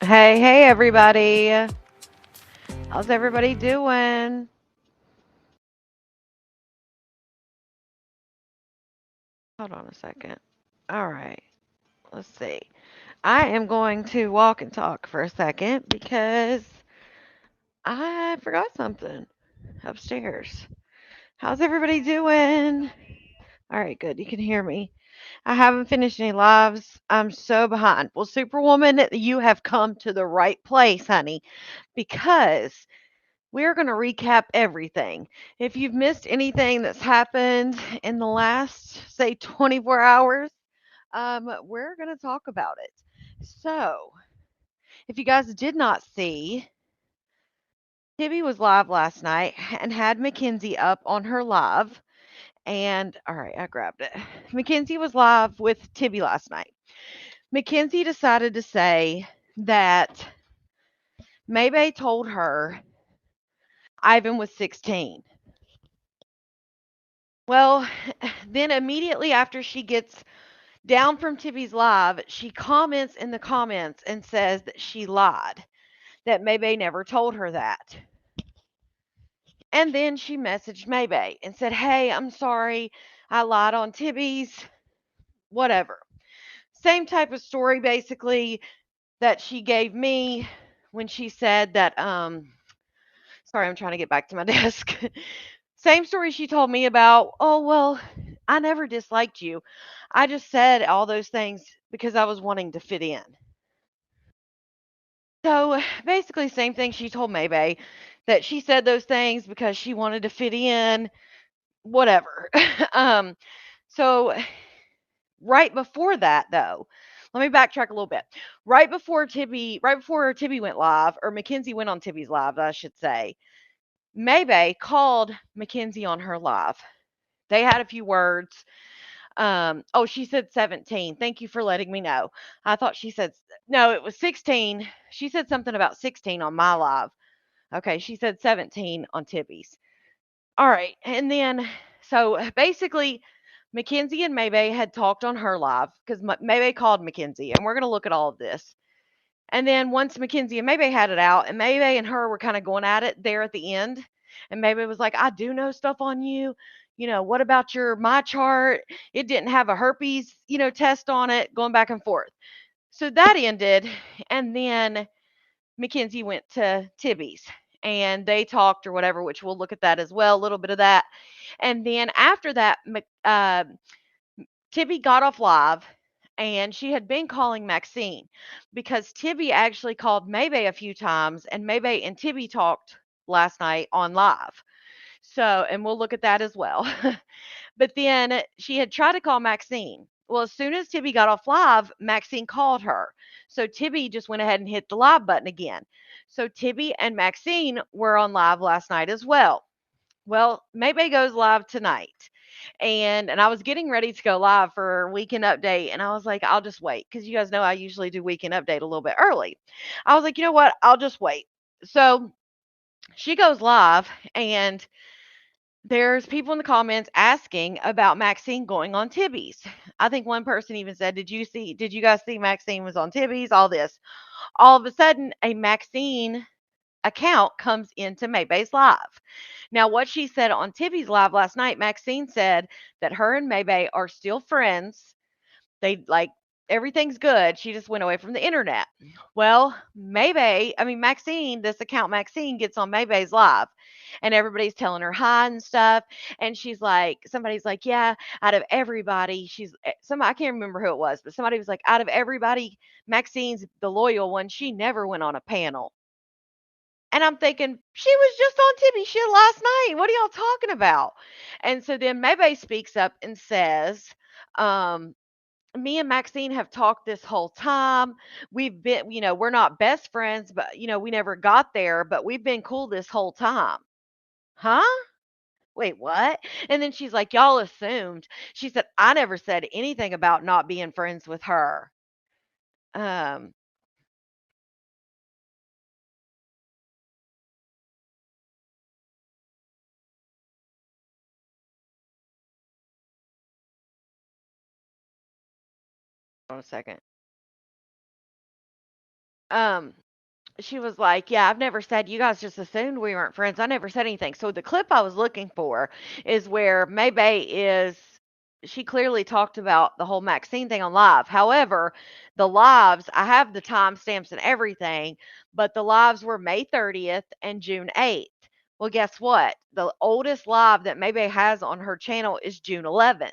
Hey, hey, everybody. How's everybody doing? Hold on a second. All right, let's see. I am going to walk and talk for a second because I forgot something upstairs. How's everybody doing? All right, good. You can hear me. I haven't finished any lives. I'm so behind. Well, Superwoman, you have come to the right place, honey, because we're going to recap everything. If you've missed anything that's happened in the last, say, 24 hours, we're going to talk about it. So, if you guys did not see, Tibby was live last night and had Mackenzie up on her live. And, all right, I grabbed it. Mackenzie was live with Tibby last night. Mackenzie decided to say that Maybay told her Ivan was 16. Well, then immediately after she gets down from Tibby's live, she comments in the comments and says that she lied, that Maybay never told her that. And then she messaged Maybay and said, "Hey, I'm sorry. I lied on Tibby's, whatever." Same type of story basically that she gave me when she said that sorry, I'm trying to get back to my desk. Same story she told me about, "Oh, well, I never disliked you. I just said all those things because I was wanting to fit in." So basically, same thing she told Maybay, that she said those things because she wanted to fit in, whatever. um, so right before that, though, let me backtrack a little bit. Right before Tibby went live, or Mackenzie went on Tibby's live, I should say, Maybay called Mackenzie on her live. They had a few words. Oh, she said 17. Thank you for letting me know. I thought she said, no, it was 16. She said something about 16 on my live. Okay, she said 17 on Tibby's. All right. And then, so basically, Mackenzie and Maybay had talked on her live because Maybay called Mackenzie, and we're going to look at all of this. And then once Mackenzie and Maybay had it out, and Maybay and her were kind of going at it there at the end, and Maybay was like, "I do know stuff on you. What about your my chart? It didn't have a herpes, test on it." Going back and forth. So that ended, and then Mackenzie went to Tibby's, and they talked or whatever, which we'll look at that as well, a little bit of that. And then after that, Tibby got off live, and she had been calling Maxine because Tibby actually called Maybay a few times, and Maybay and Tibby talked last night on live. So, and we'll look at that as well. But then she had tried to call Maxine. Well, as soon as Tibby got off live, Maxine called her. So Tibby just went ahead and hit the live button again. So Tibby and Maxine were on live last night as well. Well, Maybay goes live tonight. And I was getting ready to go live for weekend update, and I was like, I'll just wait because you guys know I usually do weekend update a little bit early. I was like, you know what? I'll just wait. So she goes live, and there's people in the comments asking about Maxine going on Tibby's. I think one person even said, did you guys see Maxine was on Tibby's? All this. All of a sudden, a Maxine account comes into Maybay's live. Now, what she said on Tibby's live last night, Maxine said that her and Maybay are still friends. They like everything's good. She just went away from the internet. Well, Maxine, this account Maxine gets on Maybay's live, and everybody's telling her hi and stuff. And she's like, somebody's like, yeah, out of everybody, I can't remember who it was, but somebody was like, out of everybody, Maxine's the loyal one. She never went on a panel. And I'm thinking, she was just on Tibby shit last night. What are y'all talking about? And so then Maybay speaks up and says, um, me and Maxine have talked this whole time. We've been, we're not best friends, but, we never got there, but we've been cool this whole time. Huh? Wait, what? And then she's like, y'all assumed. She said, I never said anything about not being friends with her. Um, Hold on a second. Um, she was like, "Yeah, I've never said you guys just assumed we weren't friends. I never said anything." So the clip I was looking for is where Maybay is she clearly talked about the whole Maxine thing on live. However, the lives, I have the timestamps and everything, but the lives were May 30th and June 8th. Well, guess what? The oldest live that Maybay has on her channel is June 11th.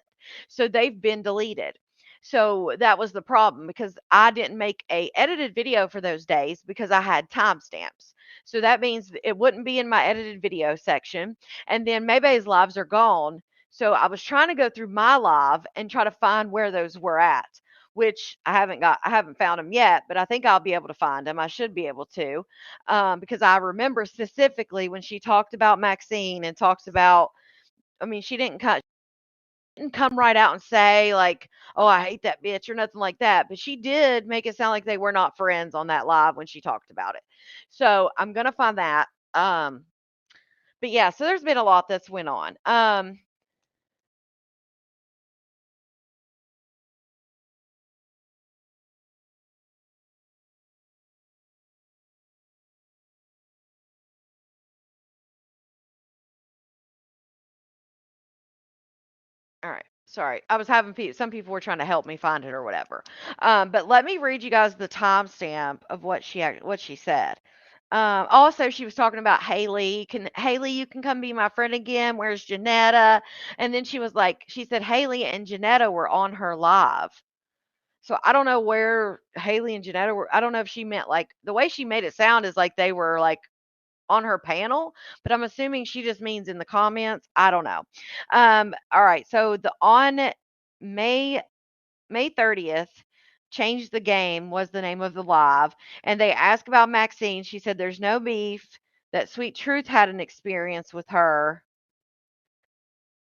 So they've been deleted. So that was the problem because I didn't make a edited video for those days because I had timestamps. So that means it wouldn't be in my edited video section. And then Maybay's lives are gone. So I was trying to go through my live and try to find where those were at, which I haven't found them yet, but I think I'll be able to find them. I should be able to, because I remember specifically when she talked about Maxine and talks about, I mean, she didn't come right out and say like, "Oh, I hate that bitch" or nothing like that, but she did make it sound like they were not friends on that live when she talked about it. So, I'm gonna find that. But yeah, so there's been a lot that's went on. All right. Sorry. I was having some people were trying to help me find it or whatever. But let me read you guys the timestamp of what she said. Also, she was talking about Haley. Can Haley, you can come be my friend again. Where's Janetta? And then she said Haley and Janetta were on her live. So I don't know where Haley and Janetta were. I don't know if she meant like the way she made it sound is like they were like on her panel, but I'm assuming she just means in the comments. I don't know. All right. So the on May May 30th, Change the Game was the name of the live. And they asked about Maxine. She said there's no beef, that Sweet Truth had an experience with her.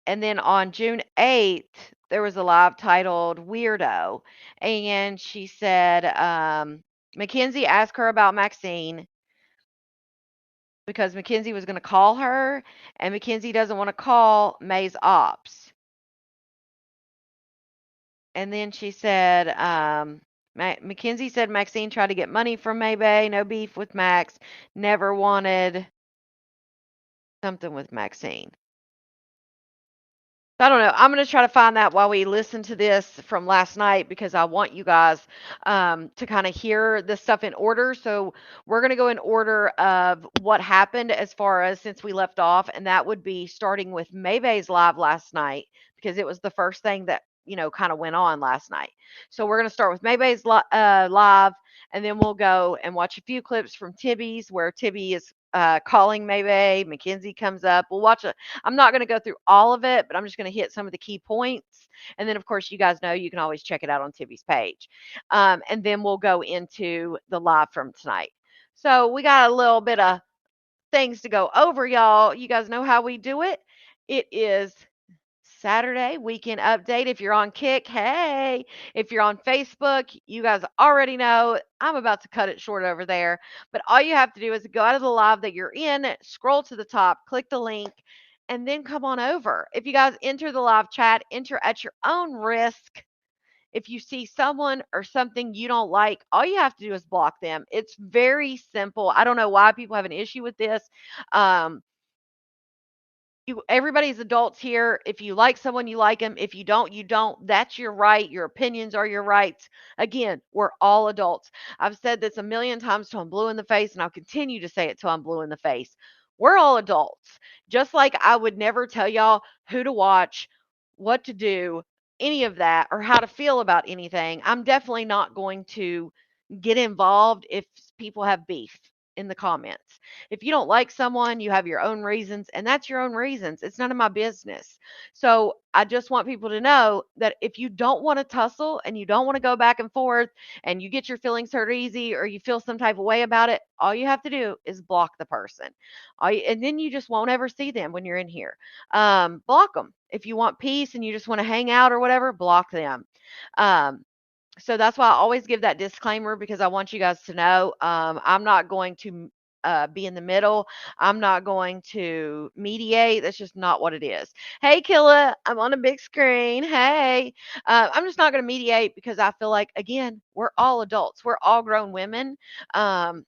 And then on June 8th, there was a live titled Weirdo. And she said, Mackenzie asked her about Maxine because Mackenzie was going to call her, and Mackenzie doesn't want to call May's ops. And then she said, Mackenzie said Maxine tried to get money from Maybay, no beef with Max, never wanted something with Maxine. I don't know. I'm going to try to find that while we listen to this from last night because I want you guys to kind of hear this stuff in order. So we're going to go in order of what happened as far as since we left off, and that would be starting with Maybay's live last night because it was the first thing that kind of went on last night. So we're going to start with Maybay's live, and then we'll go and watch a few clips from Tibby's where Tibby is calling Maybay. Mackenzie comes up. We'll watch I'm not going to go through all of it, but I'm just going to hit some of the key points. And then, of course, you guys know you can always check it out on Tibby's page. And then we'll go into the live from tonight. So we got a little bit of things to go over, y'all. You guys know how we do it. It is Saturday weekend update. If you're on Kick, hey. If you're on Facebook, you guys already know I'm about to cut it short over there. But all you have to do is go out of the live that you're in, scroll to the top, click the link, and then come on over. If you guys enter the live chat, enter at your own risk. If you see someone or something you don't like, all you have to do is block them. It's very simple. I don't know why people have an issue with this. Um, everybody's adults here. If you like someone, you like them. If you don't, you don't. That's your right. Your opinions are your rights. Again, we're all adults. I've said this a million times till I'm blue in the face, and I'll continue to say it till I'm blue in the face. We're all adults. Just like I would never tell y'all who to watch, what to do, any of that, or how to feel about anything. I'm definitely not going to get involved if people have beef in the comments. If you don't like someone, you have your own reasons, and that's your own reasons. It's none of my business. So I just want people to know that if you don't want to tussle and you don't want to go back and forth and you get your feelings hurt easy or you feel some type of way about it, all you have to do is block the person. And then you just won't ever see them when you're in here. Block them. If you want peace and you just want to hang out or whatever, block them. Um, so that's why I always give that disclaimer because I want you guys to know I'm not going to be in the middle. I'm not going to mediate. That's just not what it is. Hey, Killa, I'm on a big screen. Hey, I'm just not going to mediate because I feel like, again, we're all adults. We're all grown women. Um,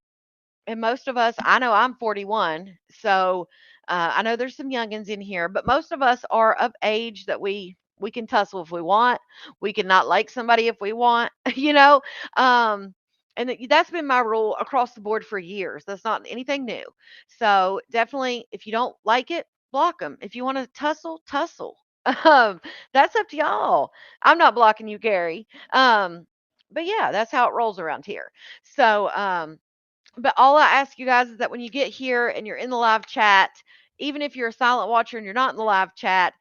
and most of us, I know I'm 41, so I know there's some youngins in here, but most of us are of age that we can tussle if we want. We can not like somebody if we want, you know. Um, and that's been my rule across the board for years. That's not anything new. So definitely, if you don't like it, block them. If you want to tussle, tussle. That's up to y'all. I'm not blocking you, Gary. But yeah, that's how it rolls around here. So but all I ask you guys is that when you get here and you're in the live chat, even if you're a silent watcher and you're not in the live chat,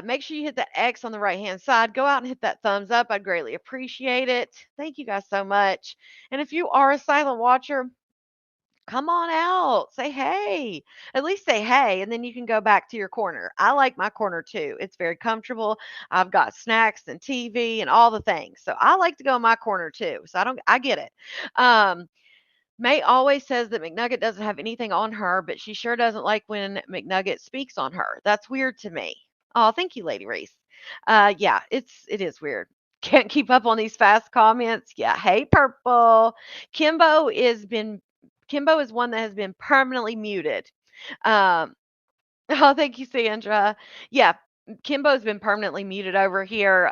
make sure you hit that X on the right hand side. Go out and hit that thumbs up. I'd greatly appreciate it. Thank you guys so much. And if you are a silent watcher, come on out. Say hey. At least say hey, and then you can go back to your corner. I like my corner too. It's very comfortable. I've got snacks and TV and all the things. So I like to go in my corner too. So I get it. May always says that McNugget doesn't have anything on her, but she sure doesn't like when McNugget speaks on her. That's weird to me. Oh, thank you, Lady Reese. Yeah, it is weird. Can't keep up on these fast comments. Yeah, hey Purple. Kimbo is been Kimbo is one that has been permanently muted. Um, Oh, thank you, Sandra. Yeah, Kimbo's been permanently muted over here.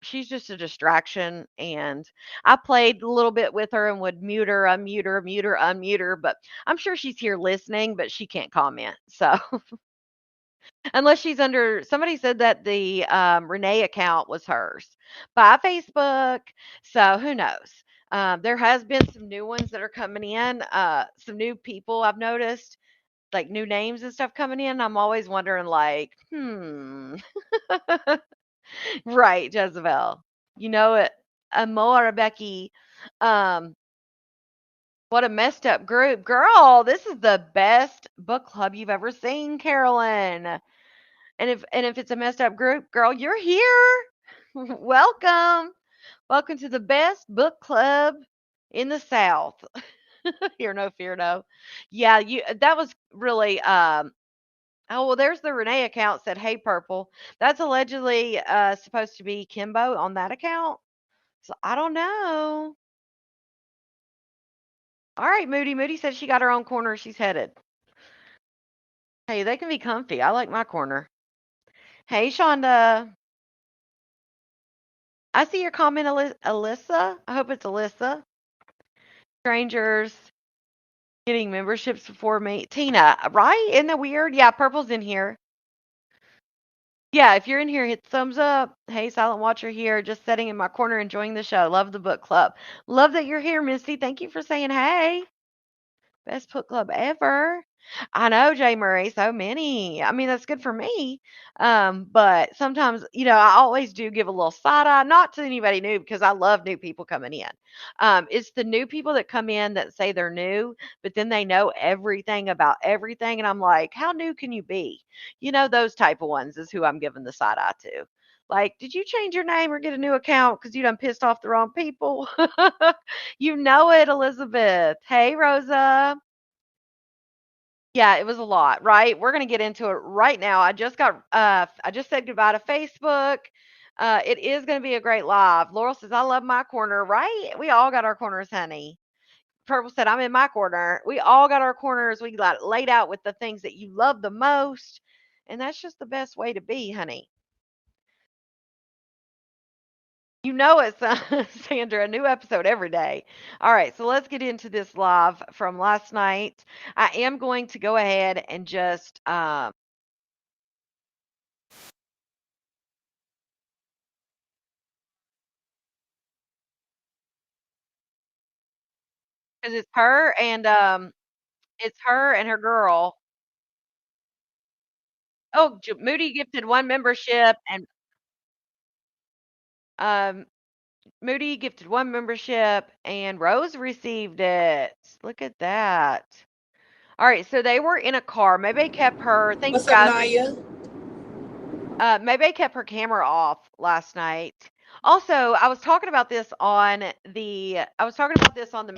She's just a distraction, and I played a little bit with her and would mute her, unmute her, mute her, unmute her. But I'm sure she's here listening, but she can't comment. So unless she's under, somebody said that the Renee account was hers by Facebook. So who knows? There has been some new ones that are coming in. Some new people I've noticed like new names and stuff coming in, I'm always wondering like, right, Jezebel. You know it. Amora Becky. Um, what a messed up group. Girl, this is the best book club you've ever seen, Carolyn. And if it's a messed up group, girl, you're here. Welcome. Welcome to the best book club in the South. Hear no fear no. Yeah, you that was really oh, well, there's the Renee account said, "Hey, Purple." That's allegedly supposed to be Kimbo on that account. So I don't know. All right, Moody. Moody said she got her own corner. She's headed. Hey, they can be comfy. I like my corner. Hey, Shonda. I see your comment, Alyssa. I hope it's Alyssa. Strangers getting memberships before me. Tina, right? Isn't that weird? Yeah, Purple's in here. Yeah, if you're in here, hit thumbs up. Hey, Silent Watcher here, just sitting in my corner enjoying the show. Love the book club. Love that you're here, Misty. Thank you for saying hey. Best book club ever. I know, Jay Murray, so many. I mean, that's good for me. But sometimes, I always do give a little side eye, not to anybody new because I love new people coming in. It's the new people that come in that say they're new, but then they know everything about everything. And I'm like, how new can you be? Those type of ones is who I'm giving the side eye to. Like, did you change your name or get a new account because you done pissed off the wrong people? You know it, Elizabeth. Hey, Rosa. Yeah, it was a lot, right? We're gonna get into it right now. I just said goodbye to Facebook. It is gonna be a great live. Laurel says, I love my corner, right? We all got our corners, honey. Purple said, I'm in my corner. We all got our corners. We got it laid out with the things that you love the most. And that's just the best way to be, honey. You know it, Sandra. A new episode every day. All right, so let's get into this live from last night. I am going to go ahead and just because it's her and her girl. Oh, Moody gifted one membership, and um, Moody gifted one membership, and Rose received it. Look at that. All right, so they were in a car. Maybe they kept her. Thank you What's up, guys. Naya? Maybe they kept her camera off last night. Also, I was talking about this on the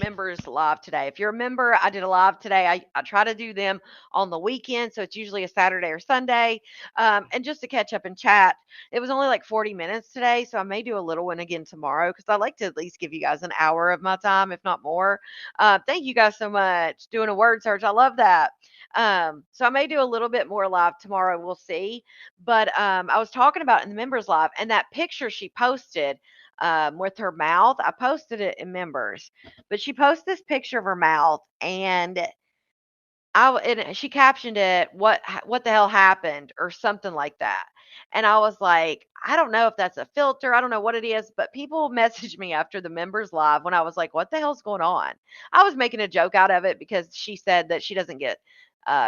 members live today. If you're a member, I did a live today. I try to do them on the weekend, so it's usually a Saturday or Sunday. And just to catch up and chat, it was only like 40 minutes today, so I may do a little one again tomorrow because I like to at least give you guys an hour of my time, if not more. Thank you guys so much. Doing a word search, I love that. So I may do a little bit more live tomorrow. We'll see. But I was talking about it in the members live, and that picture she posted with her mouth, I posted it in members, but she posted this picture of her mouth, and and she captioned it, what the hell happened?" or something like that. And I was like, I don't know if that's a filter. I don't know what it is, but people messaged me after the members live when I was like, what the hell's going on? I was making a joke out of it because she said that she doesn't get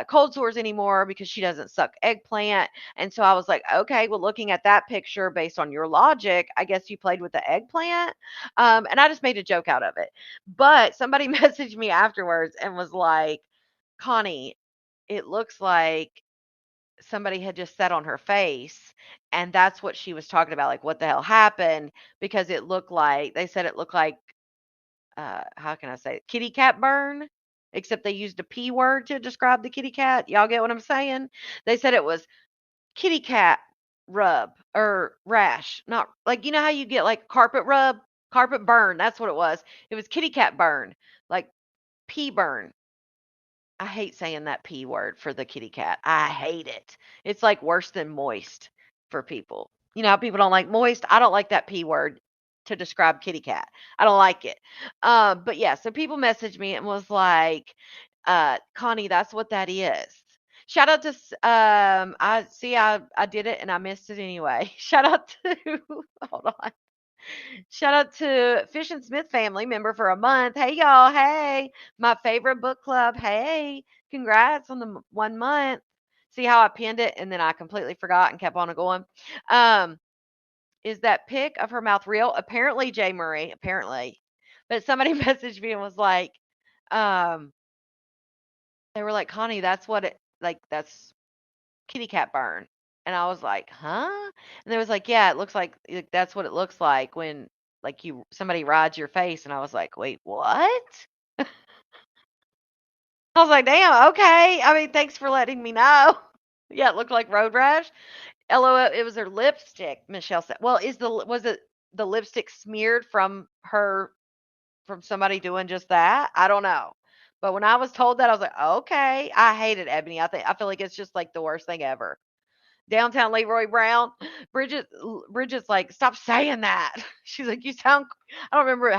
cold sores anymore because she doesn't suck eggplant. And so I was like, okay, well, looking at that picture based on your logic, I guess you played with the eggplant. And I just made a joke out of it. But somebody messaged me afterwards and was like, Connie, it looks like somebody had just sat on her face, and that's what she was talking about, like, what the hell happened, because it looked like they said it looked like, how can I say it? Kitty cat burn, except they used a P word to describe the kitty cat. Y'all get what I'm saying? They said it was kitty cat rub or rash, not like, you know how you get, like, carpet rub? Carpet burn, that's what it was. It was kitty cat burn, like, pee burn. I hate saying that P word for the kitty cat. I hate it. It's like worse than moist for people. You know how people don't like moist? I don't like that P word to describe kitty cat. I don't like it. But yeah, so people messaged me and was like, Connie, that's what that is. Shout out to I did it and I missed it anyway. Shout out to hold on. Shout out to Fish and Smith family member for a month. Hey, y'all. Hey, my favorite book club. Hey, congrats on the 1 month. See how I pinned it and then I completely forgot and kept on going. Um, is that pic of her mouth real? Apparently, Jay Murray, apparently. But somebody messaged me and was like, um, they were like, Connie, that's what it, like, that's kitty cat burn. And I was like, "Huh?" And they was like, "Yeah, it looks like that's what it looks like when like you somebody rides your face." And I was like, "Wait, what?" I was like, "Damn, okay. I mean, thanks for letting me know." Yeah, it looked like road rash. LOL, it was her lipstick, Michelle said. Well, was it the lipstick smeared from her from somebody doing just that? I don't know. But when I was told that, I was like, "Okay." I hated Ebony. I feel like it's just like the worst thing ever. Downtown Leroy Brown. Bridget's like, "Stop saying that." She's like, "You sound." I don't remember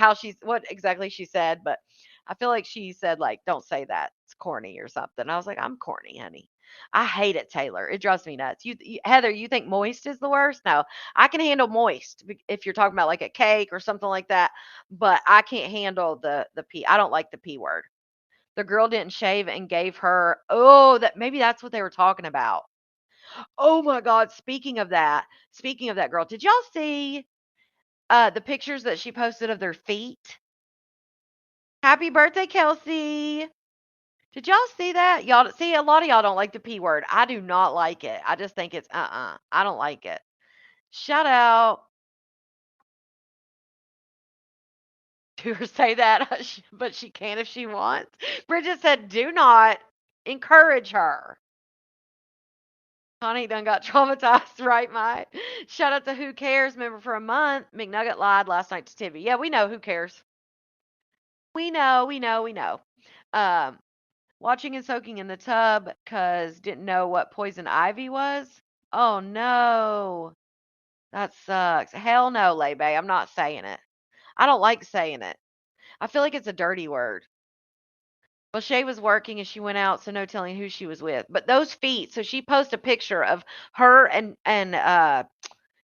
what exactly she said, but I feel like she said like, "Don't say that. It's corny or something." I was like, "I'm corny, honey." I hate it, Taylor. It drives me nuts. Heather, you think moist is the worst? No, I can handle moist if you're talking about like a cake or something like that, but I can't handle the p. I don't like the p word. The girl didn't shave and gave her. Oh, that maybe that's what they were talking about. Oh my god, speaking of that girl, did y'all see, the pictures that she posted of their feet? Happy birthday, Kelsey. Did y'all see that? Y'all see, a lot of y'all don't like the P word. I do not like it. I just think it's, I don't like it. Shout out to her say that, but she can if she wants. Bridget said, "Do not encourage her." Connie done got traumatized, right, Mike? Shout out to Who Cares member for a month. McNugget lied last night to Tibby. Yeah, we know Who Cares. We know. Um, Watching and soaking in the tub because didn't know what poison ivy was. Oh no, that sucks. Hell no, Lebe. I'm not saying it. I don't like saying it. I feel like it's a dirty word. Well, Shay was working and she went out, so no telling who she was with. But those feet, so she posted a picture of her and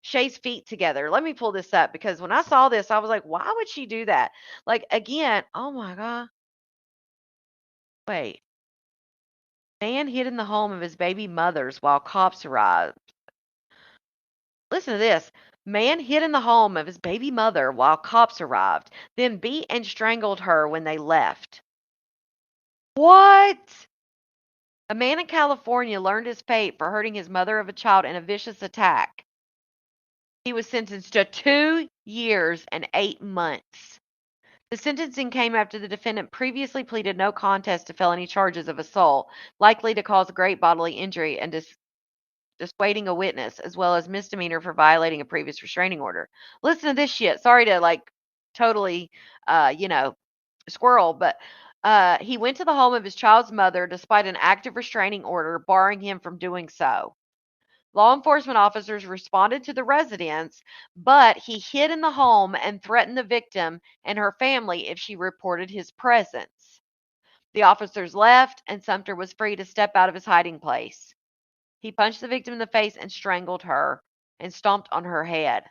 Shay's feet together. Let me pull this up because when I saw this, I was like, why would she do that? Like again, oh my god. Wait. Man hid in the home of his baby mother's while cops arrived. Listen to this. Man hid in the home of his baby mother while cops arrived, then beat and strangled her when they left. What? A man in California learned his fate for hurting his mother of a child in a vicious attack. He was sentenced to 2 years and 8 months. The sentencing came after the defendant previously pleaded no contest to felony charges of assault, likely to cause great bodily injury and dissuading a witness, as well as misdemeanor for violating a previous restraining order. Listen to this shit. Sorry to totally, you know, squirrel, but he went to the home of his child's mother despite an active restraining order barring him from doing so. Law enforcement officers responded to the residence, but he hid in the home and threatened the victim and her family if she reported his presence. The officers left, and Sumter was free to step out of his hiding place. He punched the victim in the face and strangled her and stomped on her head.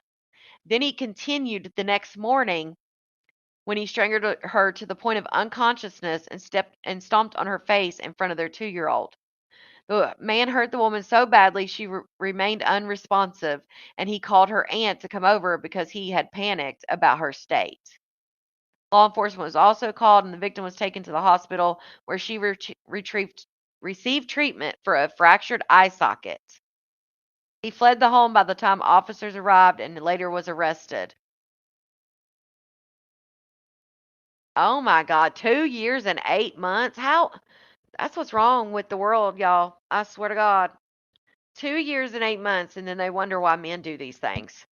Then he continued the next morning when he strangled her to the point of unconsciousness and stomped on her face in front of their 2-year-old. The man hurt the woman so badly she remained unresponsive, and he called her aunt to come over because he had panicked about her state. Law enforcement was also called, and the victim was taken to the hospital where she received treatment for a fractured eye socket. He fled the home by the time officers arrived and later was arrested. Oh my God, 2 years and 8 months? How? That's what's wrong with the world, y'all. I swear to God. 2 years and 8 months, and then they wonder why men do these things.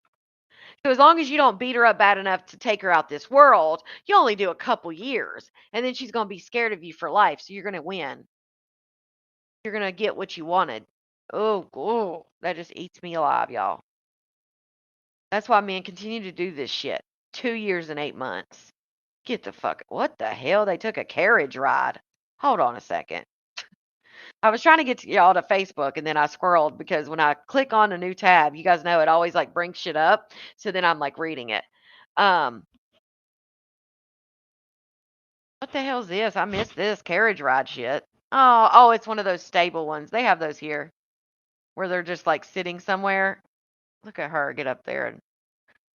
So as long as you don't beat her up bad enough to take her out this world, you only do a couple years, and then she's going to be scared of you for life. So you're going to win. You're going to get what you wanted. Oh, that just eats me alive, y'all. That's why men continue to do this shit. 2 years and 8 months. Get the fuck. What the hell? They took a carriage ride. Hold on a second. I was trying to get y'all to Facebook, and then I squirreled because when I click on a new tab, you guys know it always like brings shit up. So then I'm like reading it. Um, what the hell's this? I missed this carriage ride shit. Oh, it's one of those stable ones. They have those here where they're just like sitting somewhere. Look at her get up there and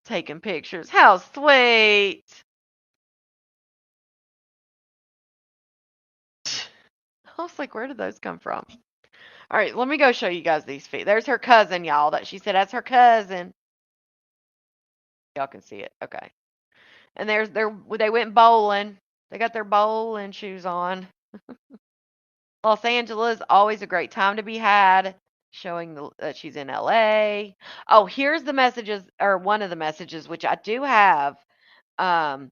taking pictures. How sweet. I was like, where did those come from? All right, let me go show you guys these feet. There's her cousin, y'all. That she said that's her cousin. Y'all can see it. Okay. And they went bowling. They got their bowling shoes on. Los Angeles, always a great time to be had. Showing that she's in LA. Oh, here's the messages, or one of the messages, which I do have. Um,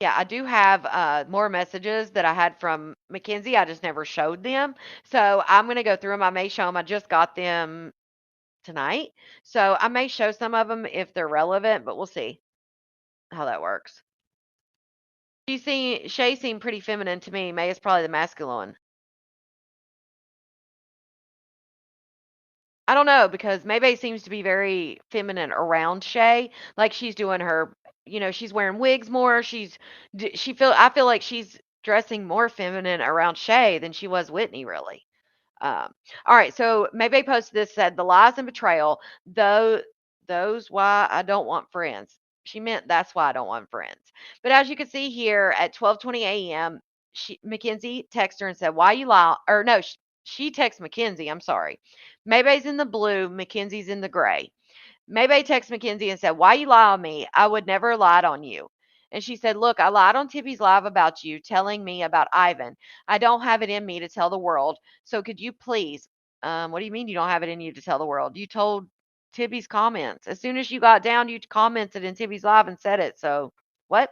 yeah, I do have more messages that I had from Mackenzie. I just never showed them. So I'm going to go through them. I may show them. I just got them tonight. So I may show some of them if they're relevant, but we'll see how that works. Shay seemed pretty feminine to me. May is probably the masculine. I don't know because Maybay seems to be very feminine around Shay. Like she's doing her, she's wearing wigs more. I feel like she's dressing more feminine around Shay than she was Whitney, really. All right, so Maybay posted this, said the lies and betrayal, though those why I don't want friends. She meant that's why I don't want friends. But as you can see here at 12:20 a.m., Mackenzie texted her and said, "Why you lie?" Or no, she texted Mackenzie. I'm sorry. Maybay's in the blue, Mackenzie's in the gray. Maybay texted Mackenzie and said, "Why you lie on me? I would never lied on you." And she said, "Look, I lied on Tibby's live about you, telling me about Ivan. I don't have it in me to tell the world. So could you please?" What do you mean you don't have it in you to tell the world? You told Tibby's comments. As soon as you got down, you commented in Tibby's live and said it. So what?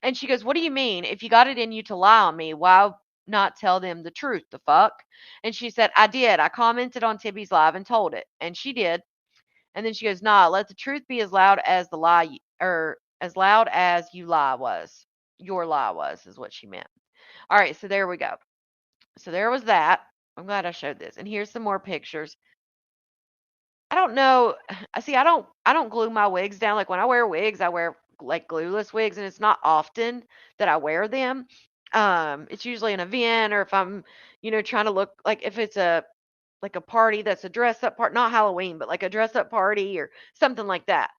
And she goes, "What do you mean? If you got it in you to lie on me, why not tell them the truth? The fuck?" And she said, "I did. I commented on Tibby's live and told it." And she did. And then she goes, "Nah, let the truth be as loud as the lie, or as loud as you lie was. Your lie was, is what she meant." All right, so there we go. So there was that. I'm glad I showed this. And here's some more pictures. I don't know. I see. I don't glue my wigs down. Like when I wear wigs, I wear like glueless wigs, and it's not often that I wear them. It's usually an event or if I'm, trying to look like if it's a like a party that's a dress up part, not Halloween, but like a dress up party or something like that.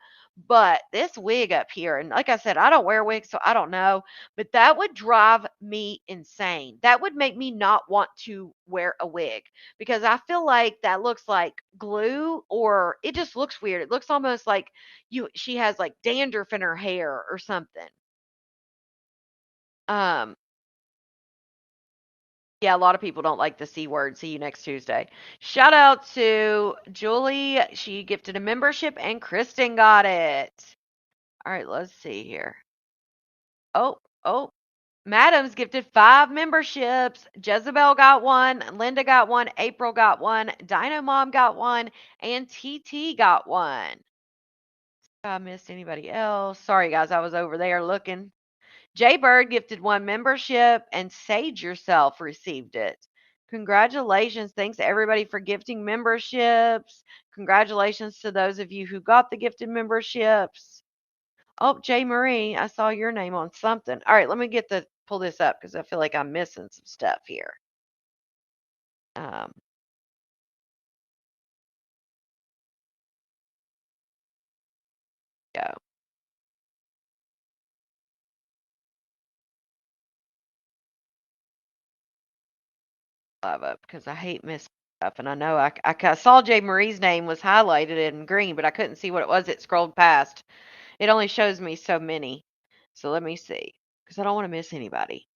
But this wig up here, and like I said, I don't wear wigs, so I don't know, but that would drive me insane. That would make me not want to wear a wig because I feel like that looks like glue or it just looks weird. It looks almost like she has like dandruff in her hair or something. Um Yeah, a lot of people don't like the C word. See you next Tuesday. Shout out to Julie. She gifted a membership and Kristen got it. All right, let's see here. Oh, Madam's gifted 5 memberships. Jezebel got one. Linda got one. April got one. Dino Mom got one. And TT got one. If I missed anybody else. Sorry, guys. I was over there looking. Jaybird gifted 1 membership and Sage Yourself received it. Congratulations. Thanks everybody for gifting memberships. Congratulations to those of you who got the gifted memberships. Oh, Jay Marie, I saw your name on something. All right, let me pull this up because I feel like I'm missing some stuff here. Um, go. Live up because I hate missing stuff. And I know I saw Jay Marie's name was highlighted in green, but I couldn't see what it was. It scrolled past. It only shows me so many. So let me see because I don't want to miss anybody.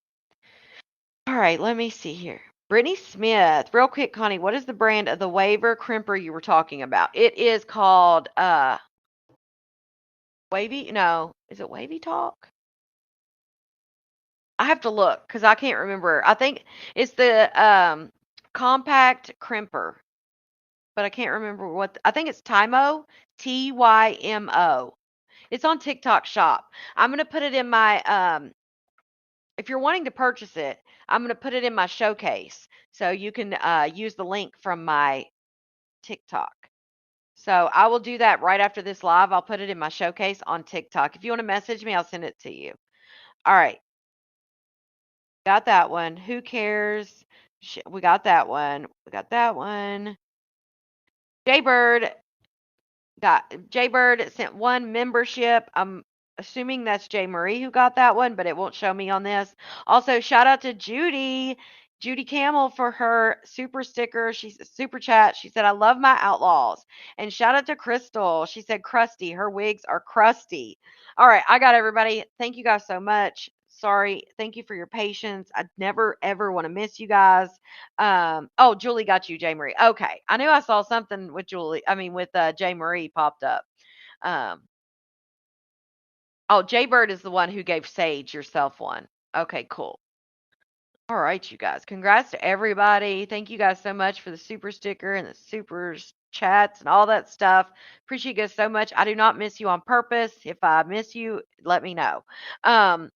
All right, let me see here. Brittany Smith, real quick, Connie, what is the brand of the waiver crimper you were talking about? It is called Wavy. No, is it Wavy Talk? I have to look because I can't remember. I think it's the compact crimper, but I can't remember what. I think it's Tymo, Tymo. It's on TikTok Shop. I'm gonna put it in my if you're wanting to purchase it, I'm gonna put it in my showcase so you can use the link from my TikTok. So I will do that right after this live. I'll put it in my showcase on TikTok. If you want to message me, I'll send it to you. All right. Got that one. Who cares? We got that one. We got that one. Jaybird Jaybird sent 1 membership. I'm assuming that's Jay Marie who got that one, but it won't show me on this. Also, shout out to Judy Camel for her super sticker. She's super chat. She said, I love my outlaws. And shout out to Crystal. She said, crusty. Her wigs are crusty. All right, I got everybody. Thank you guys so much. Sorry. Thank you for your patience. I never ever want to miss you guys. Oh, Julie got you, Jay Marie. Okay. I knew I saw something with with Jay Marie popped up. Um, oh, Jaybird is the one who gave Sage yourself one. Okay, cool. All right, you guys. Congrats to everybody. Thank you guys so much for the super sticker and the super chats and all that stuff. Appreciate you guys so much. I do not miss you on purpose. If I miss you, let me know. Um,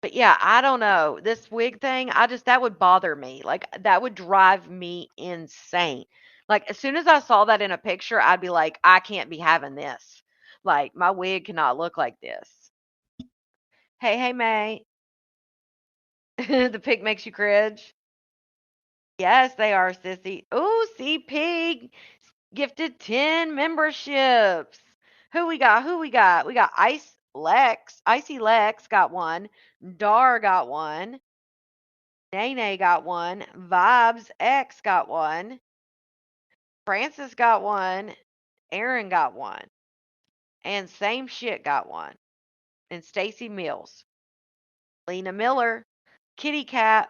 But yeah, I don't know. This wig thing, that would bother me. Like that would drive me insane. Like as soon as I saw that in a picture, I'd be like, I can't be having this. Like my wig cannot look like this. Hey, May. The pig makes you cringe. Yes, they are, sissy. Ooh, see pig gifted 10 memberships. Who we got? Who we got? We got Icy Lex got one. Dar got one. Nene got one. Vibes X got one. Francis got one. Aaron got one. And Same Shit got one. And Stacy Mills. Lena Miller. Kitty Cat.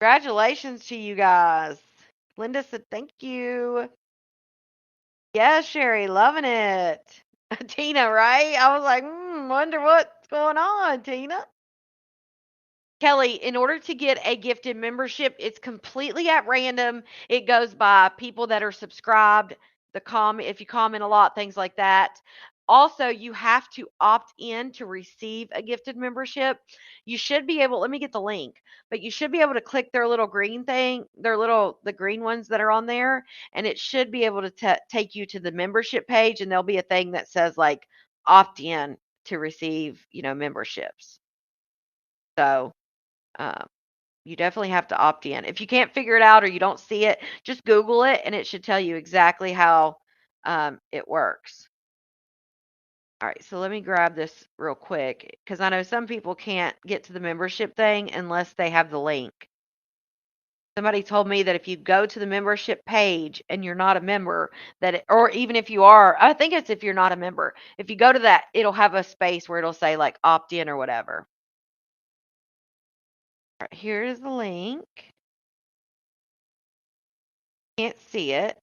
Congratulations to you guys. Linda said thank you. Yes, Sherry, loving it. Tina, right? I was like, wonder what's going on, Tina. Kelly, in order to get a gifted membership, it's completely at random. It goes by people that are subscribed, if you comment a lot, things like that. Also, you have to opt in to receive a gifted membership. You should be able, let me get the link, but you should be able to click their little green thing, the green ones that are on there, and it should be able to take you to the membership page, and there'll be a thing that says like opt in to receive, memberships. So, um, You definitely have to opt in. If you can't figure it out or you don't see it, just Google it and it should tell you exactly how it works. All right, so let me grab this real quick because I know some people can't get to the membership thing unless they have the link. Somebody told me that if you go to the membership page and you're not a member, or even if you are, I think it's if you're not a member, if you go to that, it'll have a space where it'll say like opt in or whatever. All right, here is the link. Can't see it.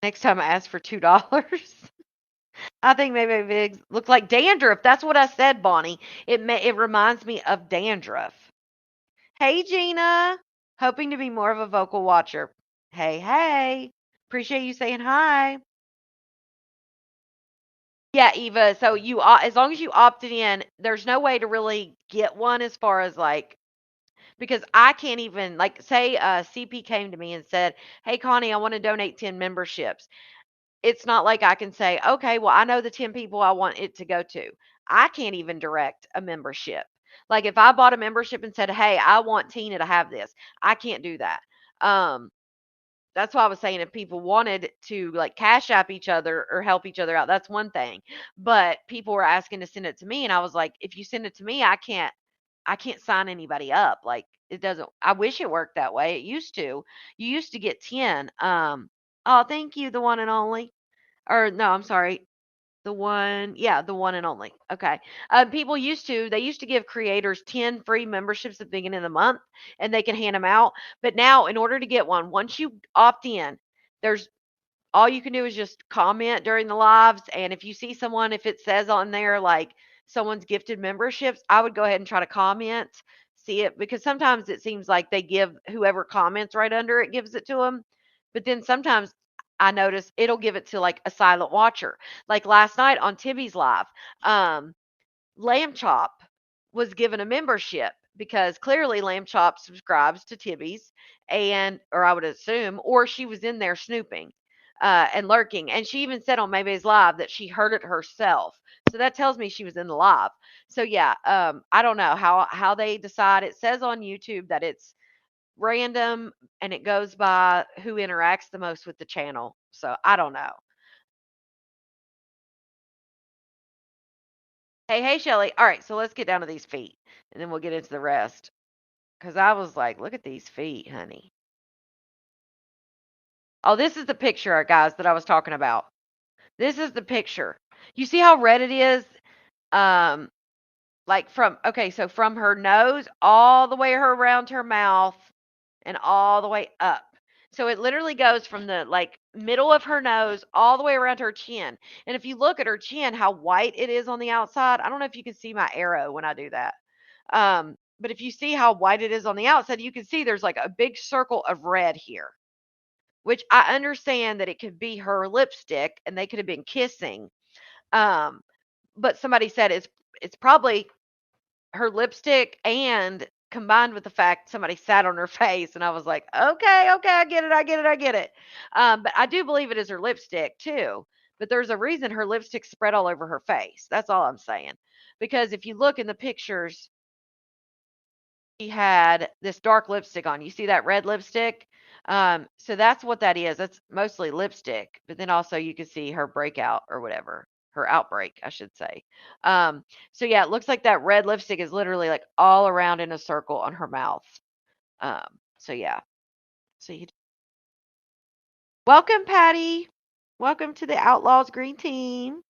Next time I ask for $2. I think maybe it looks like dandruff. That's what I said, Bonnie. It reminds me of dandruff. Hey, Gina. Hoping to be more of a vocal watcher. Hey, hey. Appreciate you saying hi. Yeah, Eva. So as long as you opted in, there's no way to really get one as far as like because I can't even like say CP came to me and said, "Hey, Connie, I want to donate 10 memberships." It's not like I can say, "Okay, well, I know the 10 people I want it to go to." I can't even direct a membership. Like if I bought a membership and said, "Hey, I want Tina to have this," I can't do that. Um, that's why I was saying if people wanted to like cash app each other or help each other out, that's one thing. But people were asking to send it to me, and I was like, if you send it to me, I can't sign anybody up. Like it doesn't. I wish it worked that way. It used to. You used to get 10. Oh, thank you, the one and only. Or no, I'm sorry. The one and only. Okay. They used to give creators 10 free memberships at the beginning of the month and they can hand them out. But now, in order to get one, once you opt in, there's all you can do is just comment during the lives. And if you see someone, if it says on there like someone's gifted memberships, I would go ahead and try to comment, see it, because sometimes it seems like they give whoever comments right under it gives it to them. But then sometimes I notice it'll give it to like a silent watcher. Like last night on Tibby's live, um, Lamb Chop was given a membership because clearly Lamb Chop subscribes to Tibby's and or I would assume, or she was in there snooping and lurking. And she even said on Maybay's live that she heard it herself. So that tells me she was in the live. So yeah, I don't know how they decide. It says on YouTube that it's random and it goes by who interacts the most with the channel. So I don't know. Hey, hey, Shelly. All right, so let's get down to these feet and then we'll get into the rest. Because I was like, look at these feet, honey. Oh, this is the picture, guys, that I was talking about. This is the picture. You see how red it is? Um, like okay, so from her nose all the way around her mouth and all the way up. So it literally goes from the like middle of her nose all the way around her chin. And if you look at her chin, how white it is on the outside. I don't know if you can see my arrow when I do that. But if you see how white it is on the outside, you can see there's like a big circle of red here, which I understand that it could be her lipstick and they could have been kissing. Um, but somebody said it's probably her lipstick and combined with the fact somebody sat on her face and I was like, "Okay, okay, I get it. I get it. I get it." But I do believe it is her lipstick too. But there's a reason her lipstick spread all over her face. That's all I'm saying. Because if you look in the pictures, she had this dark lipstick on. You see that red lipstick? So that's what that is. That's mostly lipstick, but then also you can see her breakout or whatever, her outbreak, I should say. Um, so yeah, it looks like that red lipstick is literally like all around in a circle on her mouth. So yeah. So you welcome, Patty. Welcome to the Outlaws Green Team.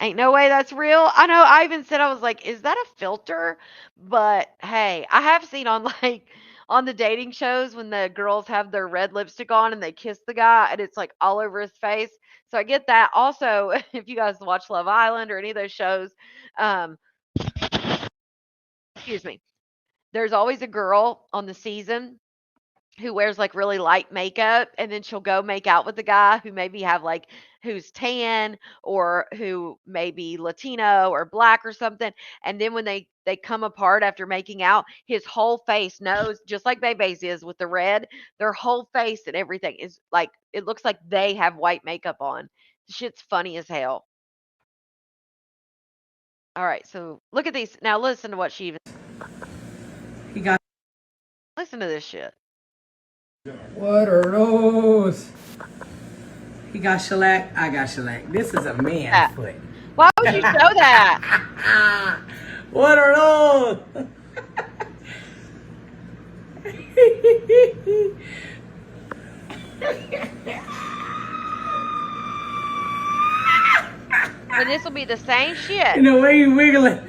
Ain't no way that's real. I know I even said I was like, "Is that a filter?" But hey, I have seen on like on the dating shows when the girls have their red lipstick on and they kiss the guy and it's like all over his face. So I get that. Also, if you guys watch Love Island or any of those shows, um, excuse me, there's always a girl on the season who wears like really light makeup and then she'll go make out with the guy who maybe have like who's tan or who may be Latino or black or something. And then when they come apart after making out, his whole face knows just like Bebe's is with the red, their whole face and everything is like it looks like they have white makeup on. Shit's funny as hell. All right, so look at these. Now listen to what she even Listen to this shit. What are those? He got shellac, I got shellac. This is a man's foot. Why would you show that? What are those? And this will be the same shit. You know, where you wiggling?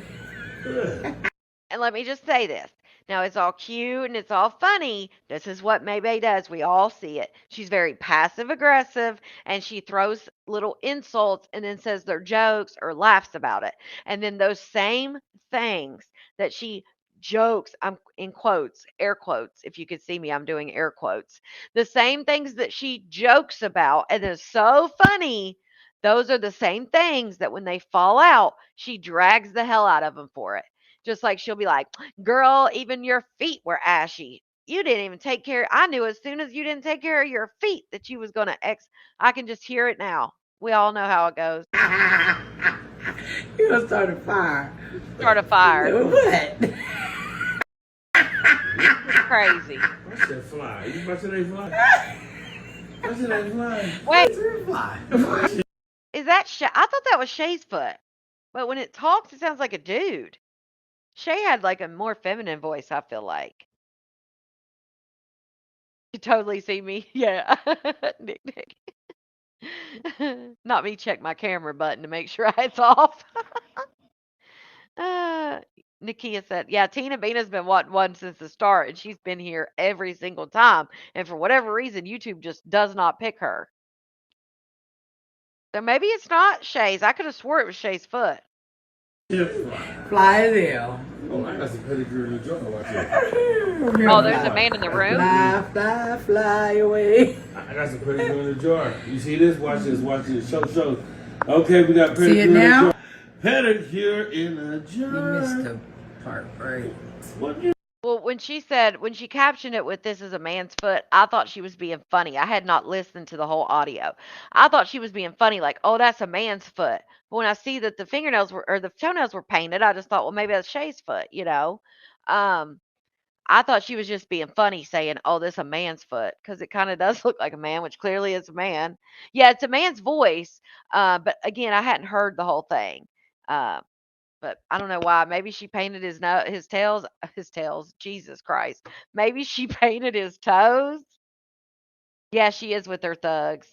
And let me just say this. Now, it's all cute and it's all funny. This is what Maybay does. We all see it. She's very passive aggressive and she throws little insults and then says they're jokes or laughs about it. And then those same things that she jokes, I'm in quotes, air quotes. If you could see me, I'm doing air quotes. The same things that she jokes about and is so funny, those are the same things that when they fall out, she drags the hell out of them for it. Just like she'll be like, girl, even your feet were ashy. You didn't even take care. I knew as soon as you didn't take care of your feet that you was going to I can just hear it now. We all know how it goes. You're going to start a fire. Start a fire. What? It's crazy. What's that fly? You watching that fly? What's that fly? Wait. Fly. Is that Shay? I thought that was Shay's foot. But when it talks, it sounds like a dude. Shay had like a more feminine voice, I feel like. You totally see me? Yeah. Nick, Nick. Not me check my camera button to make sure it's off. Nakia said, yeah, Tina Bina's been wanting one since the start, and she's been here every single time. And for whatever reason, YouTube just does not pick her. So maybe it's not Shay's. I could have swore it was Shay's foot. Fly as hell. Oh, I got some pedicure in the jar. Watch it. Oh, there's a man in the room? Fly, fly, fly away. I got some pedicure in the jar. You see this? Watch this. Watch this. Show. Okay, we got pedicure See it in the now? jar. Pedicure in a jar. You missed the part, right? What you? Well, when she captioned it with "this is a man's foot," I thought she was being funny. I had not listened to the whole audio. I thought she was being funny, like, "Oh, that's a man's foot." But when I see that the the toenails were painted, I just thought, well, maybe that's Shay's foot, you know. I thought she was just being funny, saying, "Oh, this is a man's foot," because it kind of does look like a man, which clearly is a man. Yeah, it's a man's voice. But again, I hadn't heard the whole thing. But I don't know why. Maybe she painted his tails. Jesus Christ. Maybe she painted his toes. Yeah, she is with her thugs.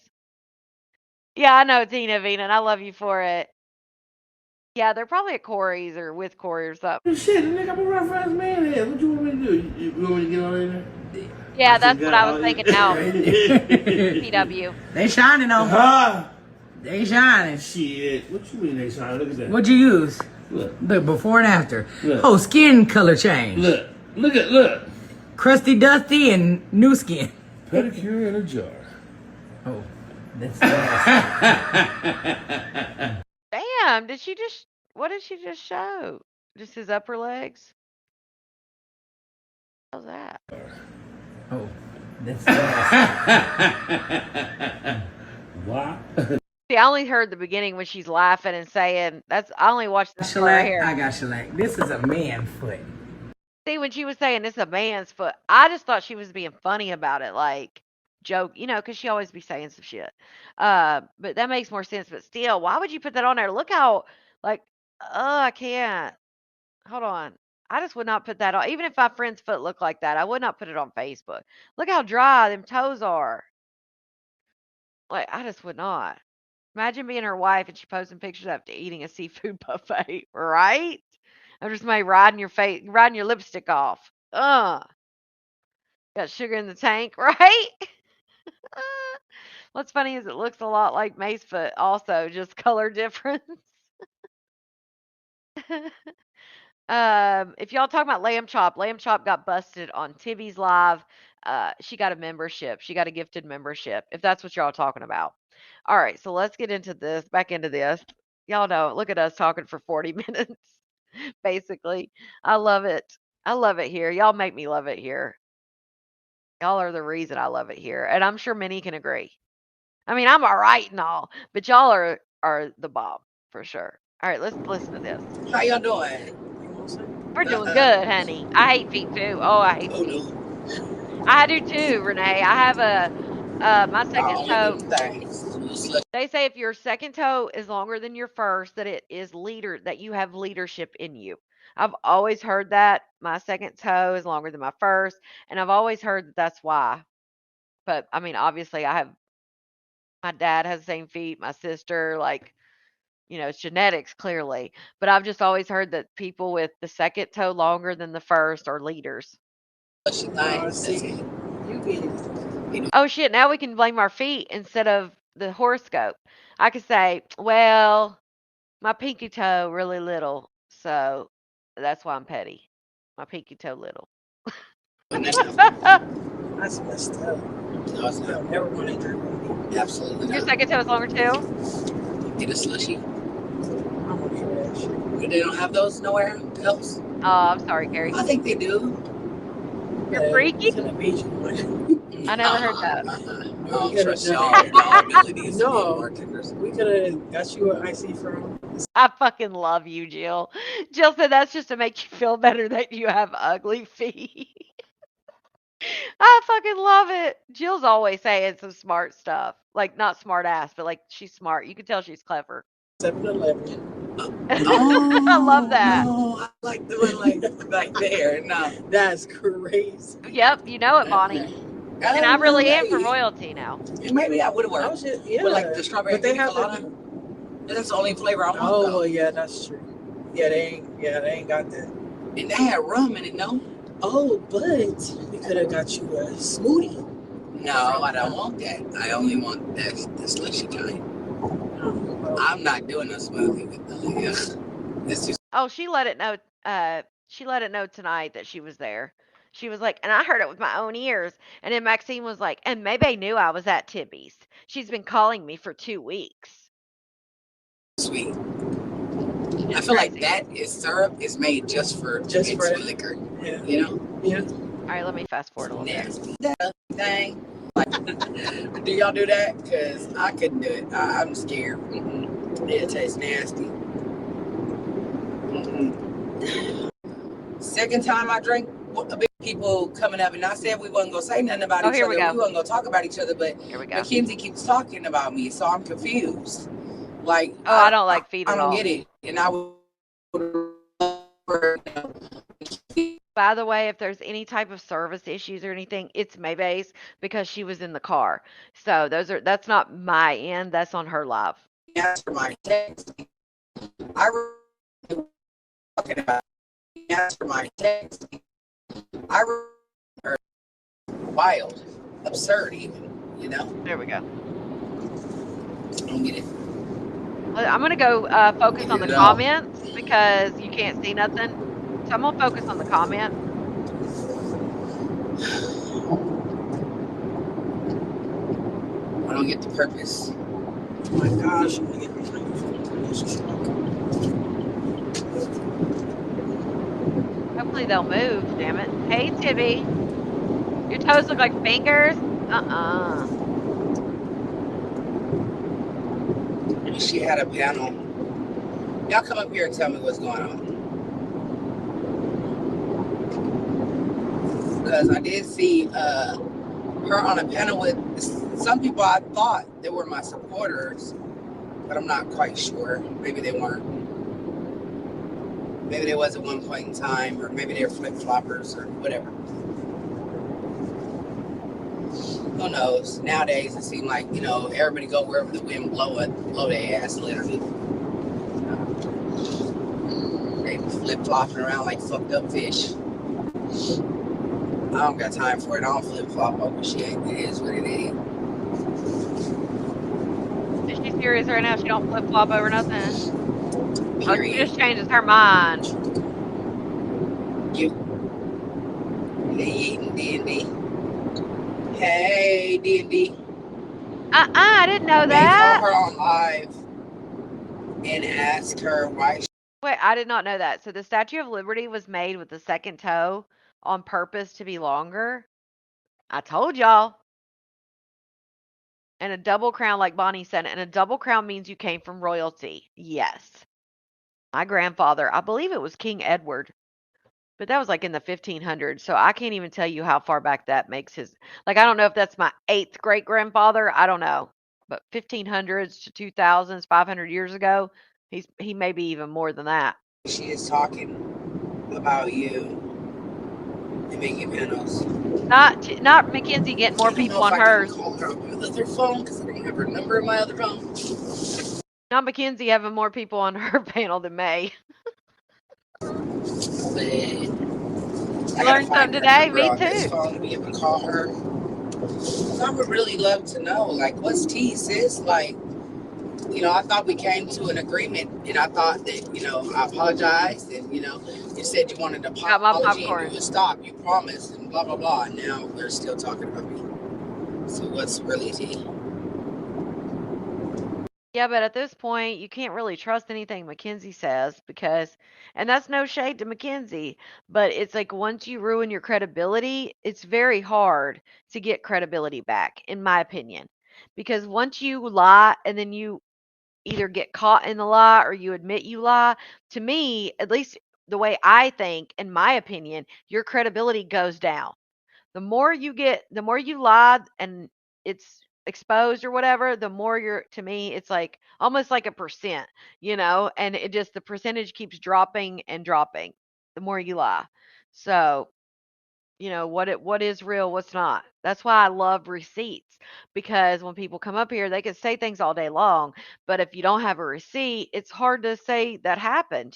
Yeah, I know, Tina Vina, and I love you for it. Yeah, they're probably at Corey's or with Corey or something. Shit, nigga, I'm a rough ass man here. What you want me to do? You want me to get on in there? Yeah, that's what I was thinking now. PW. They shining on. Huh? They shining. Shit. What you mean they shine? Look at that. What'd you use? Look. Look, before and after. Look. Oh, skin color change. Look. Look. Crusty, dusty, and new skin. Pedicure in a jar. Oh, that's nice. Damn, what did she just show? Just his upper legs? How's that? Oh, that's nice. What? See, I only heard the beginning when she's laughing and saying, I only watched this part Shellac, here. I got shellac. This is a man foot. See, when she was saying this is a man's foot, I just thought she was being funny about it, like joke, because she always be saying some shit. But that makes more sense. But still, why would you put that on there? Look how, like, I can't. Hold on. I just would not put that on. Even if my friend's foot looked like that, I would not put it on Facebook. Look how dry them toes are. Like, I just would not. Imagine being her wife and she posting pictures after eating a seafood buffet, right? I'm just maybe riding your lipstick off. Got sugar in the tank, right? What's funny is it looks a lot like May's foot, also, just color difference. If y'all talking about Lamb Chop got busted on Tivi's live. She got a membership. She got a gifted membership, if that's what y'all talking about. All right, so let's get back into this. Y'all know, look at us talking for 40 minutes, basically. I love it. I love it here. Y'all make me love it here. Y'all are the reason I love it here, and I'm sure many can agree. I mean, I'm all right and all, but y'all are the bomb for sure. All right, let's listen to this. How y'all doing? We're doing good, honey. I hate feet too. Oh, I hate feet. No. I do too, Renee. I have a my second Only toe. them things. They say if your second toe is longer than your first, that it is that you have leadership in you. I've always heard that my second toe is longer than my first, and I've always heard that that's why. But I mean, obviously, I have my dad has the same feet, my sister, like, it's genetics clearly. But I've just always heard that people with the second toe longer than the first are leaders. See, you get Oh shit, now we can blame our feet instead of the horoscope. I could say, well, my pinky toe really little, so that's why I'm petty. My pinky toe little. That's messed up. No, it's not. Never want to drink with me. Absolutely Your not. second toe is longer too? Get a slushy. I'm gonna try that shit. They don't have those nowhere else. Oh, I'm sorry, Gary. I think they do. You're freaky? It's in the beach. I never heard that. I don't trust y'all abilities. No, we could have got you an icy from. I fucking love you, Jill. Jill said that's just to make you feel better that you have ugly feet. I fucking love it. Jill's always saying some smart stuff. Like, not smart ass, but like she's smart. You can tell she's clever. 7-Eleven. I love that. No, I like doing like there. No, that's crazy. Yep, you know it, Bonnie. And I really am for royalty now. Maybe I would have worked. Yeah, with like the strawberry. But they have colada. That's the only flavor I want. Oh, though. Yeah, that's true. Yeah, they ain't got that. And they had rum in it, no? Oh, but we could have got you a smoothie. No, I don't want that. I only want the slushy kind. I'm not doing a smoothie with the. It's just. Oh, she let it know. She let it know tonight that she was there. She was like, and I heard it with my own ears. And then Maxine was like, and maybe knew I was at Tibby's. She's been calling me for 2 weeks. Sweet. I feel like that is syrup is made just for liquor. Yeah. You know? Yeah. All right, let me fast forward a little bit. That thing. Do y'all do that? Because I couldn't do it. I'm scared. It tastes nasty. Second time I drank, people coming up, and I said we wasn't gonna say nothing about each other. We wasn't gonna talk about each other, but Mackenzie keeps talking about me, so I'm confused. Like, I don't like feet at all. I don't get it, and I would. By the way, if there's any type of service issues or anything, it's Maybay's because she was in the car. So that's not my end. That's on her live. Answer my text. I talking about answer my text. I wild, absurd, even. You know. There we go. I don't get it. I'm gonna go focus on the comments because you can't see nothing. So I'm gonna focus on the comments. I don't get the purpose. Oh my gosh, I'm gonna get Hopefully they'll move, damn it. Hey, Tibby. Your toes look like fingers? She had a panel. Y'all come up here and tell me what's going on. Because I did see her on a panel with some people I thought they were my supporters, but I'm not quite sure. Maybe they weren't. Maybe they was at one point in time, or maybe they're flip-floppers or whatever. Who knows? Nowadays, it seems like, everybody go wherever the wind blow their ass, literally. They flip-flopping around like fucked up fish. I don't got time for it. I don't flip-flop over shit. It is what it is. Is she serious right now? She don't flip-flop over nothing? Period. Oh, she just changes her mind. They eating D&D. Hey, D&D. I didn't know that. Call her on live and ask her why. Wait, I did not know that. So the Statue of Liberty was made with the second toe on purpose to be longer? I told y'all. And a double crown, like Bonnie said, and a double crown means you came from royalty. Yes. My grandfather, I believe it was King Edward, But that was like in the 1500s, so I can't even tell you how far back that makes his. Like, I don't know if that's my eighth great grandfather. I don't know, but 1500s to 2000s, 500 years ago, he may be even more than that. She is talking about you and making panels. Not Mackenzie getting more I don't know people if on I can hers. call her on my other phone because I don't have her number in my other phone. Not Mackenzie having more people on her panel than May. But I gotta Learned something find her today. number Me on this too. phone to be able to call her. 'Cause I would really love to know, like, what's tea, sis? Like, I thought we came to an agreement, and I thought that, I apologized, and, you said you wanted an Got my apology, and you popcorn. would stop, you promised, and blah, blah, blah. And now we're still talking about me. So what's really tea? Yeah, but at this point, you can't really trust anything Mackenzie says because, and that's no shade to Mackenzie, but it's like once you ruin your credibility, it's very hard to get credibility back, in my opinion. Because once you lie and then you either get caught in the lie or you admit you lie, to me, at least the way I think, in my opinion, your credibility goes down. The more you lie and it's exposed or whatever, the more to me, it's like almost like a percent, and it just, the percentage keeps dropping and dropping the more you lie. So, what is real, what's not. That's why I love receipts, because when people come up here, they can say things all day long, but if you don't have a receipt, it's hard to say that happened.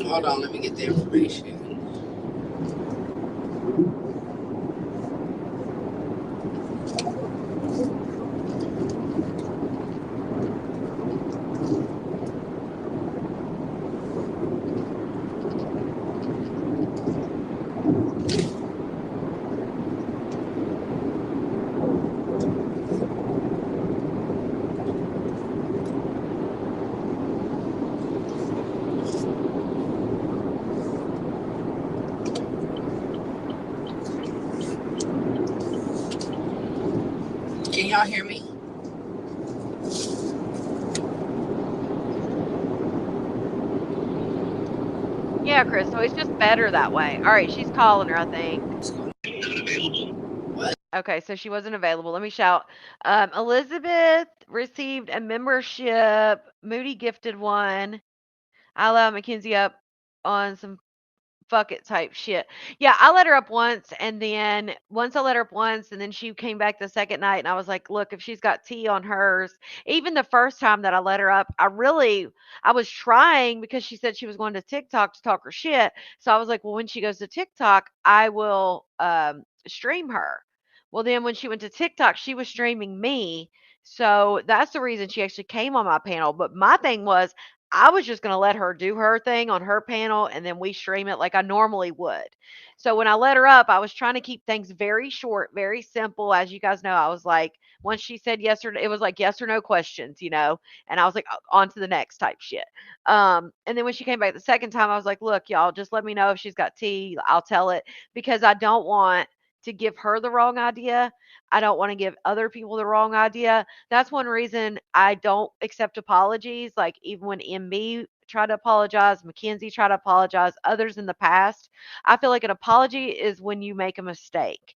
Hold on, let me get the information. Can y'all hear me? Yeah, Chris, so it's just better that way. All right, she's calling her, I think. What? Okay, so she wasn't available. Let me shout. Elizabeth received a membership. Moody gifted one. I allowed Mackenzie up on some fuck it type shit. Yeah, I let her up once, and then once I let her up once, and then she came back the second night, and I was like, look, if she's got tea on hers, even the first time that I let her up, I was trying because she said she was going to TikTok to talk her shit. So I was like, well, when she goes to TikTok, I will stream her. Well, then when she went to TikTok, she was streaming me. So that's the reason she actually came on my panel. But my thing was, I was just going to let her do her thing on her panel and then we stream it like I normally would. So when I let her up, I was trying to keep things very short, very simple. As you guys know, I was like, once she said yes or no, it was like yes or no questions. And I was like, on to the next type shit. And then when she came back the second time, I was like, look, y'all, just let me know if she's got tea. I'll tell it because I don't want to give her the wrong idea. I don't want to give other people the wrong idea. That's one reason I don't accept apologies. Like even when MB tried to apologize, Mackenzie tried to apologize, others in the past. I feel like an apology is when you make a mistake.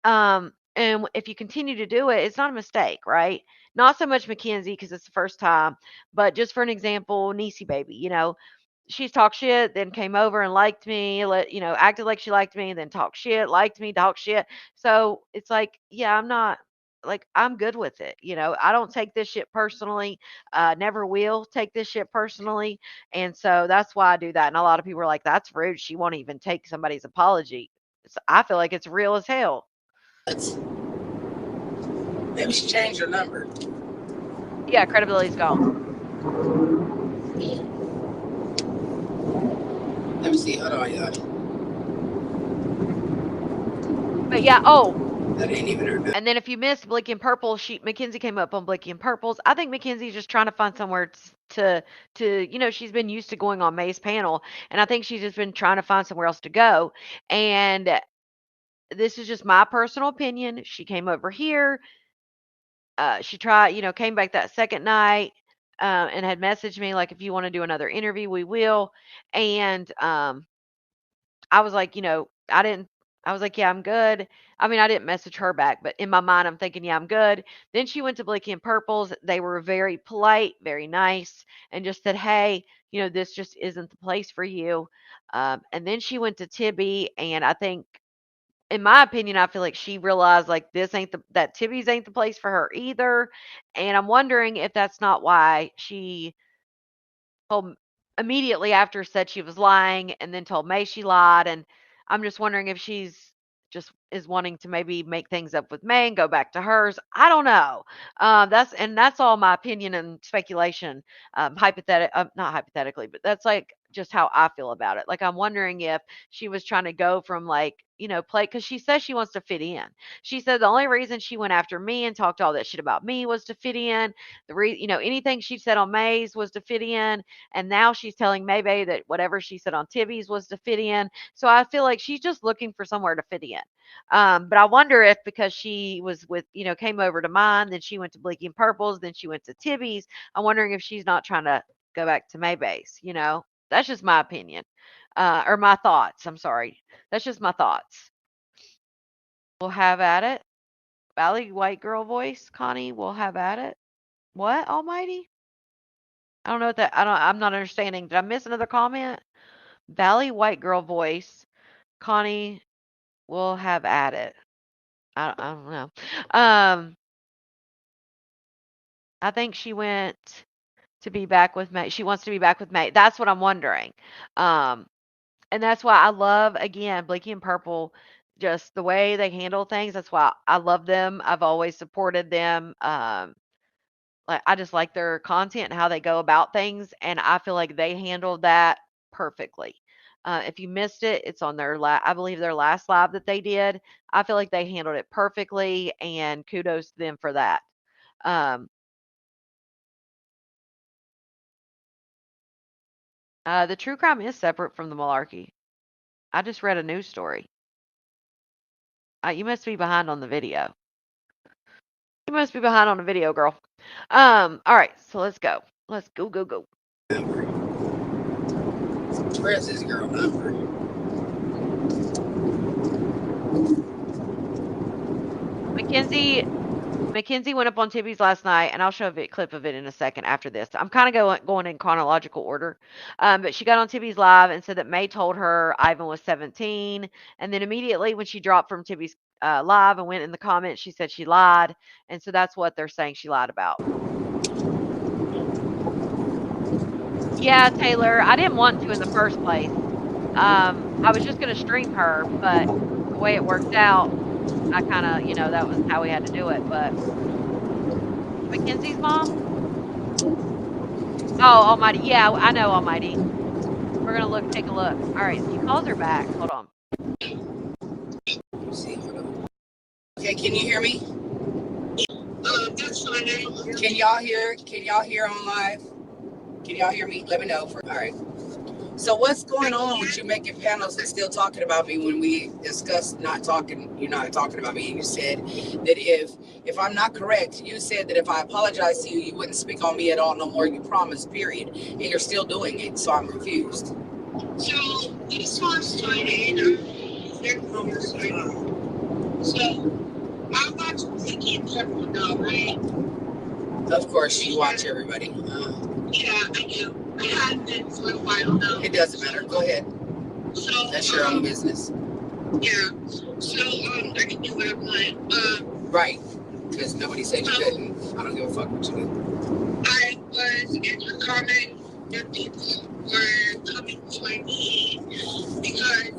And if you continue to do it, it's not a mistake, right? Not so much Mackenzie because it's the first time, but just for an example, Niecy baby, she's talked shit, then came over and liked me, acted like she liked me, then talked shit, liked me, talked shit. So it's like, yeah, I'm not like I'm good with it. I don't take this shit personally. Never will take this shit personally. And so that's why I do that. And a lot of people are like, that's rude. She won't even take somebody's apology. I feel like it's real as hell. Maybe she changed her number. Yeah, credibility's gone. Let me see. Hold on, y'all. But yeah, oh, That ain't even her number. and then if you missed Blicky and Purple, Mackenzie came up on Blicky and Purples. I think Mackenzie's just trying to find somewhere to she's been used to going on May's panel, and I think she's just been trying to find somewhere else to go. And this is just my personal opinion. She came over here. She tried, came back that second night. and had messaged me like, if you want to do another interview, we will. And I was like, I was like, yeah, I'm good. I mean, I didn't message her back, but in my mind, I'm thinking, yeah, I'm good. Then she went to Blicky and Purples. They were very polite, very nice, and just said, hey, this just isn't the place for you. And then she went to Tibby, and I think, in my opinion, I feel like she realized like that Tibby's ain't the place for her either. And I'm wondering if that's not why she told immediately after said she was lying and then told May she lied. And I'm just wondering if she's just is wanting to maybe make things up with May and go back to hers. I don't know. That's all my opinion and speculation. Not hypothetically, but that's like just how I feel about it. Like I'm wondering if she was trying to go from like, play, because she says she wants to fit in. She said the only reason she went after me and talked all that shit about me was to fit in. Anything she said on May's was to fit in, and now she's telling Maybe that whatever she said on Tibby's was to fit in. So I feel like she's just looking for somewhere to fit in. But I wonder if because she was with, came over to mine, then she went to Bleaky and Purples, then she went to Tibby's. I'm wondering if she's not trying to go back to Maybay's. That's just my opinion, or my thoughts. I'm sorry. That's just my thoughts. We'll have at it. Valley White Girl voice, Connie. We'll have at it. What, Almighty? I don't know what that. I'm not understanding. Did I miss another comment? Valley White Girl voice. Connie will have at it. I don't know. I think she went to be back with May. She wants to be back with May. That's what I'm wondering. Um, and that's why I love, again, Bleaky and Purple, just the way they handle things. That's why I love them. I've always supported them. Like I just like their content and how they go about things, and I feel like they handled that perfectly. If you missed it, it's on I believe their last live that they did. I feel like they handled it perfectly, and kudos to them for that. Um, the true crime is separate from the malarkey. I just read a news story. You must be behind on the video. You must be behind on the video, girl. All right, so let's go. Let's go, go, go. Where's this girl number? Mackenzie went up on Tibby's last night, and I'll show a clip of it in a second after this. I'm kind of going in chronological order. But she got on Tibby's live and said that May told her Ivan was 17. And then immediately when she dropped from Tibby's live and went in the comments, she said she lied. And so that's what they're saying she lied about. Yeah, Taylor, I didn't want to in the first place. I was just going to stream her, but the way it worked out, I kind of, that was how we had to do it. But Mackenzie's mom? Oh, Almighty. Yeah, I know, Almighty. We're going to take a look. All right, so he calls her back. Hold on. Okay, can you hear me? That's fine. Can y'all hear on live? Can y'all hear me? Let me know. All right. So what's going on with you making panels and still talking about me when we discussed you're not talking about me? And you said that if I'm not correct, you said that if I apologize to you, you wouldn't speak on me at all no more. You promised, period. And you're still doing it. So I'm confused. So this was started their conversation. So I watch Blicky and Purple now, right? Of course, you watch everybody. Yeah, I do. I have been for a while now. It doesn't matter. Go ahead. So that's your own business. Yeah. So I can do what I want. Right. Because nobody said you couldn't. I don't give a fuck what you do. I was in the comment that people were coming for me because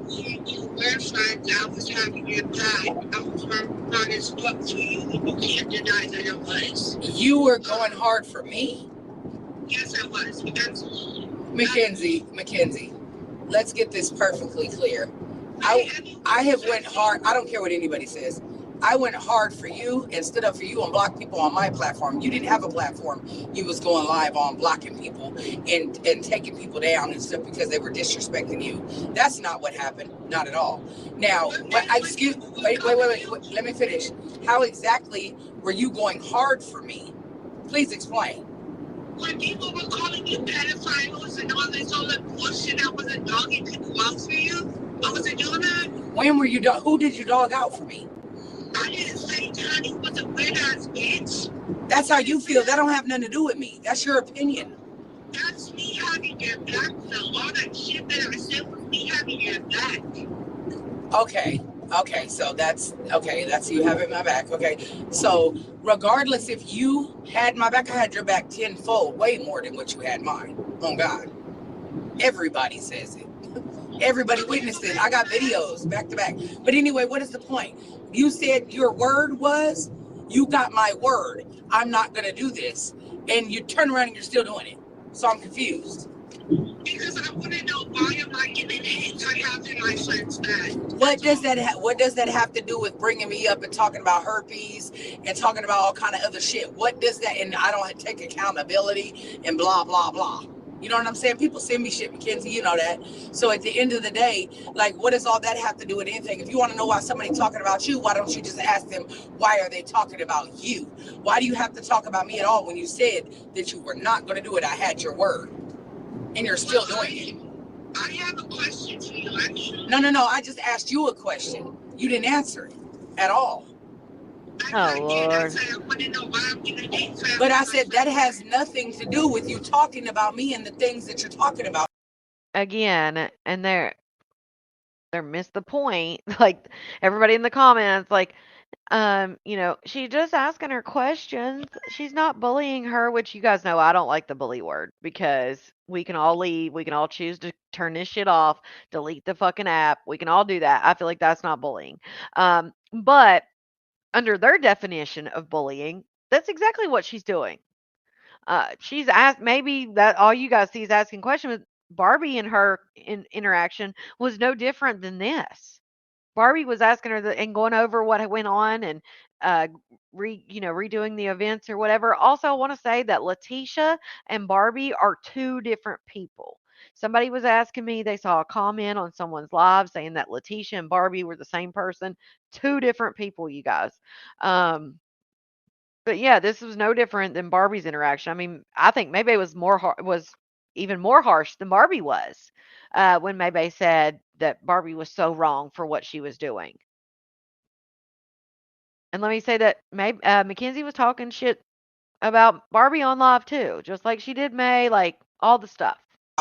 you were friends. I was having your back. I was hard as fuck for you, and you can't deny that I was. You were going hard for me? Yes, I was. Absolutely. Mackenzie, let's get this perfectly clear. I have went hard. I don't care what anybody says. I went hard for you and stood up for you and blocked people on my platform. You didn't have a platform. You was going live on blocking people and taking people down and stuff because they were disrespecting you. That's not what happened. Not at all. Now, wait. Let me finish. How exactly were you going hard for me? Please explain. When people were calling you pedophiles and all this other bullshit, I wasn't dogging people out for you. I wasn't doing that. When were you? Who did you dog out for me? I didn't say Johnny was a weird ass bitch. That's how you feel. That don't have nothing to do with me. That's your opinion. That's me having your back. So all that shit that I said was me having your back. Okay. Okay. So that's okay. That's you having my back. Okay. So regardless if you had my back, I had your back tenfold, way more than what you had mine. Oh God. Everybody says it. Everybody witnessed it. I got videos back to back. But anyway, what is the point? You said your word was, you got my word. I'm not going to do this. And you turn around and you're still doing it. So I'm confused. Because I want to know why am I giving anti-having my friends back? What does that have to do with bringing me up and talking about herpes and talking about all kind of other shit? What does that, and I don't take accountability and blah, blah, blah. You know what I'm saying? People send me shit, Mackenzie, you know that. So at the end of the day, like, what does all that have to do with anything? If you want to know why somebody's talking about you, why don't you just ask them, why are they talking about you? Why do you have to talk about me at all when you said that you were not going to do it? I had your word. And you're still doing it. I have a question for you, actually. No. I just asked you a question. You didn't answer it at all. Oh, Lord. But I said that has nothing to do with you talking about me and the things that you're talking about. Again, and they're missed the point. Like everybody in the comments, like, she's just asking her questions. She's not bullying her, which you guys know I don't like the bully word because we can all leave. We can all choose to turn this shit off, delete the fucking app. We can all do that. I feel like that's not bullying. But under their definition of bullying, that's exactly what she's doing. She's asked, maybe that all you guys see is asking questions. Barbie and her interaction was no different than this. Barbie was asking her and going over what went on and uh redoing the events or whatever. Also, I want to say that Letitia and Barbie are two different people. Somebody was asking me, they saw a comment on someone's live saying that Letitia and Barbie were the same person. Two different people, you guys. Um, but yeah, this was no different than Barbie's interaction. I mean, I think Maybay was even more harsh than Barbie was when Maybay said that Barbie was so wrong for what she was doing. And let me say that Mackenzie was talking shit about Barbie on live too, just like she did May, like all the stuff.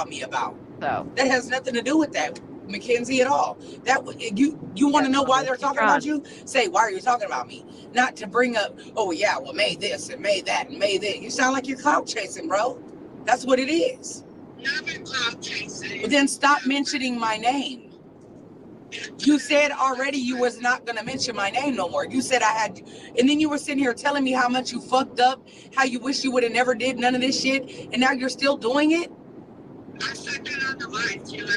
Me about. So that has nothing to do with that, Mackenzie, at all. That you want to know why they're talking about you? Say, why are you talking about me? Not to bring up, oh yeah, well, made this and made that and made that. You sound like you're clout chasing, bro. That's what it is. Never clout chasing. But then stop mentioning my name. You said already you was not going to mention my name no more. You said I had, and then you were sitting here telling me how much you fucked up, how you wish you would have never did none of this shit, and now you're still doing it? I said that on the line too. I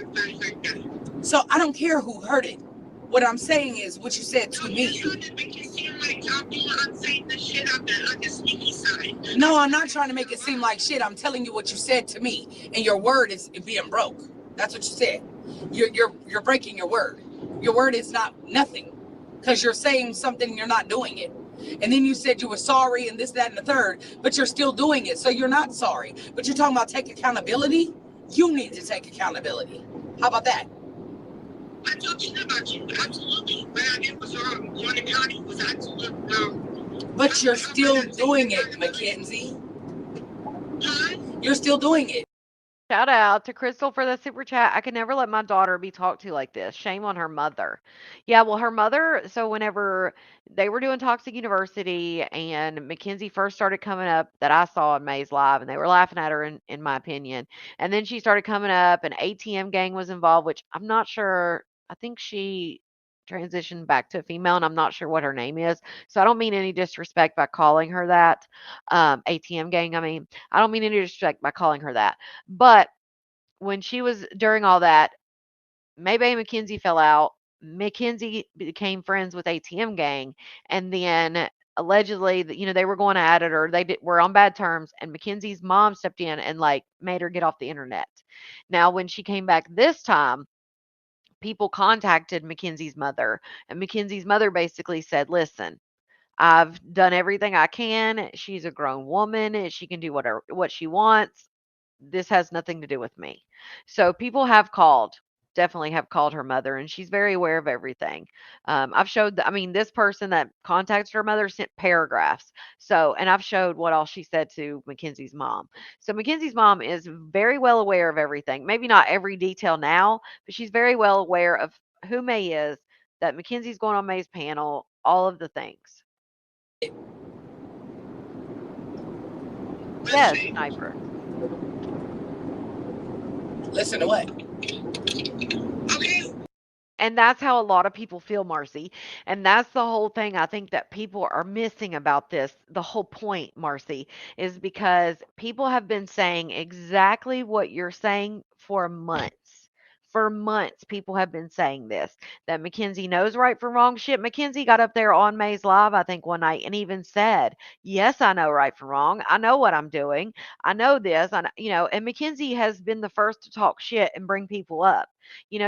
heard that. So I don't care who heard it. What I'm saying is what you said to me. You're trying to make it seem like I'm saying the shit on the sneaky side. No, I'm not trying to make it seem like shit. I'm telling you what you said to me, and your word is being broke. That's what you said. You're breaking your word. Your word is not nothing because you're saying something, you're not doing it. And then you said you were sorry and this, that, and the third, but you're still doing it. So you're not sorry. But you're talking about take accountability. You need to take accountability. How about that? I told you about you. Absolutely. But it was wrong. Your county was absolutely wrong. But you're still doing it, Mackenzie. Huh? You're still doing it. shout out to Crystal for the super chat. I could never let my daughter be talked to like this. Shame on her mother. Yeah, well, her mother, so whenever they were doing Toxic University and Mackenzie first started coming up that I saw in May's live and they were laughing at her in my opinion. And then she started coming up and ATM gang was involved, which I'm not sure. I think she transitioned back to a female and I'm not sure what her name is. So I don't mean any disrespect by calling her that. ATM gang, I mean, I don't mean any disrespect by calling her that. But when she was during all that, Maybay and Mackenzie fell out. Mackenzie became friends with ATM Gang, and then allegedly, they were going at it or were on bad terms. And Mackenzie's mom stepped in and like made her get off the internet. Now, when she came back this time, people contacted Mackenzie's mother, and Mackenzie's mother basically said, "Listen, I've done everything I can. She's a grown woman. She can do what she wants. This has nothing to do with me. So people have called, definitely have called her mother, and she's very aware of everything. I've showed, I mean, this person that contacted her mother sent paragraphs. So, and I've showed what all she said to Mackenzie's mom. So Mackenzie's mom is very well aware of everything. Maybe not every detail now, but she's very well aware of who May is, that Mackenzie's going on May's panel, all of the things. Yes, Sniper. Listen to what? Okay. And that's how a lot of people feel, Marcy. And that's the whole thing I think that people are missing about this. The whole point, Marcy, is because people have been saying exactly what you're saying for months. For months, people have been saying this, that Mackenzie knows right from wrong. Shit, Mackenzie got up there on May's Live, I think, one night and even said, yes, I know right from wrong. I know what I'm doing. I know this. And Mackenzie has been the first to talk shit and bring people up.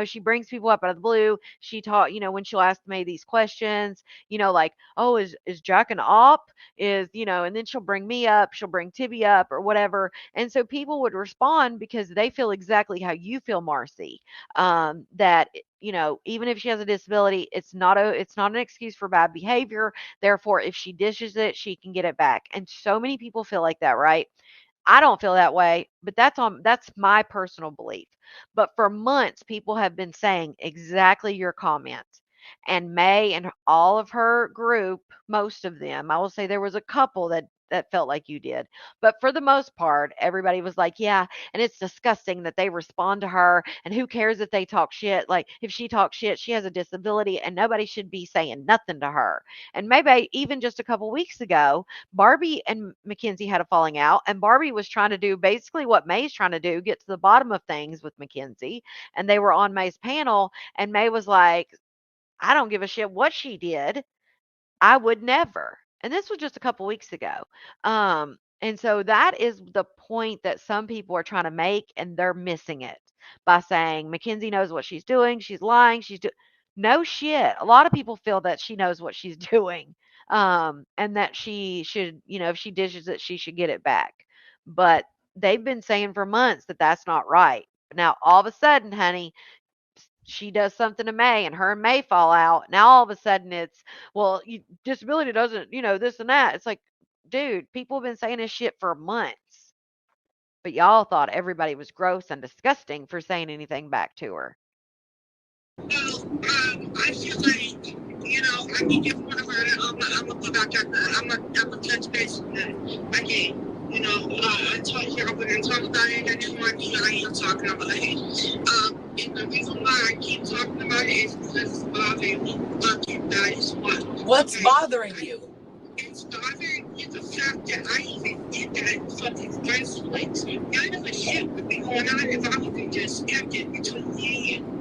She brings people up out of the blue. She taught, when she'll ask May these questions, like, oh, is Jack an op? And then she'll bring me up, she'll bring Tibby up or whatever. And so people would respond because they feel exactly how you feel, Marcy. That even if she has a disability, it's not an excuse for bad behavior. Therefore, if she dishes it, she can get it back. And so many people feel like that, right? I don't feel that way, but that's my personal belief. But for months, people have been saying exactly your comments. And May and all of her group, most of them, I will say there was a couple that felt like you did. But for the most part, everybody was like, yeah, and it's disgusting that they respond to her. And who cares if they talk shit? Like, if she talks shit, she has a disability and nobody should be saying nothing to her. And maybe even just a couple weeks ago, Barbie and Mackenzie had a falling out, and Barbie was trying to do basically what May's trying to do, get to the bottom of things with Mackenzie. And they were on May's panel, and May was like, I don't give a shit what she did. I would never. And this was just a couple weeks ago. And so that is the point that some people are trying to make, and they're missing it by saying Mackenzie knows what she's doing. She's lying. No shit. A lot of people feel that she knows what she's doing, and that she should, if she dishes it, she should get it back. But they've been saying for months that that's not right. Now, all of a sudden, honey, she does something to May and her and May fall out. Now all of a sudden it's, well, disability doesn't, this and that. It's like, dude, people have been saying this shit for months. But y'all thought everybody was gross and disgusting for saying anything back to her. Well, I feel like, I can give one of her, I'm gonna go back at that. I'm gonna touch base with that. I can't. I told her I wouldn't talk about it anymore. I ain't talking about it. And the reason why I keep talking about it is because it's bothering me. That is what. What's bothering you? It's bothering me the fact that I even did that in fucking first place. None of the shit would be going on if I would just kept it between me and.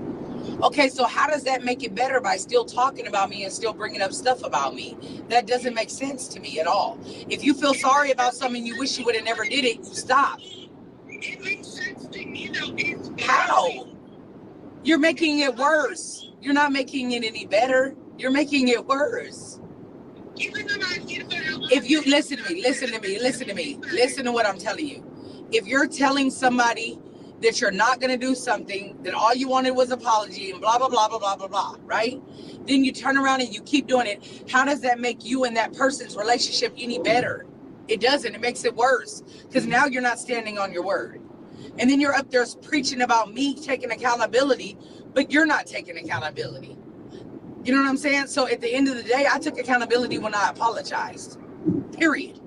Okay, so how does that make it better by still talking about me and still bringing up stuff about me? That doesn't make sense to me at all. If you feel sorry about something you wish you would have never did it, you stop. It makes sense to me though. How? You're making it worse. You're not making it any better. You're making it worse. If you listen to me, listen to what I'm telling you. If you're telling somebody that you're not going to do something, that all you wanted was apology and blah, blah, blah, blah, blah, blah, blah, right? Then you turn around and you keep doing it. How does that make you and that person's relationship any better? It doesn't. It makes it worse because now you're not standing on your word. And then you're up there preaching about me taking accountability, but you're not taking accountability. You know what I'm saying? So at the end of the day, I took accountability when I apologized. Period.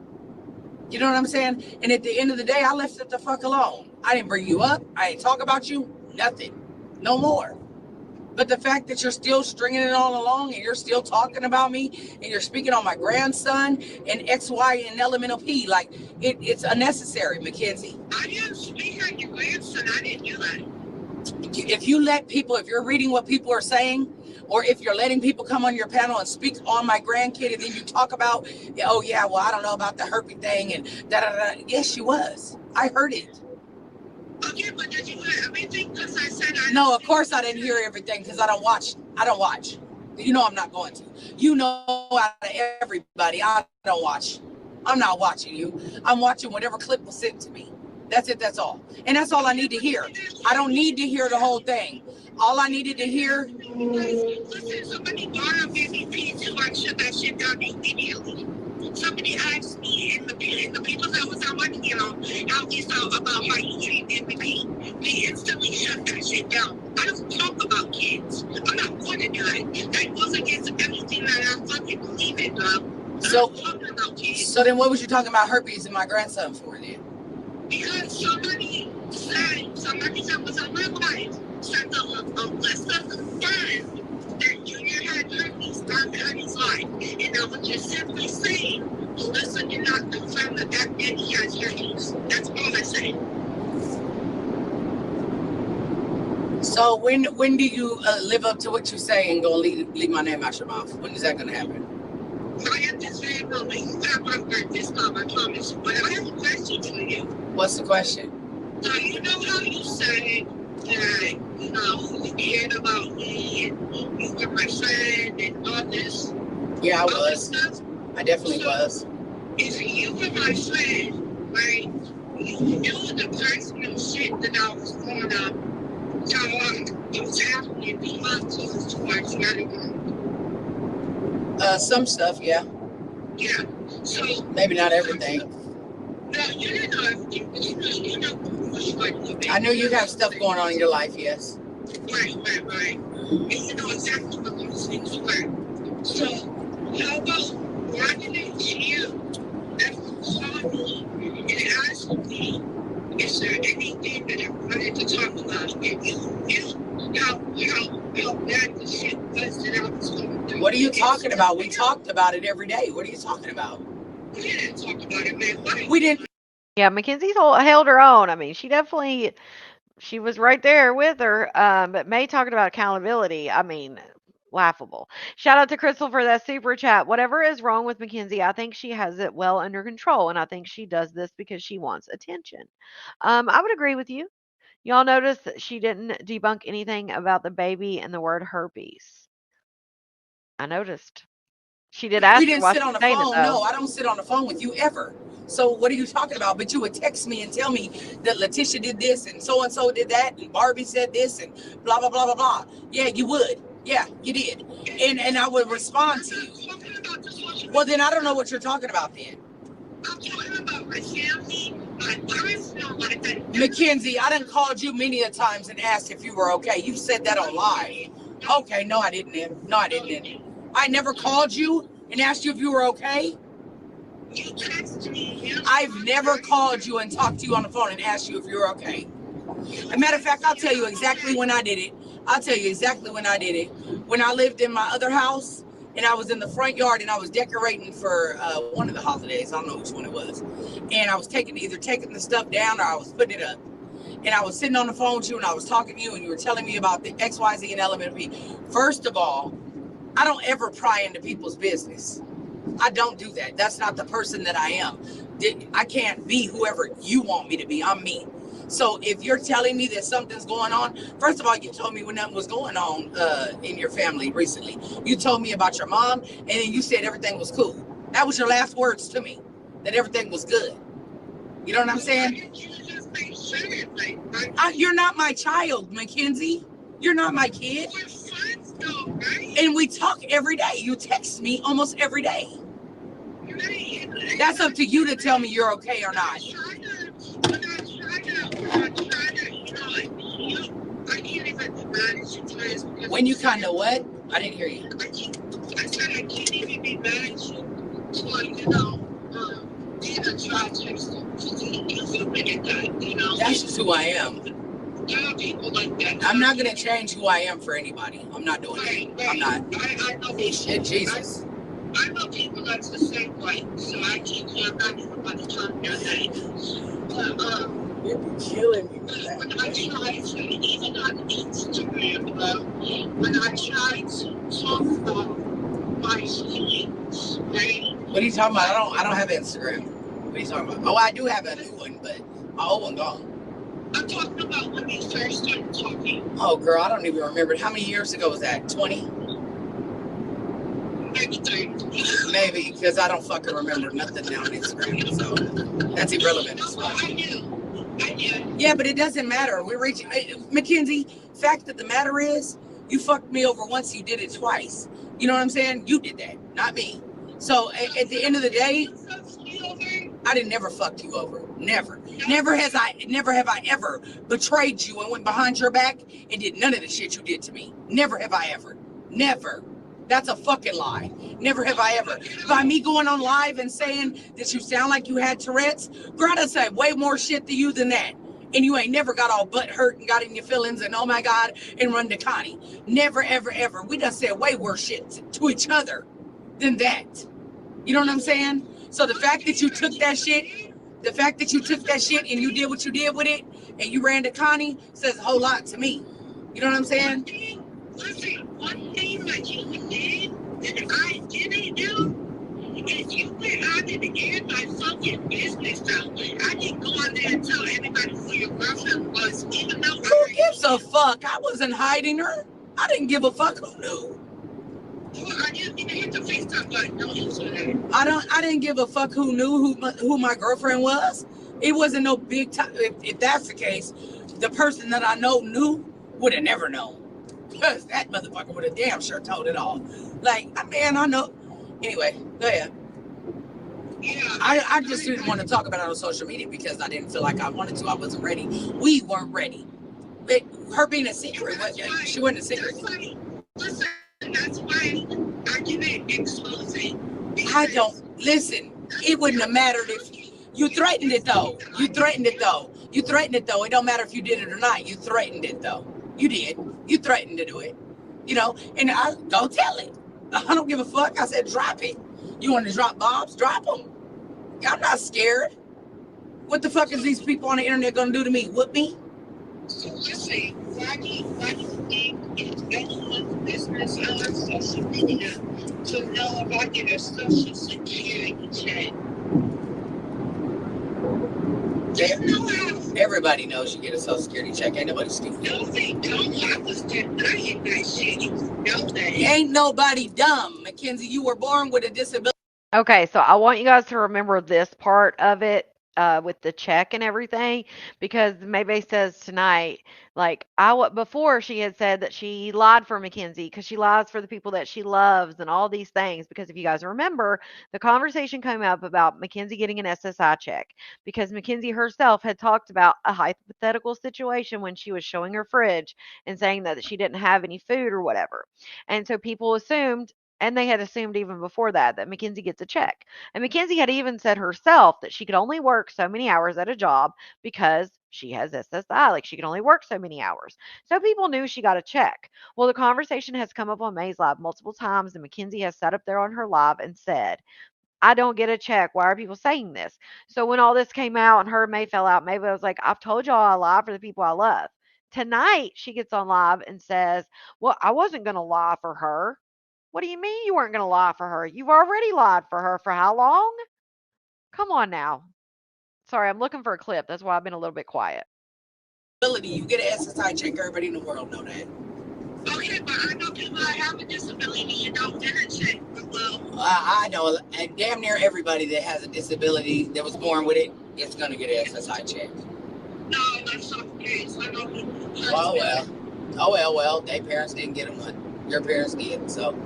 You know what I'm saying? And at the end of the day, I left it the fuck alone. I didn't bring you up. I didn't talk about you. Nothing. No more. But the fact that you're still stringing it all along and you're still talking about me and you're speaking on my grandson and X, Y, and elemental P, like it's unnecessary, Mackenzie. I didn't speak on your grandson. I didn't do that. If you're reading what people are saying, or if you're letting people come on your panel and speak on my grandkid, and then you talk about, oh yeah, well, I don't know about the herpes thing and da da da. Yes, she was. I heard it. Okay, but did you hear everything? Because I said I. No, of course I didn't hear everything because I don't watch. You know I'm not going to. You know, out of everybody, I don't watch. I'm not watching you. I'm watching whatever clip was sent to me. That's it. That's all. And that's all I need to hear. I don't need to hear the whole thing. All I needed to hear. Listen, somebody brought up MVP too. I shut that shit down immediately. Somebody asked me in the people that was on my how we felt about how you treat MVP. They instantly shut that shit down. I don't talk about kids. I'm not going to do it. That goes against everything that I fucking believe in, dog. So then what was you talking about herpes in my grandson for then? Because somebody that was on my life sent a list of confirmed that Junior had herpes on Patty's life. And I was just simply saying, Melissa did not confirm that he has herpes. That's all I say. So when do you live up to what you say and go leave my name out your mouth? When is that going to happen? I have to say, you have my word this time, I promise. But I have a question for you. What's the question? So you know how you said that, you cared about me and you were my friend and all this? Yeah, I was. I definitely was. If you were my friend, right, you knew the personal shit that I was going on. It was happening behind closed doors, right? Some stuff, yeah. Yeah. So maybe not everything. No, you didn't know everything, but you know what's like a bit. I know you have stuff going on in your life, yes. Right. And you know exactly what those things were. So how about running into you after you saw me and asking me, is there anything that I wanted to talk about? And you knew how bad the shit was that I was going through. What are you talking about? We talked about it every day. What are you talking about? We didn't talk about it, man. Why? We didn't. Yeah, Mackenzie's held her own. I mean, she was right there with her. But May talking about accountability, I mean, laughable. Shout out to Crystal for that super chat. Whatever is wrong with Mackenzie, I think she has it well under control, and I think she does this because she wants attention. I would agree with you. Y'all notice that she didn't debunk anything about the baby and the word herpes. I noticed. She did We ask her didn't why sit she's on the saying it phone. though. No, I don't sit on the phone with you ever. So what are you talking about? But you would text me and tell me that Letitia did this and so did that and Barbie said this and blah blah blah blah blah. Yeah, you would. Yeah, you did. And I would respond to you. Well, then I don't know what you're talking about then. I'm talking about my family, my personal life. Mackenzie, I done called you many a times and asked if you were okay. You said that on live. Okay, no, I didn't. No, I didn't. I never called you and asked you if you were okay. You texted me. I've never called you and talked to you on the phone and asked you if you were okay. As a matter of fact, I'll tell you exactly when I did it. When I lived in my other house and I was in the front yard and I was decorating for one of the holidays. I don't know which one it was. And I was either taking the stuff down or I was putting it up. And I was sitting on the phone with you and I was talking to you and you were telling me about the XYZ and element P. First of all, I don't ever pry into people's business. I don't do that. That's not the person that I am. I can't be whoever you want me to be. I'm me. So if you're telling me that something's going on, first of all, you told me when nothing was going on in your family recently. You told me about your mom, and then you said everything was cool. That was your last words to me, that everything was good. You know what I'm saying? You're not my child, Mackenzie. You're not my kid. And we talk every day. You text me almost every day. That's up to you to tell me you're okay or not. When you kind of what? I didn't hear you. I said I can't even be mad at you for, being a child texter. That's just who I am. There are people like that. I'm not going to change who I am for anybody. I'm not doing it. I'm not. I know people. Jesus. I know people that's the same way, so I can't back everybody talking their name. But, you're killing me. When I try to, even on Instagram, when I try to talk about my feelings, right? What are you talking about? I don't have Instagram. What are you talking about? Oh, I do have a new one, but my old one gone. I'm talking about when we first started talking. Oh, girl, I don't even remember. How many years ago was that? 20? maybe 3. Maybe, because I don't fucking remember nothing now on Instagram, so that's irrelevant. I do. Yeah, but it doesn't matter. We're reaching, Mackenzie, fact of the matter is, you fucked me over once, you did it twice. You know what I'm saying? You did that, not me. So at the end of the day, I didn't never fuck you over. Never. Never have I ever betrayed you and went behind your back and did none of the shit you did to me. Never have I ever. Never. That's a fucking lie. Never have I ever. By me going on live and saying that you sound like you had Tourette's, girl, I said way more shit to you than that. And you ain't never got all butt hurt and got in your feelings and oh my God and run to Connie. Never, ever, ever. We done said way worse shit to each other than that. You know what I'm saying? So the fact that you took that shit and you did what you did with it and you ran to Connie says a whole lot to me. You know what I'm saying? Listen, one thing that you did that I didn't do is you went out and aired my fucking business out. I didn't go on there and tell everybody who your girlfriend was, even though who gives a fuck? I wasn't hiding her. I didn't give a fuck who knew. I didn't even hit the FaceTime button. Don't answer that. I didn't give a fuck who knew who my girlfriend was. It wasn't no big time. If that's the case, the person that I know knew would have never known. Because that motherfucker would have damn sure told it all. Like, man, I know. Anyway, go ahead. Yeah, I just didn't want to talk about it on social media because I didn't feel like I wanted to. I wasn't ready. We weren't ready. But her being a secret, she wasn't a secret. Listen, that's why I didn't expose it. I don't. Listen, it wouldn't have mattered if you threatened it, though. You threatened it, though. It don't matter if you did it or not. You threatened it, though. You did. You threatened to do it. You know, and I don't tell it. I don't give a fuck. I said, drop it. You want to drop bombs? Drop them. I'm not scared. What the fuck is these people on the internet going to do to me? Whoop me? So listen, why do you think it's anyone's business on social media to know about your social security check? Everybody knows you get a social security check. Ain't nobody stupid. No, they don't. I was denying that shit. You know that. Ain't nobody dumb. Mackenzie, you were born with a disability. Okay, so I want you guys to remember this part of it with the check and everything, because Maybay says tonight, like before she had said that she lied for Mackenzie because she lies for the people that she loves and all these things. Because if you guys remember, the conversation came up about Mackenzie getting an SSI check because Mackenzie herself had talked about a hypothetical situation when she was showing her fridge and saying that she didn't have any food or whatever. And so people assumed, and they had assumed even before that Mackenzie gets a check. And Mackenzie had even said herself that she could only work so many hours at a job because she has SSI. Like she could only work so many hours. So people knew she got a check. Well, the conversation has come up on May's Live multiple times, and Mackenzie has sat up there on her live and said, I don't get a check. Why are people saying this? So when all this came out and her and May fell out, May was like, I've told y'all I lie for the people I love. Tonight, she gets on live and says, well, I wasn't going to lie for her. What do you mean you weren't going to lie for her? You've already lied for her for how long? Come on now. Sorry, I'm looking for a clip. That's why I've been a little bit quiet. You get an SSI check. Everybody in the world know that. Okay, but I know people that have a disability and don't get a check. Well, I know damn near everybody that has a disability that was born with it is going to get an SSI check. No, that's not the case. I know people. Oh, well. Their parents didn't get them. Your parents did, so.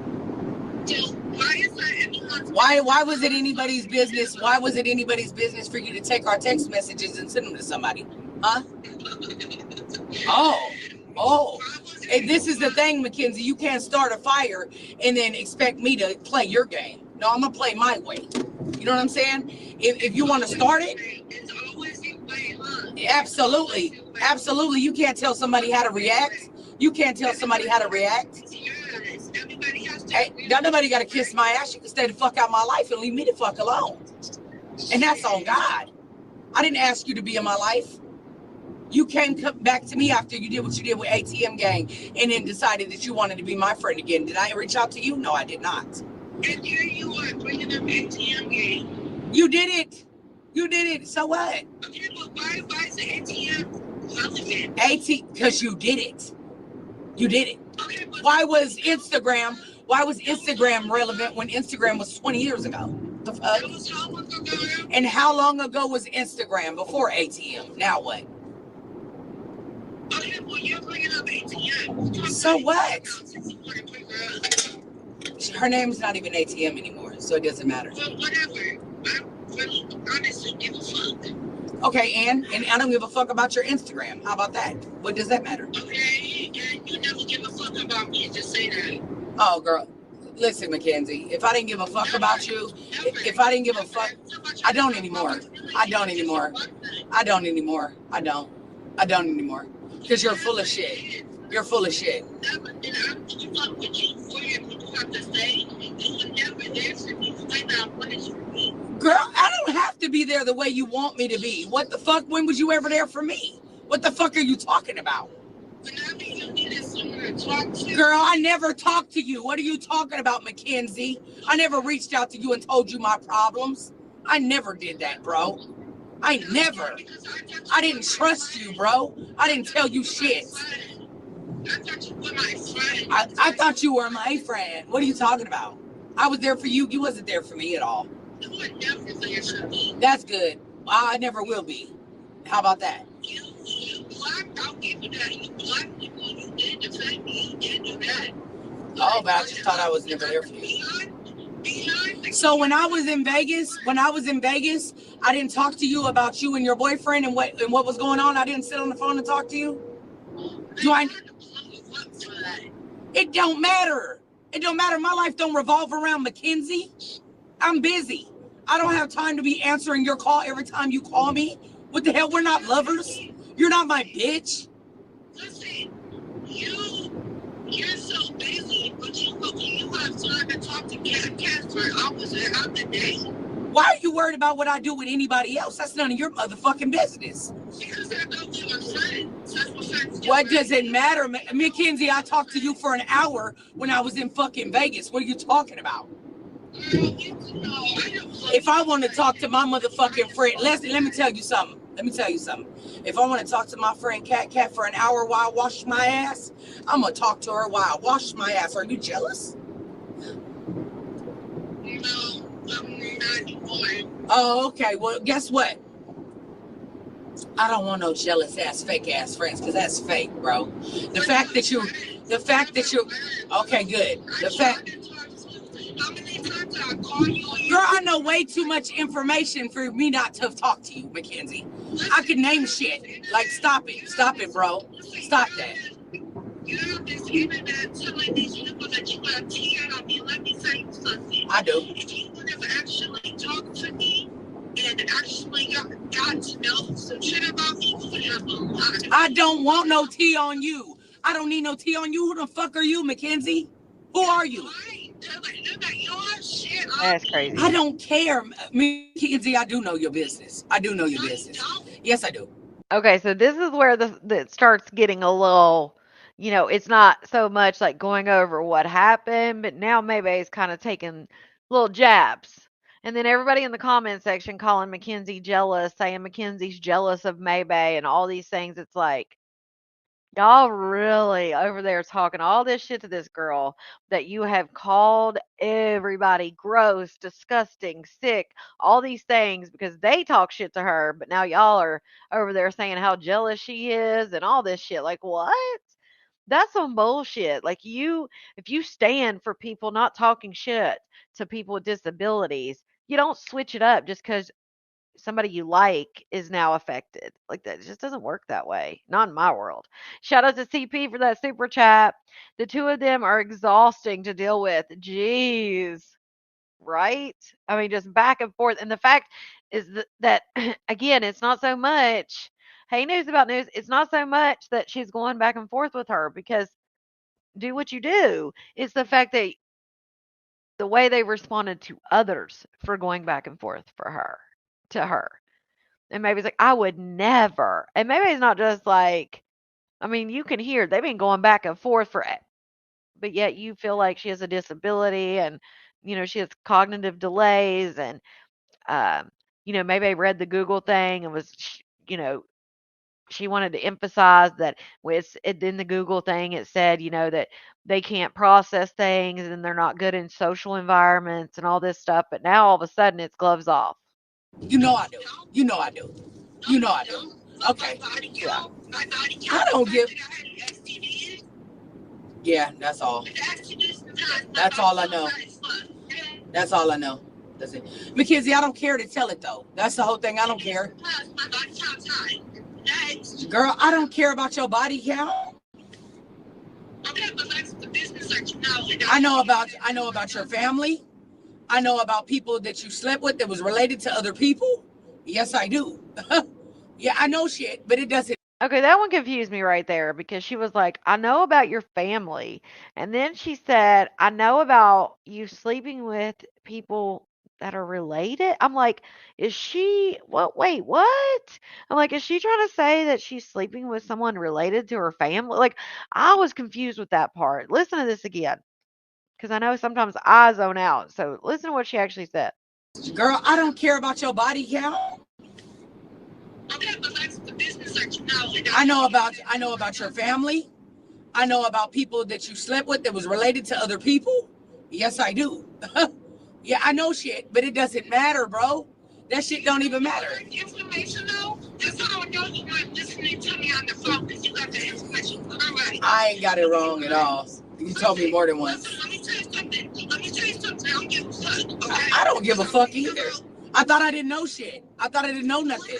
Why is that anyone's Why was it anybody's business? Why was it anybody's business for you to take our text messages and send them to somebody? Huh? Oh. And this is the thing, Mackenzie. You can't start a fire and then expect me to play your game. No, I'm going to play my way. You know what I'm saying? If you want to start it, it's always the way, huh? Absolutely. You can't tell somebody how to react. Hey, nobody got to kiss my ass. You can stay the fuck out of my life and leave me the fuck alone. And that's on God. I didn't ask you to be in my life. You came back to me after you did what you did with ATM Gang and then decided that you wanted to be my friend again. Did I reach out to you? No, I did not. And here you are bringing up ATM Gang. You did it. So what? Okay, but why is the ATM relevant? Because you did it. Okay, but why was Instagram Why was Instagram relevant when Instagram was 20 years ago? The fuck? And how long ago was Instagram before ATM? Now what? Okay, well, you're bringing up ATM. So what? Her name's not even ATM anymore, so it doesn't matter. Well, whatever. I really honestly give a fuck. Okay, and I don't give a fuck about your Instagram. How about that? What does that matter? Okay, and you never give a fuck about me. Just say that. Oh, girl. Listen, Mackenzie, if I didn't give a fuck about you, if I didn't give a fuck, I don't anymore. I don't anymore. I don't anymore. I don't. I don't anymore. Because you're full of shit. You're full of shit. Girl, I don't have to be there the way you want me to be. What the fuck? When was you ever there for me? What the fuck are you talking about? Girl, I never talked to you. What are you talking about, Mackenzie? I never reached out to you and told you my problems. I never did that, bro. I never. I didn't trust you, bro. I didn't tell you shit. I thought you were my friend. What are you talking about? I was there for you. You wasn't there for me at all. That's good. I never will be. How about that? You blocked. I'll give you that. You blocked people. You did defend me. You did do that. Oh, but I just thought I was never there for you. So when I was in Vegas, I didn't talk to you about you and your boyfriend and what was going on. I didn't sit on the phone and talk to you. Do I? It don't matter. It don't matter. My life don't revolve around Mackenzie. I'm busy. I don't have time to be answering your call every time you call me. What the hell? We're not lovers. You're not my bitch. Listen, you're so busy, but you have time to talk to Cat for hours throughout the day. Why are you worried about what I do with anybody else? That's none of your motherfucking business. Because I know you're friends. That's what friends do. What does it matter? Mackenzie, I talked to you for an hour when I was in fucking Vegas. What are you talking about? If I want to talk to my motherfucking friend, Leslie, let me tell you something. If I want to talk to my friend Cat for an hour while I wash my ass, I'm going to talk to her while I wash my ass. Are you jealous? No, I'm not. Oh, okay. Well, guess what? I don't want no jealous ass, fake ass friends, because that's fake, bro. The fact that you, okay, good. How many times I call you? Girl, I know way too much information for me not to talk to you, Mackenzie. I can name shit. Like, stop it, bro. Stop that. You have this internet telling these people that you got tea on me. Let me tell you something. I do. If you would have actually talked to me and actually got to know some shit about me, you would have a lot of. I don't want no tea on you. I don't need no tea on you. Who the fuck are you, Mackenzie? Who are you? That's crazy. I don't care. Mackenzie, I do know your business. Yes, I do. Okay, so this is where it starts getting a little, it's not so much like going over what happened, but now Maybay's kind of taking little jabs. And then everybody in the comment section calling Mackenzie jealous, saying Mackenzie's jealous of Maybay and all these things. It's like, y'all really over there talking all this shit to this girl that you have called everybody gross, disgusting, sick, all these things because they talk shit to her, but now y'all are over there saying how jealous she is and all this shit. Like, what? That's some bullshit. Like, if you stand for people not talking shit to people with disabilities, you don't switch it up just because somebody you like is now affected. Like that it just doesn't work that way. Not in my world. Shout out to CP for that super chat. The two of them are exhausting to deal with. Jeez. Right? I mean, just back and forth. And the fact is that again, it's not so much, hey, news about news, it's not so much that she's going back and forth with her because do what you do. It's the fact that the way they responded to others for going back and forth to her. And maybe it's like, I would never. And maybe it's not just like, I mean, you can hear they've been going back and forth but yet you feel like she has a disability and, she has cognitive delays and, maybe I read the Google thing and was, you know, she wanted to emphasize that with it in the Google thing, it said, that they can't process things and they're not good in social environments and all this stuff. But now all of a sudden it's gloves off. You know I do. You know I do. You know I do. Okay. Yeah. I don't give. Yeah, that's all. That's all I know. That's all I know. That's it. Mackenzie, I don't care to tell it though. That's the whole thing. I don't care. Girl, I don't care about your body count. I know about your family. I know about people that you slept with that was related to other people. Yes, I do. Yeah, I know shit, but it doesn't. Okay, that one confused me right there because she was like, I know about your family. And then she said, I know about you sleeping with people that are related. I'm like, is she, what, wait, what? I'm like, is she trying to say that she's sleeping with someone related to her family? Like, I was confused with that part. Listen to this again because I know sometimes I zone out. So listen to what she actually said. Girl, I don't care about your body count. I know about your family. I know about people that you slept with that was related to other people. Yes, I do. Yeah, I know shit, but it doesn't matter, bro. That shit don't even matter. Information though? That's how I know you weren't listening to me on the phone because you got the information correct. I ain't got it wrong at all. You told me more than once. Let me tell you something. I don't give a fuck. Okay? I don't give a fuck either. I thought I didn't know shit. I thought I didn't know nothing.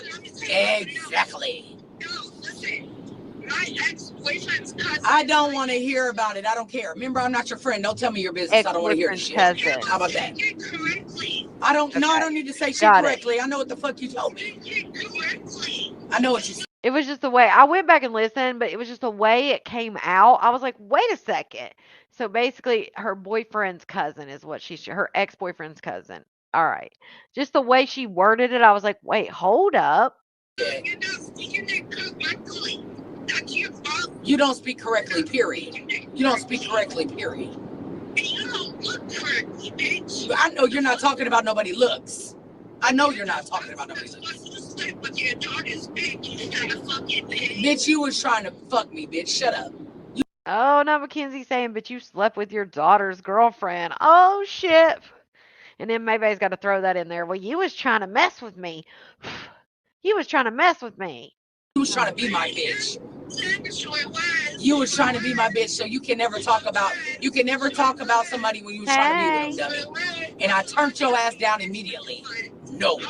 Exactly. No, listen. My ex-boyfriend's cousin. I don't want to hear about it. I don't care. Remember, I'm not your friend. Don't tell me your business. I don't want to hear the shit. Cousin. How about that? I don't. Okay. No, I don't need to say shit correctly. I know what the fuck you told me. I know what you said. It was just the way I went back and listened, but it was just the way it came out. I was like, wait a second. So basically, her boyfriend's cousin is what her ex-boyfriend's cousin. All right. Just the way she worded it, I was like, wait, hold up. You don't speak correctly, period. You don't speak correctly, period. You don't look correctly, bitch. I know you're not talking about nobody looks. I know you're not talking about nobody looks. Bitch, you was trying to fuck me, bitch. Shut up. Oh, no, Mackenzie's saying, but you slept with your daughter's girlfriend. Oh, shit. And then Maybay's got to throw that in there. Well, you was trying to mess with me. You was trying to mess with me. You was trying to be my bitch. You was trying to be my bitch, so you can never talk about somebody when you was trying to be with them, dummy. And I turned your ass down immediately. No.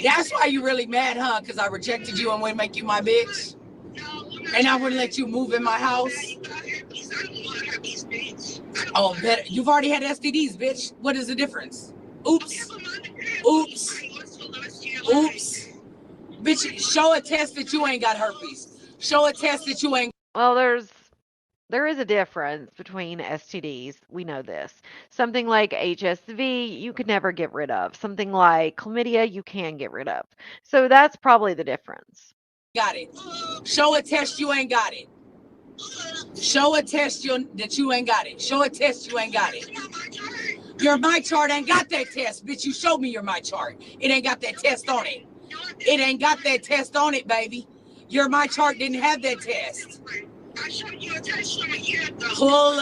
That's why you really mad, huh? Because I rejected you and wouldn't make you my bitch. And I wouldn't let you move in my house. Oh, better. You've already had STDs, bitch. What is the difference? Oops. Oops. Oops. Bitch, show a test that you ain't got herpes. Show a test that you ain't. Well, there is a difference between STDs. We know this. Something like HSV, you could never get rid of. Something like chlamydia, you can get rid of. So that's probably the difference. Got it. Show a test you ain't got it. Show a test that you ain't got it. Show a test you ain't got it. Your my chart ain't got that test, bitch. You showed me your my chart. It ain't got that test on it. It ain't got that test on it, baby. Your my chart didn't have that test. I showed you a test from a year ago. Pull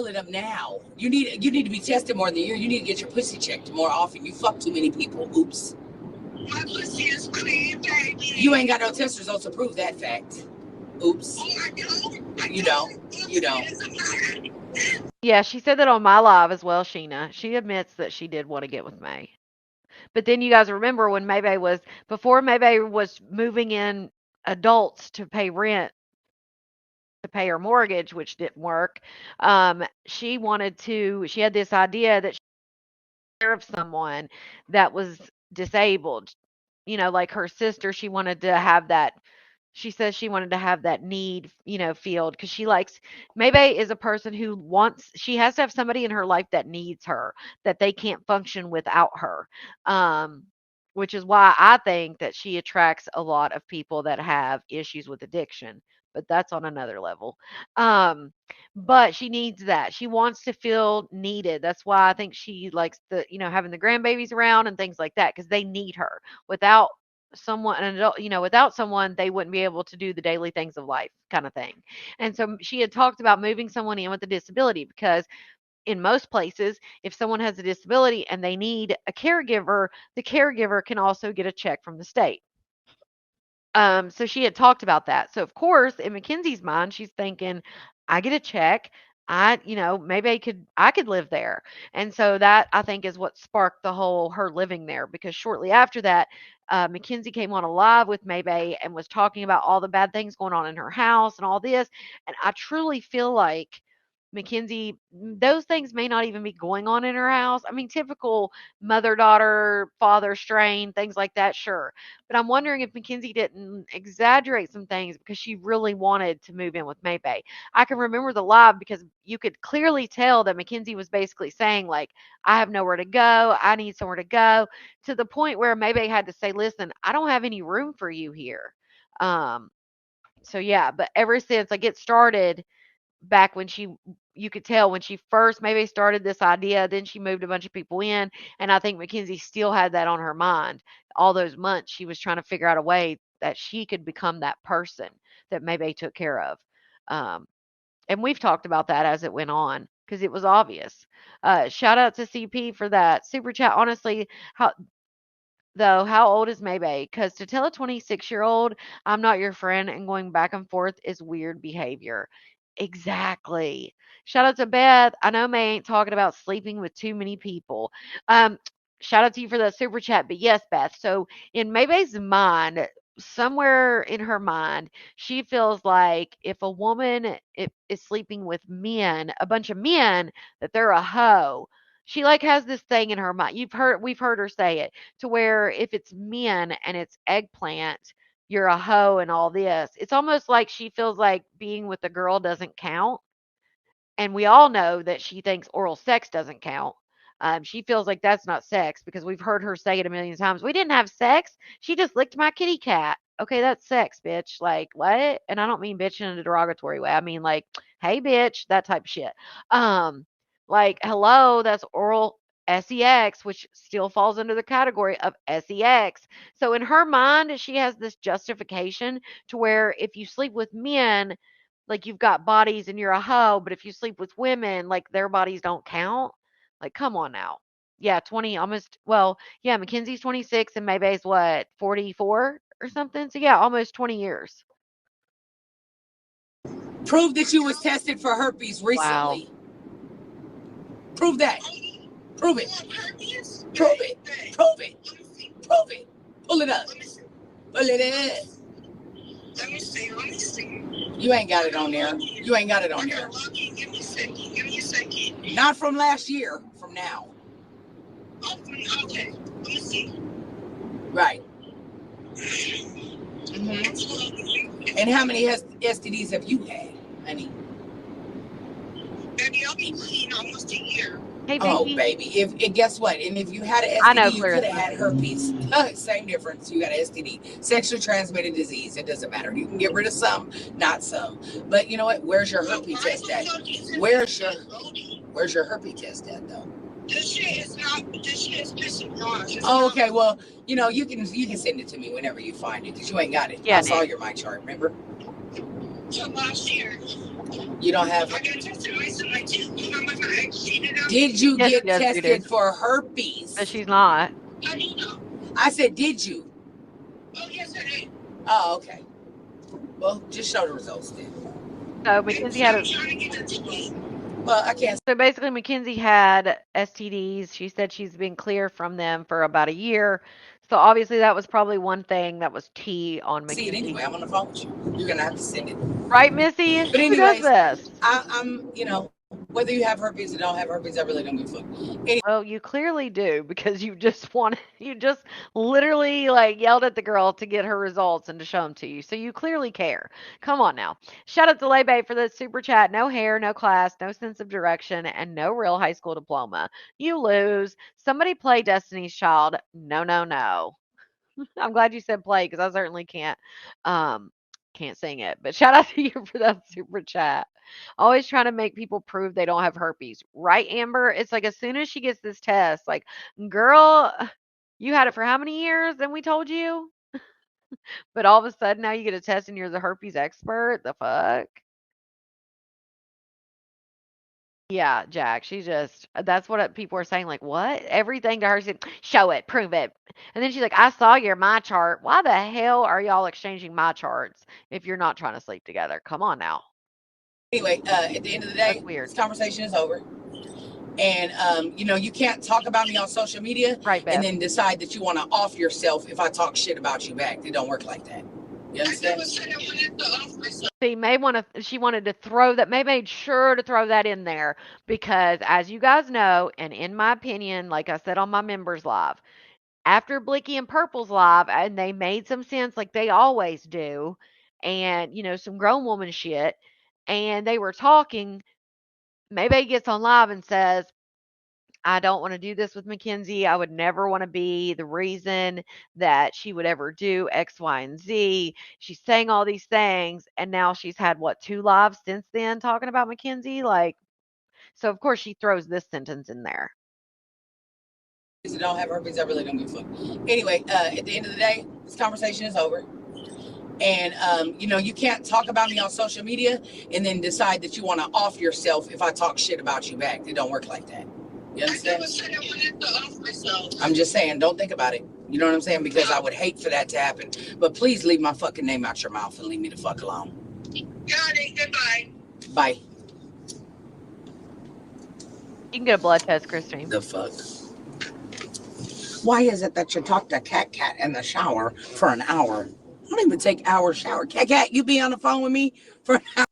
it up now. You need to be tested more than a year. You need to get your pussy checked more often. You fuck too many people. Oops. My pussy is clean, baby. You ain't got no test results to prove that fact. Oops. You don't. You don't. Yeah, she said that on my live as well, Sheena. She admits that she did want to get with May. But then you guys remember when before Maybay was moving in adults to pay rent, to pay her mortgage, which didn't work. She had this idea that she took care of someone that was disabled. Like her sister, she says she wanted to have that need, filled because Maybay is a person she has to have somebody in her life that needs her, that they can't function without her. Which is why I think that she attracts a lot of people that have issues with addiction, but that's on another level. Um, but she needs that. She wants to feel needed. That's why I think she likes having the grandbabies around and things like that because they need her. Without someone, an adult, without someone, they wouldn't be able to do the daily things of life kind of thing. And so she had talked about moving someone in with a disability because in most places, if someone has a disability and they need a caregiver, the caregiver can also get a check from the state. So she had talked about that. So of course, in Mackenzie's mind, she's thinking, I get a check. Maybe I could live there. And so that I think is what sparked the whole her living there because shortly after that, Mackenzie came on a live with Maybay and was talking about all the bad things going on in her house and all this. And I truly feel like Mackenzie, those things may not even be going on in her house. I mean, typical mother daughter, father strain, things like that, sure. But I'm wondering if Mackenzie didn't exaggerate some things because she really wanted to move in with Maybay. I can remember the live because you could clearly tell that Mackenzie was basically saying, like, I have nowhere to go. I need somewhere to go, to the point where Maybay had to say, listen, I don't have any room for you here. Um, so yeah, but ever since like it started back when you could tell when she first maybe started this idea, then she moved a bunch of people in, and I think Mackenzie still had that on her mind. All those months she was trying to figure out a way that she could become that person that maybe took care of. Um, and we've talked about that as it went on because it was obvious. Shout out to CP for that super chat. Honestly, how old is Maybay? Because to tell a 26-year-old, I'm not your friend, and going back and forth is weird behavior. Exactly. Shout out to Beth. I know May ain't talking about sleeping with too many people. Um, Shout out to you for that super chat. But yes, Beth. So in Maybay's mind, somewhere in her mind, she feels like if a woman is sleeping with men, a bunch of men, that they're a hoe. She like has this thing in her mind. We've heard her say it to where if it's men and it's eggplant, you're a hoe and all this. It's almost like she feels like being with a girl doesn't count. And we all know that she thinks oral sex doesn't count. She feels like that's not sex because we've heard her say it a million times. We didn't have sex. She just licked my kitty cat. Okay, that's sex, bitch. Like, what? And I don't mean bitch in a derogatory way. I mean like, hey bitch, that type of shit. Um, like, hello, that's oral sex, which still falls under the category of sex. So in her mind, she has this justification to where if you sleep with men, like you've got bodies and you're a hoe, but if you sleep with women, like their bodies don't count. Like, come on now. Yeah, 20 almost. Well, yeah, Mackenzie's 26 and Maybay's what, 44 or something? So yeah, almost 20 years. Prove that you was tested for herpes Wow. recently. Prove that. Prove it. Prove it. Prove it. Prove it. Pull it up. Pull it up. Let me see. Let me see. You ain't got it on there. You ain't got it on there. Give me a second. Give me a second. Not from last year. From now. Okay. Let me see. Right. Mm-hmm. And how many STDs have you had, honey? Baby, I'll be clean almost a year. Hey, Oh, baby. baby. And guess what? And if you had an I know, STD, you could Clarissa. have had herpes. Same difference. You got an STD. Sexually transmitted disease. It doesn't matter. You can get rid of some, not some. But you know what? Where's your herpes test at? Where's your herpes test at, though? This shit is pissing me off. Oh, okay. Well, you can send it to me whenever you find it because you ain't got it. Yeah, I saw Nick. your mic chart, remember? So last year. You don't have. I got tested recently too. You know how much I cheated on? Did you Yes, get yes, you tested did. for herpes? But she's not. How do you know? I said, did you? Oh, yes, I did. Oh, okay. Well, just show the results then. So Mackenzie had I'm trying to get that to me. Well, I can't. So basically, Mackenzie had STDs. She said she's been clear from them for about a year. So obviously, that was probably one thing that was T on See Mackenzie. it anyway. I'm on the phone with you. You're gonna have to send it. Right, Missy? But Who does anyways, this? I'm whether you have herpes or don't have herpes, I really don't give a fuck. Well, you clearly do because you just literally like yelled at the girl to get her results and to show them to you. So you clearly care. Come on now. Shout out to Leybay for the super chat. No hair, no class, no sense of direction, and no real high school diploma. You lose. Somebody play Destiny's Child. No, no, no. I'm glad you said play because I certainly um can't sing it. But shout out to you for that super chat. Always trying to make people prove they don't have herpes. Right, Amber? It's like as soon as she gets this test, like, girl, you had it for how many years? And we told you? But all of a sudden now you get a test and you're the herpes expert. The fuck? Yeah, Jack. She just that's what people are saying. Like, what? Everything to her. She's like, show it, prove it. And then she's like, I saw your my chart. Why the hell are y'all exchanging my charts if you're not trying to sleep together? Come on now. Anyway, at the end of the day, this conversation is over. And, you can't talk about me on social media and then decide that you want to off yourself if I talk shit about you back. It don't work like that. You understand? See, she wanted to throw that, May made sure to throw that in there because, as you guys know, and in my opinion, like I said on my members live, after Blicky and Purple's live, and they made some sense like they always do, and, some grown woman shit, and they were talking, Maybay gets on live and says, I don't want to do this with Mackenzie. I would never want to be the reason that she would ever do X, Y, and Z. She's saying all these things, and now she's had what, 2 lives since then talking about Mackenzie? Like, so of course she throws this sentence in there. I don't have herpes. I really don't give a fuck. Anyway, at the end of the day, this conversation is over. And, you can't talk about me on social media and then decide that you want to off yourself if I talk shit about you back. It don't work like that. You understand? I'm just saying, don't think about it. You know what I'm saying? Because I would hate for that to happen. But please leave my fucking name out your mouth and leave me the fuck alone. Got it. Goodbye. Bye. You can get a blood test, Christine. The fuck? Why is it that you talk to Cat in the shower for an hour? I don't even take hour shower. Cat, you be on the phone with me for an hour.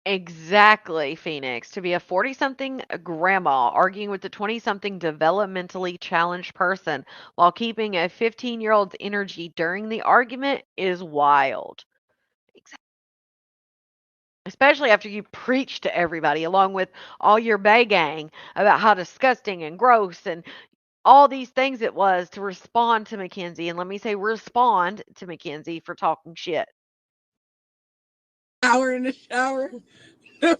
Exactly, Phoenix. To be a 40-something grandma arguing with a 20-something developmentally challenged person while keeping a 15-year-old's energy during the argument is wild. Especially after you preach to everybody, along with all your Bay gang, about how disgusting and gross and all these things it was to respond to Mackenzie. And let me say, respond to Mackenzie for talking shit. Hour in the shower. And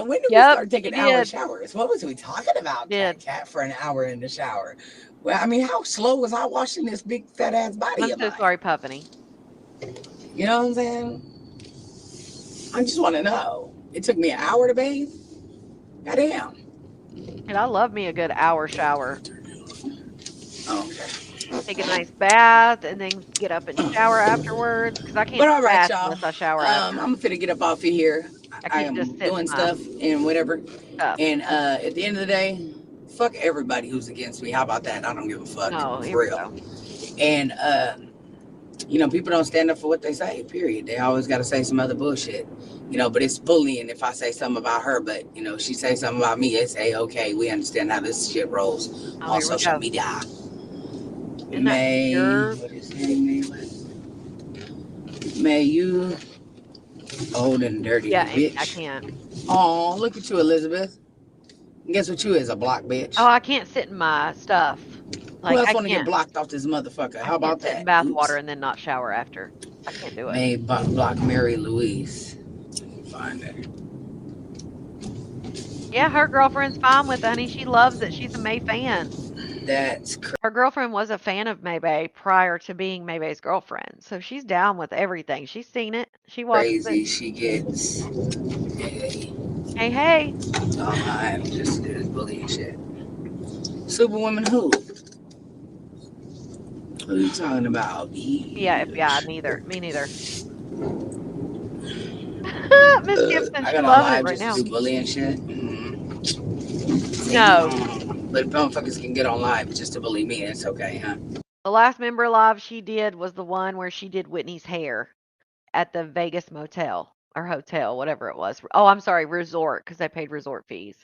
when did we start taking hour showers? What was we talking about, Cat, for an hour in the shower? Well, I mean, how slow was I washing this big fat ass body of mine? I'm so sorry, Puffany. You know what I'm saying? I just want to know. It took me an hour to bathe? Goddamn. And I love me a good hour shower. Okay. Take a nice bath and then get up and shower afterwards because I can't. But all right, y'all. Unless I shower after. I'm finna get up off of here. I am just doing stuff and whatever. And at the end of the day, fuck everybody who's against me. How about that? I don't give a fuck. No, for real. And people don't stand up for what they say. Period. They always got to say some other bullshit. But it's bullying if I say something about her. But she say something about me. They say, okay, we understand how this shit rolls on social media. May you old and dirty bitch. I can't. Oh, look at you, Elizabeth. Guess what you is, a block bitch. Oh, I can't sit in my stuff. Who else want to get blocked off this motherfucker? How about that? In bath water and then not shower after. I can't do it. May block Mary Louise. Find her. Yeah, her girlfriend's fine with it, honey. She loves it. She's a May fan. That's crazy. Her girlfriend was a fan of Maybay prior to being Maybay's girlfriend. So she's down with everything. She's seen it. She watches crazy it. She gets. Hey. Oh, I'm just this bullying shit. Superwoman who? Who are you talking about? Yeah, neither. Me neither. Miss Gibson, she loves it right now. Do bullying shit? No. But motherfuckers can get on live just to bully me. It's okay, huh? The last member live she did was the one where she did Whitney's hair at the Vegas motel or hotel, whatever it was. Oh, I'm sorry, resort, because I paid resort fees.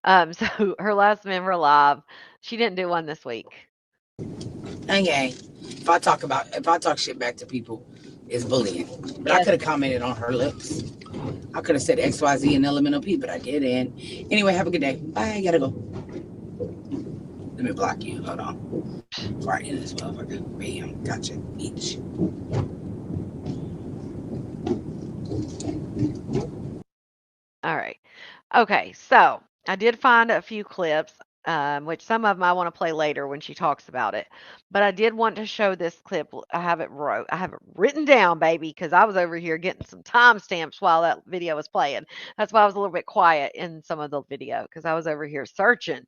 So her last member live, she didn't do one this week. Okay. If I talk shit back to people, it's bullying. But I could have commented on her lips. I could have said XYZ and elemental P, but I didn't. Anyway, have a good day. Bye. I gotta go. Let me block you. Hold on. Right in this motherfucker. Bam. Gotcha. Bitch. All right. Okay. So I did find a few clips. which some of them I want to play later when she talks about it. But I did want to show this clip. I have it written down, baby, because I was over here getting some timestamps while that video was playing. That's why I was a little bit quiet in some of the video because I was over here searching.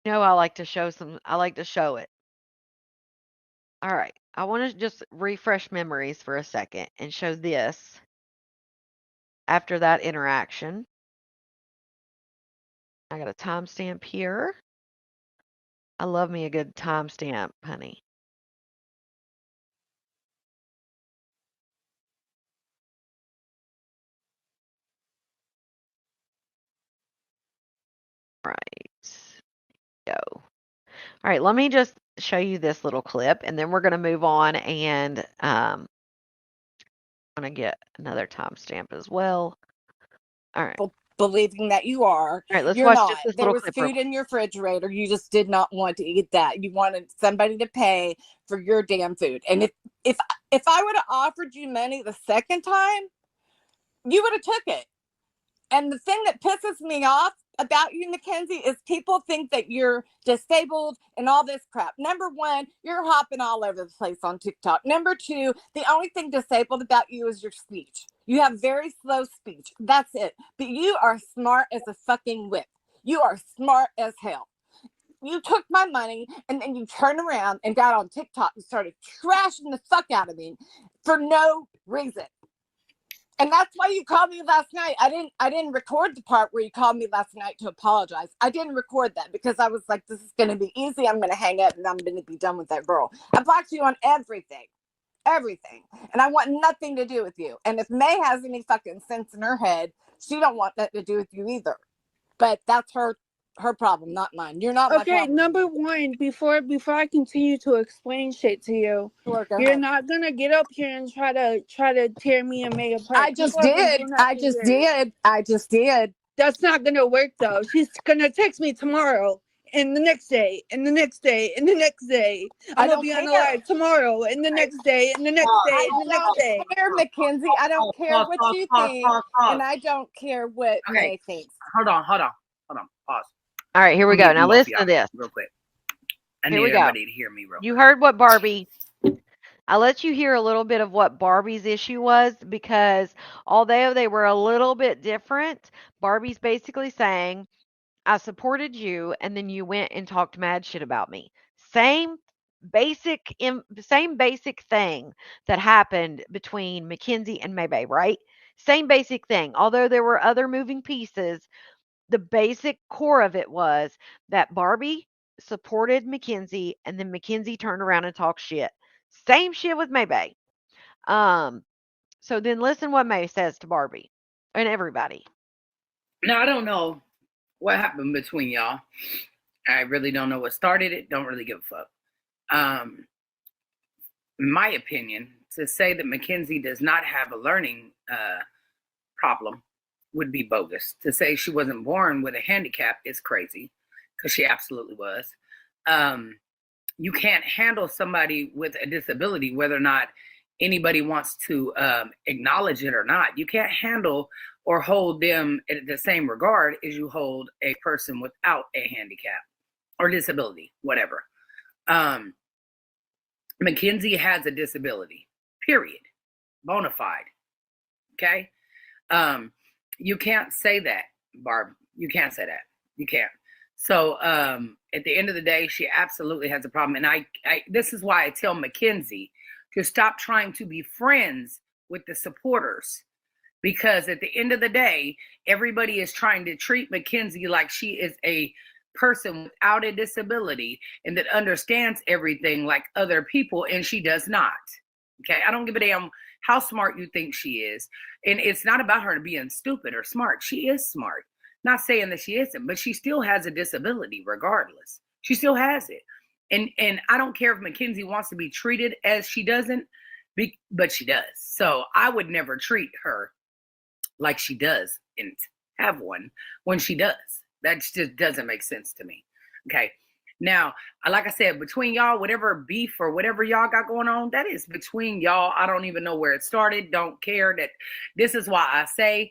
You know, I like to show it. All right. I want to just refresh memories for a second and show this after that interaction. I got a timestamp here. I love me a good timestamp, honey. Right. Go. All right, let me just show you this little clip, and then we're going to move on, and I'm going to get another timestamp as well. All right. Believing that you are. All right, let's You're watch not. just this There little was clip. food in your refrigerator. You just did not want to eat that. You wanted somebody to pay for your damn food. And if I would have offered you money the second time, you would have took it. And the thing that pisses me off about you, Mackenzie, is people think that you're disabled and all this crap. Number one, you're hopping all over the place on TikTok. Number two, the only thing disabled about you is your speech. You have very slow speech. That's it. But you are smart as a fucking whip. You are smart as hell. You took my money and then you turned around and got on TikTok and started trashing the fuck out of me for no reason. And that's why you called me last night. I didn't record the part where you called me last night to apologize. I didn't record that because I was like, this is going to be easy. I'm going to hang up and I'm going to be done with that girl. I blocked you on everything. And I want nothing to do with you. And if May has any fucking sense in her head, she don't want that to do with you either. But that's her problem, not mine. You're not my problem. Okay, number one, before I continue to explain shit to you, you're not gonna get up here and try to tear me and May apart. I just did. That's not gonna work though. She's gonna text me tomorrow and the next day and the next day and the next day. I'm gonna be on the live tomorrow and the next day and the next day and the next day. I don't care, Mackenzie. I don't care what you think, and I don't care what May thinks. Hold on. Pause. All right, here we go. Now listen to this. Real quick. I need everybody to hear me real quick. You heard what Barbie... I'll let you hear a little bit of what Barbie's issue was, because although they were a little bit different, Barbie's basically saying, I supported you and then you went and talked mad shit about me. Same basic thing that happened between Mackenzie and Maybay, right? Same basic thing. Although there were other moving pieces, the basic core of it was that Barbie supported Mackenzie and then Mackenzie turned around and talked shit. Same shit with Maybay. So then listen what May says to Barbie and everybody. Now, I don't know what happened between y'all. I really don't know what started it. Don't really give a fuck. In my opinion, to say that Mackenzie does not have a learning problem would be bogus. To say she wasn't born with a handicap is crazy, because she absolutely was. You can't handle somebody with a disability, whether or not anybody wants to acknowledge it or not. You can't handle or hold them in the same regard as you hold a person without a handicap or disability, whatever. Mackenzie has a disability, period. Bona fide. Okay? You can't say that, Barb. You can't say that. You can't. So at the end of the day, she absolutely has a problem. And I this is why I tell Mackenzie to stop trying to be friends with the supporters. Because at the end of the day, everybody is trying to treat Mackenzie like she is a person without a disability and that understands everything like other people, and she does not. Okay, I don't give a damn how smart you think she is. And it's not about her being stupid or smart. She is smart. Not saying that she isn't, but she still has a disability regardless. She still has it. And I don't care if Mackenzie wants to be treated as she doesn't, but she does. So I would never treat her like she does and have one when she does. That just doesn't make sense to me. Okay. Now, like I said, between y'all, whatever beef or whatever y'all got going on, that is between y'all. I don't even know where it started. Don't care. That this is why I say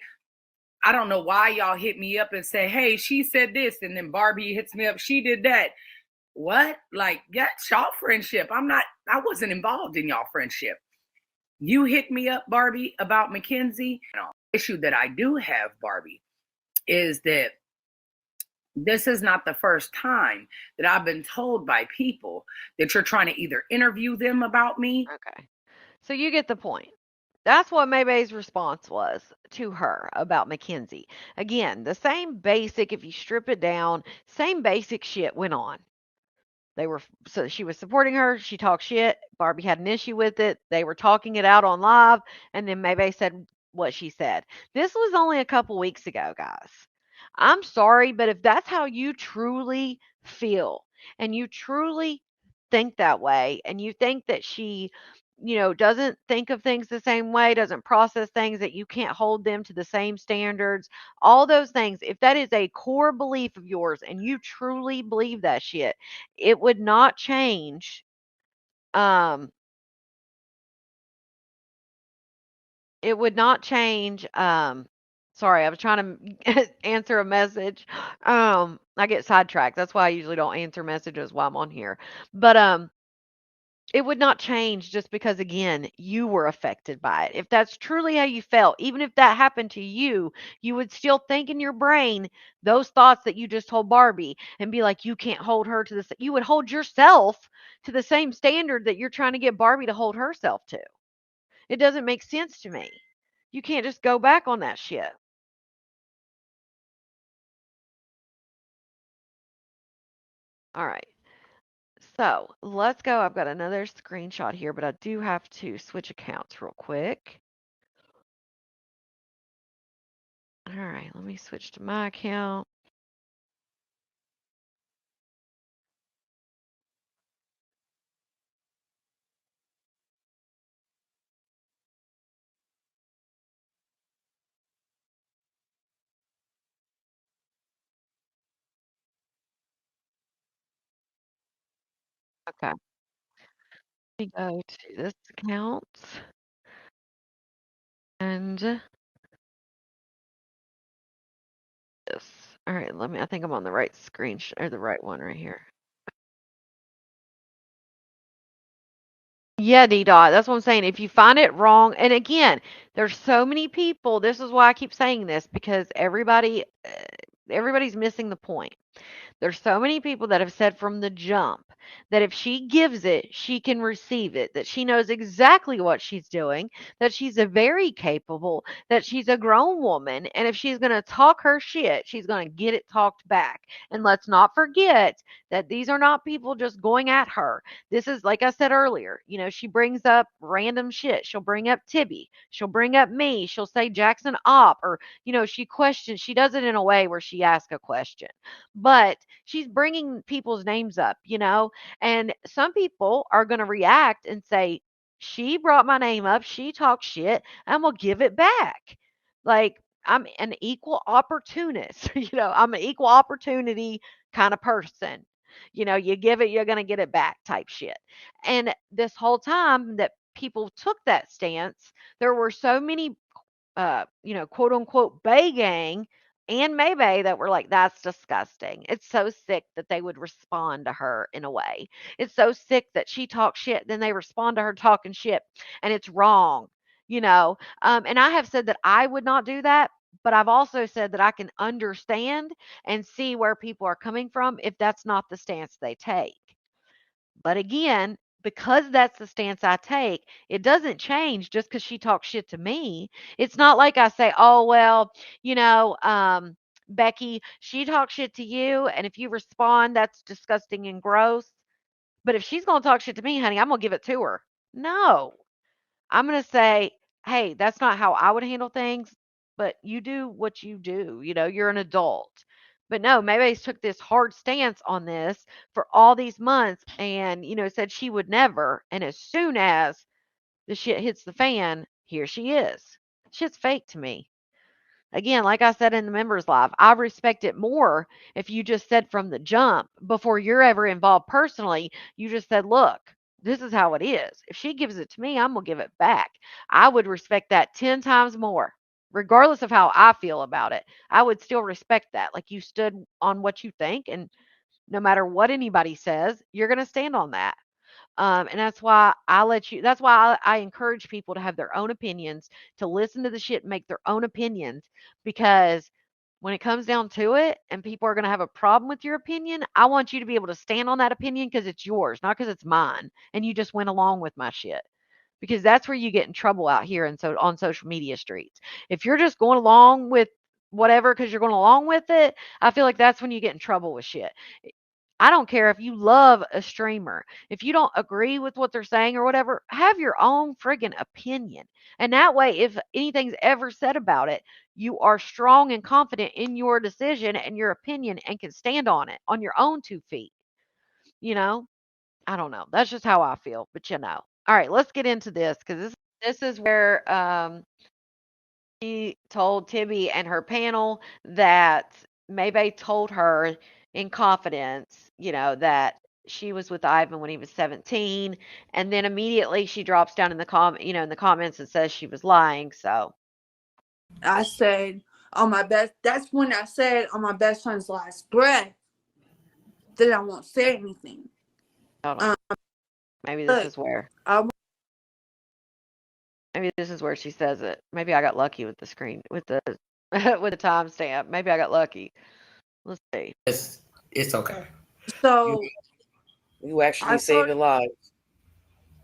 I don't know why y'all hit me up and say, hey, she said this, and then Barbie hits me up, she did that. What? Like, that's y'all friendship. I wasn't involved in y'all friendship. You hit me up, Barbie, about Mackenzie. The issue that I do have, Barbie, is that this is not the first time that I've been told by people that you're trying to either interview them about me. Okay. So you get the point. That's what Maybay's response was to her about Mackenzie. Again, the same basic, if you strip it down, same basic shit went on. So she was supporting her. She talked shit. Barbie had an issue with it. They were talking it out on live, and then Maybay said what she said. This was only a couple weeks ago, guys. I'm sorry, but if that's how you truly feel and you truly think that way, and you think that she, doesn't think of things the same way, doesn't process things, that you can't hold them to the same standards, all those things, if that is a core belief of yours and you truly believe that shit, it would not change. Um, it would not change. Sorry, I was trying to answer a message. I get sidetracked. That's why I usually don't answer messages while I'm on here. But it would not change just because, again, you were affected by it. If that's truly how you felt, even if that happened to you, you would still think in your brain those thoughts that you just told Barbie and be like, you can't hold her to this. You would hold yourself to the same standard that you're trying to get Barbie to hold herself to. It doesn't make sense to me. You can't just go back on that shit. All right. So let's go. I've got another screenshot here, but I do have to switch accounts real quick. All right, let me switch to my account. Okay. Let me go to this account and this. All right, I think I'm on the right screen or the right one right here. Yeah, D dot. That's what I'm saying. If you find it wrong, and again, there's so many people. This is why I keep saying this, because everybody's missing the point. There's so many people that have said from the jump that if she gives it, she can receive it, that she knows exactly what she's doing, that she's a very capable, that she's a grown woman, and if she's going to talk her shit, she's going to get it talked back. And let's not forget that these are not people just going at her. This is, like I said earlier, she brings up random shit. She'll bring up Tibby. She'll bring up me. She'll say Jackson Op, or, she questions. She does it in a way where she asks a question. But she's bringing people's names up, and some people are going to react and say, she brought my name up. She talked shit. I'm going to give it back. Like, I'm an equal opportunist. I'm an equal opportunity kind of person. You give it, you're going to get it back type shit. And this whole time that people took that stance, there were so many quote unquote Bay Gang and Maybay that were like, that's disgusting. It's so sick that they would respond to her in a way. It's so sick that she talks shit, then they respond to her talking shit, and it's wrong, And I have said that I would not do that, but I've also said that I can understand and see where people are coming from if that's not the stance they take. But again, because that's the stance I take, it doesn't change just because she talks shit to me. It's not like I say, oh, well, Becky, she talks shit to you. And if you respond, that's disgusting and gross. But if she's going to talk shit to me, honey, I'm going to give it to her. No, I'm going to say, hey, that's not how I would handle things, but you do what you do. You're an adult. But no, Maybe's took this hard stance on this for all these months and, said she would never. And as soon as the shit hits the fan, here she is. Shit's fake to me. Again, like I said in the members live, I respect it more if you just said from the jump before you're ever involved personally, you just said, look, this is how it is. If she gives it to me, I'm going to give it back. I would respect that 10 times more. regardless of how I feel about it. I would still respect that. Like, you stood on what you think, and no matter what anybody says, you're going to stand on that. And that's why that's why I encourage people to have their own opinions, to listen to the shit and make their own opinions, because when it comes down to it and people are going to have a problem with your opinion, I want you to be able to stand on that opinion because it's yours, not because it's mine. And you just went along with my shit, because that's where you get in trouble out here and so on social media streets. If you're just going along with whatever because you're going along with it, I feel like that's when you get in trouble with shit. I don't care if you love a streamer. If you don't agree with what they're saying or whatever, have your own friggin' opinion. And that way, if anything's ever said about it, you are strong and confident in your decision and your opinion and can stand on it on your own 2 feet. You know? I don't know. That's just how I feel, but you know. All right, let's get into this, because this is where she told Tibby and her panel that Maybay told her in confidence, that she was with Ivan when he was 17, and then immediately she drops down in the comments and says she was lying. So I said on my best. That's when I said on my best friend's last breath that I won't say anything. hold on. Maybe this is where. Maybe this is where she says it. Maybe I got lucky with the screen with the with the timestamp. Maybe I got lucky. Let's see. It's okay. So you actually saving lives.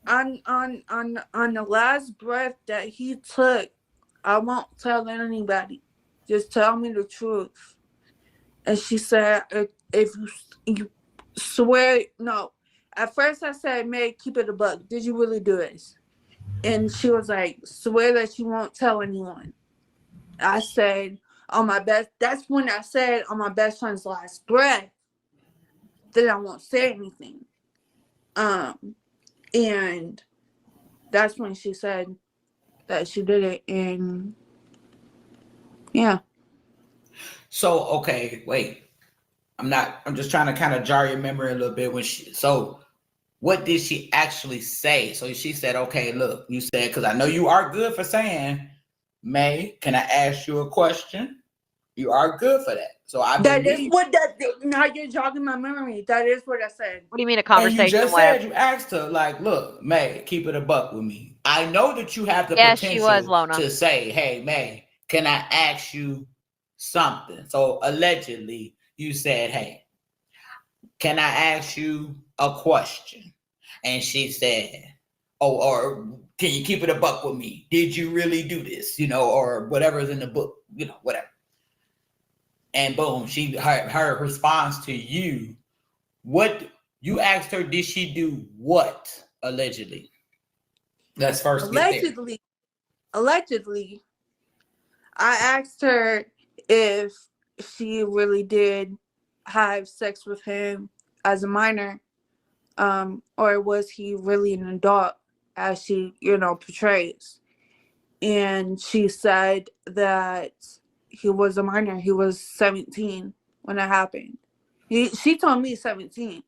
On the last breath that he took, I won't tell anybody. Just tell me the truth. And she said, if you swear, no. At first I said, May, keep it a buck. Did you really do this? And she was like, swear that you won't tell anyone. I said, that's when I said on my best friend's last breath that I won't say anything. And that's when she said that she did it. And yeah. So, okay, wait. I'm just trying to kind of jar your memory a little bit. What did she actually say? So she said, okay, look, you said, because I know you are good for saying, May, can I ask you a question? You are good for that. So now you're jogging my memory. That is what I said. What do you mean a conversation? And you just said you asked her, like, look, May, keep it a buck with me. I know that you have the potential to say, hey, May, can I ask you something? So allegedly you said, hey, can I ask you a question? And she said, or can you keep it a buck with me? Did you really do this? Or whatever's in the book, whatever. And boom, her response to you, what you asked her, did she do what allegedly? Let's first allegedly, I asked her if she really did have sex with him as a minor, or was he really an adult as she, portrays. And she said that he was a minor. He was 17 when it happened. She told me 17.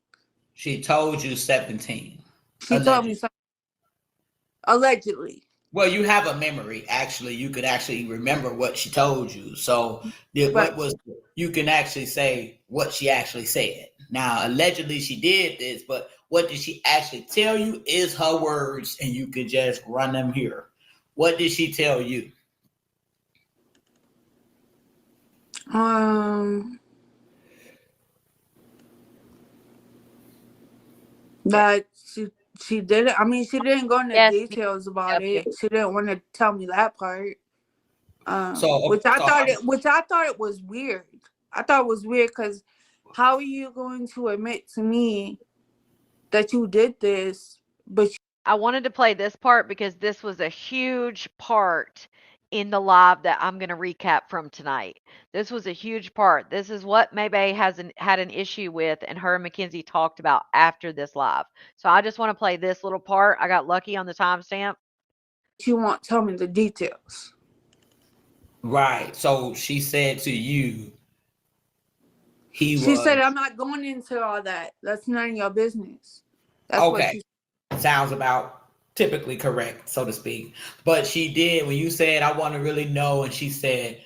She told you 17. She told me 17. Allegedly. Well, you have a memory. Actually, you could actually remember what she told you. So, you can actually say what she actually said. Now, allegedly, she did this, but what did she actually tell you is her words, and you could just run them here. What did she tell you? That she didn't. I mean, she didn't go into details about it. She didn't want to tell me that part. Which I thought it was weird. I thought it was weird because how are you going to admit to me that you did this? But I wanted to play this part because this was a huge part in the live that I'm going to recap from tonight. This was a huge part. This is what Maybay had an issue with, and her and Mackenzie talked about after this live. So I just want to play this little part. I got lucky on the timestamp. You won't tell me the details. Right. So she said to you, she said, I'm not going into all that. That's none of your business. That's okay. Sounds about typically correct, so to speak. But she did, when you said, I want to really know, and she said,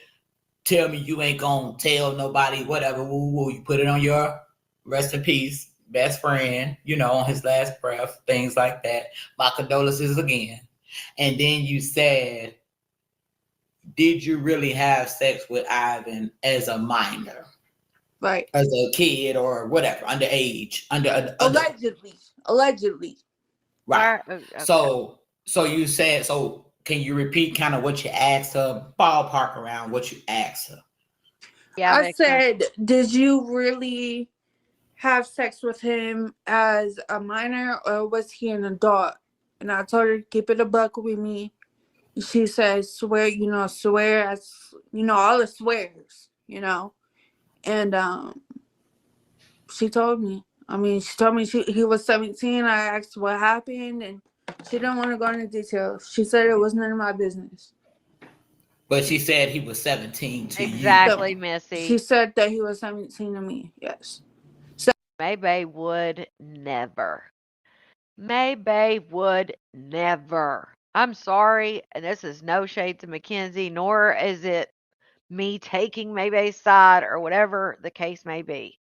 tell me you ain't gonna tell nobody, whatever, woo woo. You put it on your rest in peace best friend, on his last breath, things like that. My condolences again. And then you said, did you really have sex with Ivan as a minor? Right. As a kid or whatever, underage, Allegedly. Right. Okay. So you said, so can you repeat kind of what you asked her, ballpark around what you asked her? Yeah, I said, did you really have sex with him as a minor or was he an adult? And I told her, keep it a buck with me. She said, swear, swear as, all the swears, And she told me. She told me he was 17. I asked what happened, and she didn't want to go into details. She said it was none of my business. But she said he was 17 to exactly, you. Missy. She said that he was 17 to me, yes. Maybe would never. Maybe would never. I'm sorry, and this is no shade to Mackenzie, nor is it me taking Maybay's side or whatever the case may be.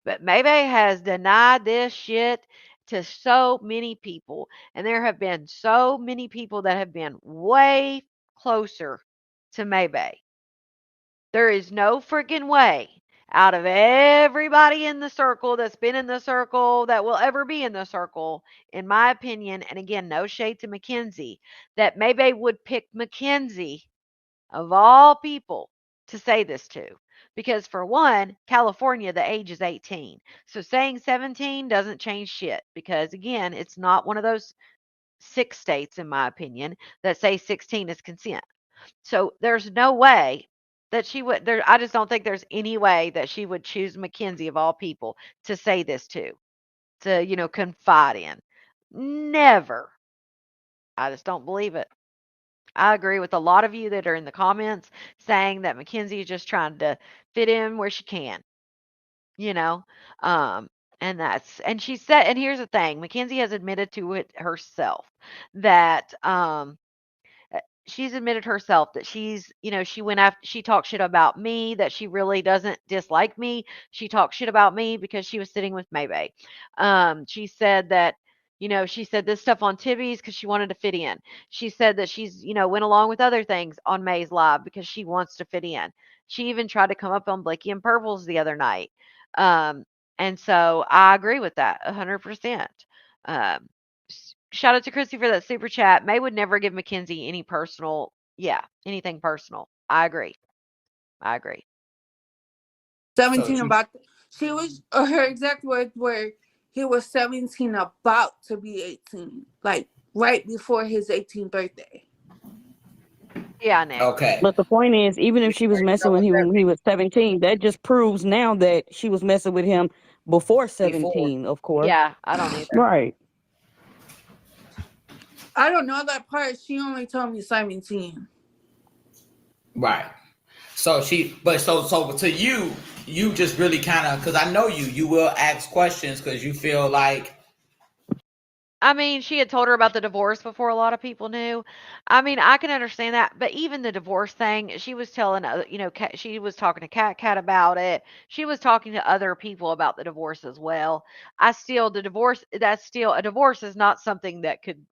But Maybay has denied this shit to so many people. And there have been so many people that have been way closer to Maybay. There is no freaking way out of everybody in the circle that's been in the circle that will ever be in the circle, in my opinion, and again, no shade to Mackenzie, that Maybay would pick Mackenzie of all people to say this to. Because for one, California, the age is 18. So saying 17 doesn't change shit because again, it's not one of those 6 states, in my opinion, that say 16 is consent. So there's no way that she would there I just don't think there's any way that she would choose Mackenzie of all people to say this to, confide in. Never. I just don't believe it. I agree with a lot of you that are in the comments saying that Mackenzie is just trying to fit in where she can, you know. Um, and she said, and here's the thing, Mackenzie has admitted to it herself that she's admitted herself that she went after she talked shit about me, that she really doesn't dislike me. She talked shit about me because she was sitting with Maybay. She said that, she said this stuff on Tibby's because she wanted to fit in. She said that went along with other things on May's live because she wants to fit in. She even tried to come up on Blakey and Purple's the other night. Um, and so I agree with that 100%. Um, Shout out to Christy for that super chat. May would never give Mackenzie anything personal. I agree. 17 she was, her exact words were, he was 17 about to be 18, like right before his 18th birthday. Yeah, Nick. Okay. But the point is, even if she was messing with him when he was 17, that just proves now that she was messing with him before 17, of course. Yeah, I don't either. Right. I don't know that part. She only told me 17. Right. So so to you just really kind of, because I know you will ask questions because you feel like. I mean, she had told her about the divorce before a lot of people knew. I mean, I can understand that, but even the divorce thing, she was telling, she was talking to Cat about it. She was talking to other people about the divorce as well. A divorce is not something that could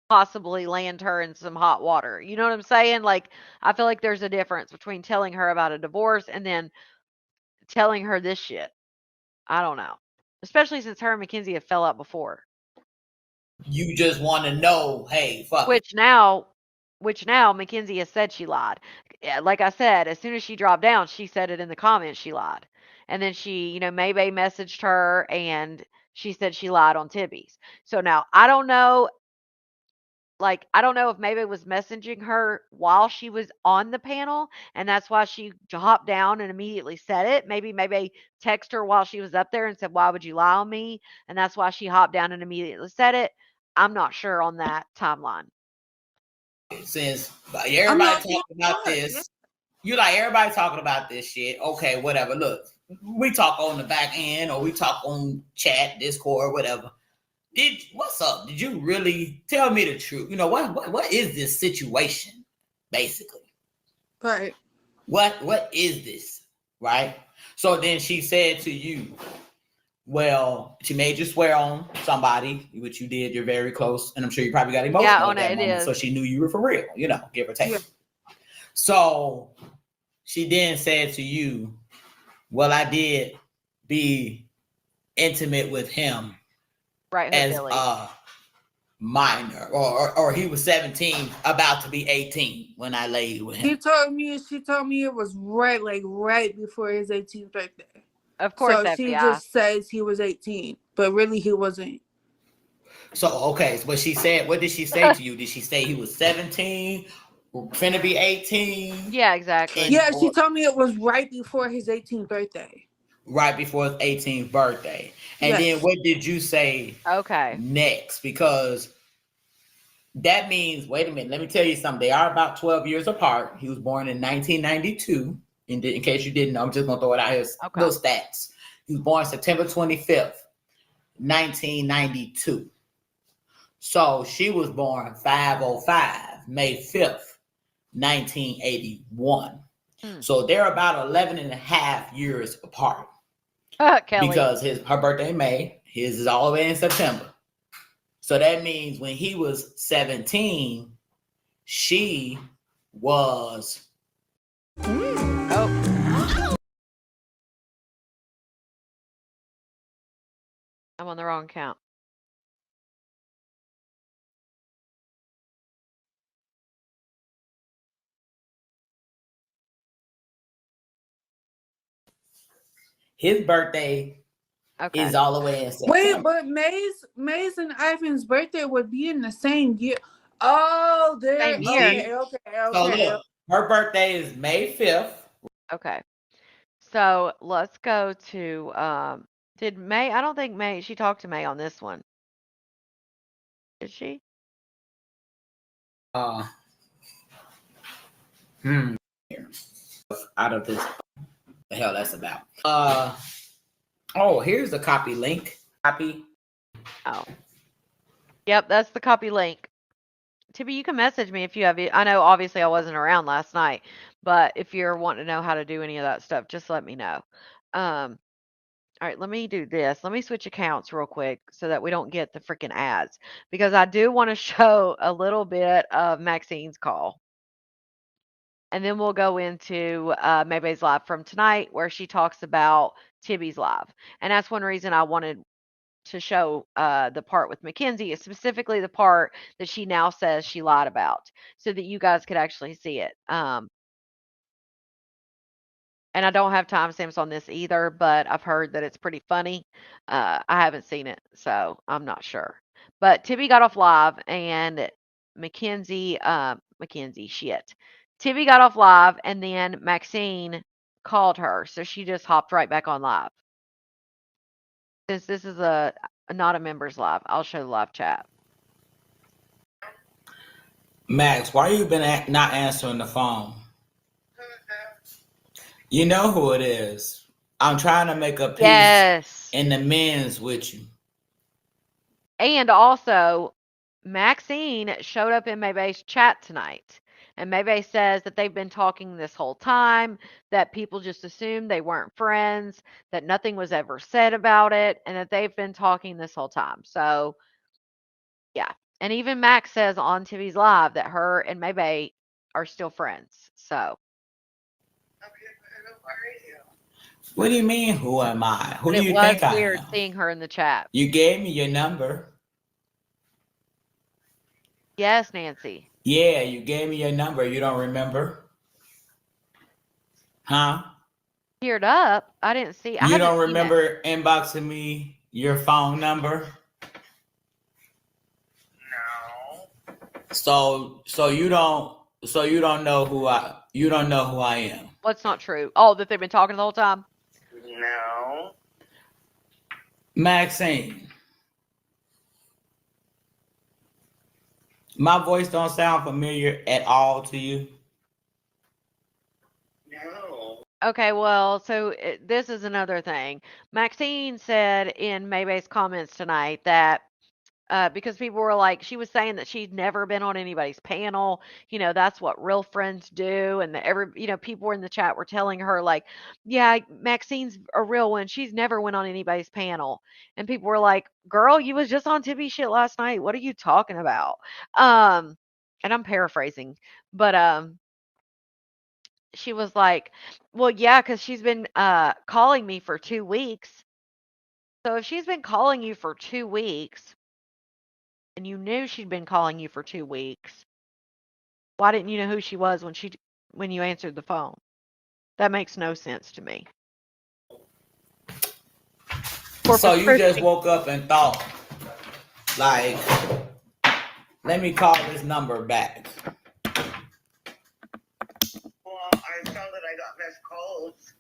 possibly land her in some hot water. You know what I'm saying? Like, I feel like there's a difference between telling her about a divorce and then telling her this shit. I don't know. Especially since her and Mackenzie have fell out before. You just want to know, hey, fuck Which now Mackenzie has said she lied. Like I said, as soon as she dropped down, she said it in the comments she lied. And then she, Maybay messaged her and she said she lied on Tibby's. So now I don't know. Like, I don't know if Maybay was messaging her while she was on the panel, and that's why she hopped down and immediately said it. Maybe Maybay texted her while she was up there and said, "Why would you lie on me?" And that's why she hopped down and immediately said it. I'm not sure on that timeline. Since everybody talking about this, you like everybody talking about this shit. Okay, whatever. Look, we talk on the back end or we talk on chat, Discord, whatever. what's up? Did you really tell me the truth? You know, what is this situation, basically? Right. What is this? Right? So then she said to you, well, she made you swear on somebody, which you did. You're very close, and I'm sure you probably got emotional at that moment. So she knew you were for real, you know, give or take. Yeah. So she then said to you, well, I did be intimate with him, right, as Billy. a minor, or he was 17, about to be 18 when I laid with him. She told me it was right before his 18th birthday. Of course, so she just says he was 18, but really he wasn't. So okay, but she said, what did she say to you? Did she say he was 17, finna be 18? Yeah, exactly. Yeah, she told me it was right before his 18th birthday. Right before his 18th birthday. And then what did you say next? Because that means, wait a minute, let me tell you something. They are about 12 years apart. He was born in 1992. In case you didn't know, I'm just going to throw it out here. Little stats. He was born September 25th, 1992. So she was born 505, May 5th, 1981. So they're about 11 and a half years apart. Because her birthday in May, his is all the way in September. So that means when he was 17, she was. Oh. I'm on the wrong count. His birthday is all the way in September. Wait, but May's and Ivan's birthday would be in the same year. Oh, they're same year. Okay. So look, her birthday is May 5th. Okay. So let's go to did May, I don't think May, she talked to May on this one. Did she? Out of this, the hell that's about. Oh, here's the copy link. Copy. Oh. Yep, that's the copy link. Tibby, you can message me if you have it. I know obviously I wasn't around last night, but if you're wanting to know how to do any of that stuff, just let me know. All right, let me do this. Let me switch accounts real quick so that we don't get the freaking ads, because I do want to show a little bit of Maxine's call. And then we'll go into Maybay's live from tonight where she talks about Tibby's live. And that's one reason I wanted to show the part with Mackenzie, is specifically the part that she now says she lied about, so that you guys could actually see it. And I don't have timestamps on this either, but I've heard that it's pretty funny. I haven't seen it, so I'm not sure. But Tibby got off live, and Mackenzie, shit. Tibby got off live, and then Maxine called her, so she just hopped right back on live. Since this is not a members live, I'll show the live chat. Max, why you been not answering the phone? You know who it is. I'm trying to make a peace in the men's with you. And also, Maxine showed up in Maybay's chat tonight. And Maybay says that they've been talking this whole time, that people just assumed they weren't friends, that nothing was ever said about it, and that they've been talking this whole time. So, yeah. And even Max says on TV's live that her and Maybay are still friends. So. What do you mean, who am I? Who do you think I am? It was weird seeing her in the chat. You gave me your number. Yes, Nancy. Yeah, you gave me your number. You don't remember? Huh? Teared up. I didn't see. You don't remember inboxing me your phone number? No. So you don't know who I am. What's not true? Oh, that they've been talking the whole time? No. Maxine. My voice don't sound familiar at all to you? No. Okay, well, so this is another thing. Maxine said in Maybay's comments tonight that because people were like, she was saying that she'd never been on anybody's panel. That's what real friends do. And people were in the chat were telling her like, yeah, Maxine's a real one. She's never went on anybody's panel. And people were like, girl, you was just on Tibby shit last night. What are you talking about? And I'm paraphrasing, but she was like, well, yeah, because she's been calling me for 2 weeks. So if she's been calling you for 2 weeks and you knew she'd been calling you for 2 weeks, why didn't you know who she was when you answered the phone? That makes no sense to me. So you just woke up and thought, like, let me call this number back. Well, I saw that I got missed calls.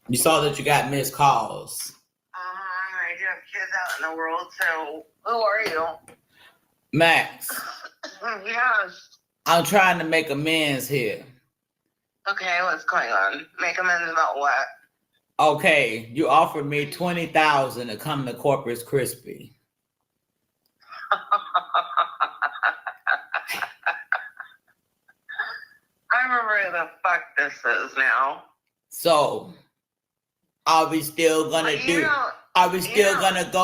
You saw that you got missed calls. I do have kids out in the world, so who are you? Max. Yes. I'm trying to make amends here. Okay, what's going on? Make amends about what? Okay, you offered me $20,000 to come to Corpus Christi. I remember who the fuck this is now. So, are we still gonna go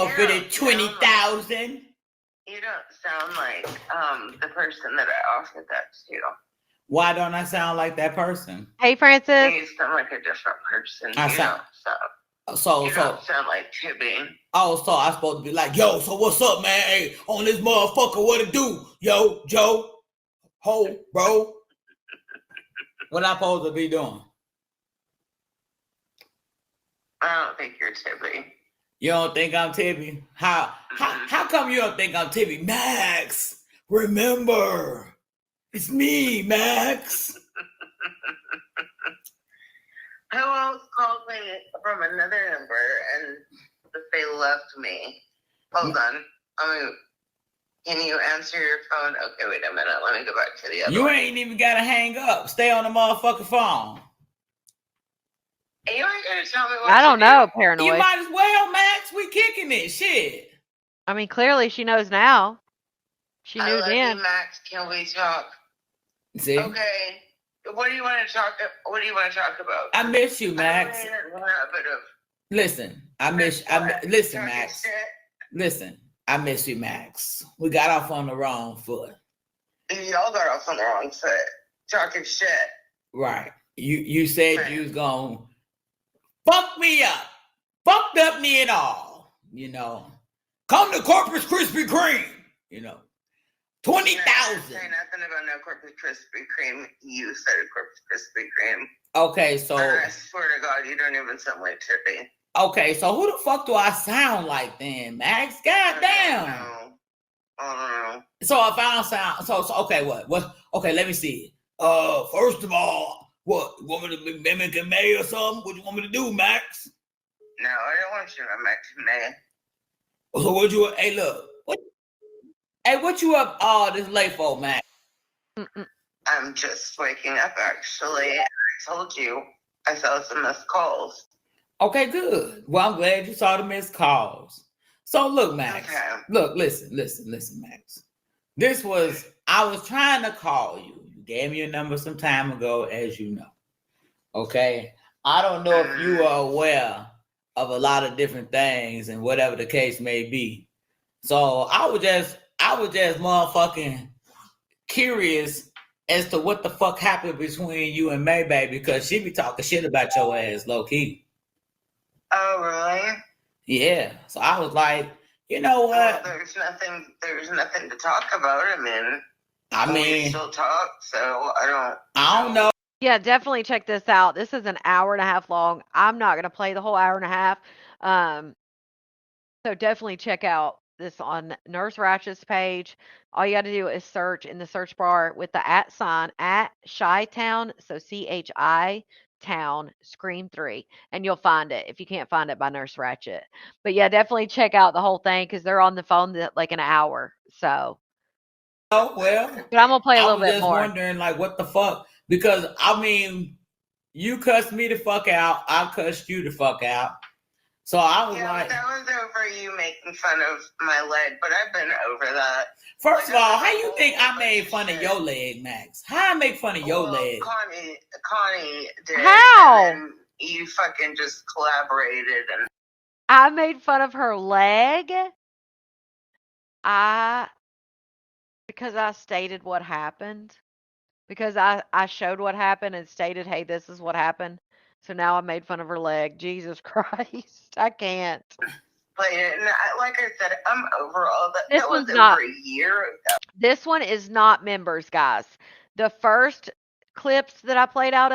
for the $20,000? You don't sound like the person that I offered that to. Why don't I sound like that person? Hey, Francis. You sound like a different person. You don't sound like Tibby. Oh, so I'm supposed to be like, yo, so what's up, man? Hey, on this motherfucker, what it do? Yo, Joe, ho, bro. What I supposed to be doing? I don't think you're Tibby. You don't think I'm Tibby? How come you don't think I'm Tibby? Max, remember, it's me, Max. Who else called me from another number and they left me? Hold on. Can you answer your phone? Okay, wait a minute. Let me go back to the other You one. ain't even got to hang up. Stay on the motherfucking phone. You ain't going to tell me what I don't know, Paranoid. You might as well, Max. We kicking it. Shit. I mean, clearly she knows now. She knew then. You, Max. Can we talk? See? Okay. What do you want to talk about? I miss you, Max. Listen, listen, Max. Listen, I miss you, Max. We got off on the wrong foot. Y'all got off on the wrong foot. Talking shit. Right. You said you was gonna fuck me up. Fucked up me and all. Come to Corpus Krispy Kreme. 20,000. Say nothing about no Corpus Krispy Kreme. You said Corpus Krispy Kreme. Okay, so I swear to God, you don't even sound like Tippy. Okay, so who the fuck do I sound like then, Max? God damn. I don't know. So if I don't sound so okay, what? Okay, let me see. First of all, what? You want me to be mimicking May or something? What you want me to do, Max? No, I don't want you to mimic May. So what you? Hey, look. What you up all this late for, Max? I'm just waking up, actually. I told you I saw some missed calls. Okay, good. Well, I'm glad you saw the missed calls. So look, Max. Okay. Look, listen, Max. I was trying to call you. You gave me your number some time ago, as you know. Okay? I don't know if you are aware of a lot of different things and whatever the case may be. So I was just motherfucking curious as to what the fuck happened between you and Maybay, because she be talking shit about your ass low key. Oh, really? Yeah. So I was like, you know what? Well, there's nothing to talk about. We still talk, so I don't know. Yeah, definitely check this out. This is an hour and a half long. I'm not going to play the whole hour and a half. So definitely check out this on Nurse Ratchet's page. All you got to do is search in the search bar with the @ sign at Chi-Town, so CHI Town Scream 3, and you'll find it if you can't find it by Nurse Ratchet. But yeah, definitely check out the whole thing because they're on the phone like an hour. So. Oh well. But I'm gonna play a little bit more. I was just wondering, like, what the fuck? Because you cussed me the fuck out. I cussed you the fuck out. So I was Yeah, like, that was over you making fun of my leg, but I've been over that. First of all, how you think I made fun of your leg, Max? How I make fun of your leg? Connie did. How? And then you fucking just collaborated and I made fun of her leg. Because I stated what happened. Because I showed what happened and stated, hey, this is what happened. So now I made fun of her leg. Jesus Christ. I can't. like I said, I'm over all that. This That was one's over not. a year ago. This one is not members, guys. The first clips that I played out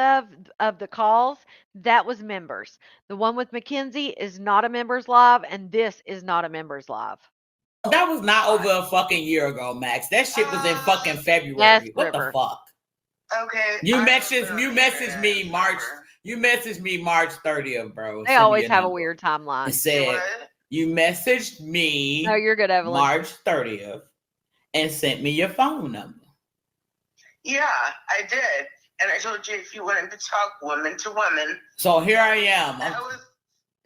of the calls, that was members. The one with Mackenzie is not a members live, and this is not a members live. That was not over a fucking year ago, Max. That shit was in fucking February. Yes, What River. the fuck? Okay. You messaged me March 30th, bro. They always have a weird timeline. And said you messaged me No, you're good, Evelyn. March 30th and sent me your phone number. Yeah, I did. And I told you if you wanted to talk woman to woman. So here I am. That was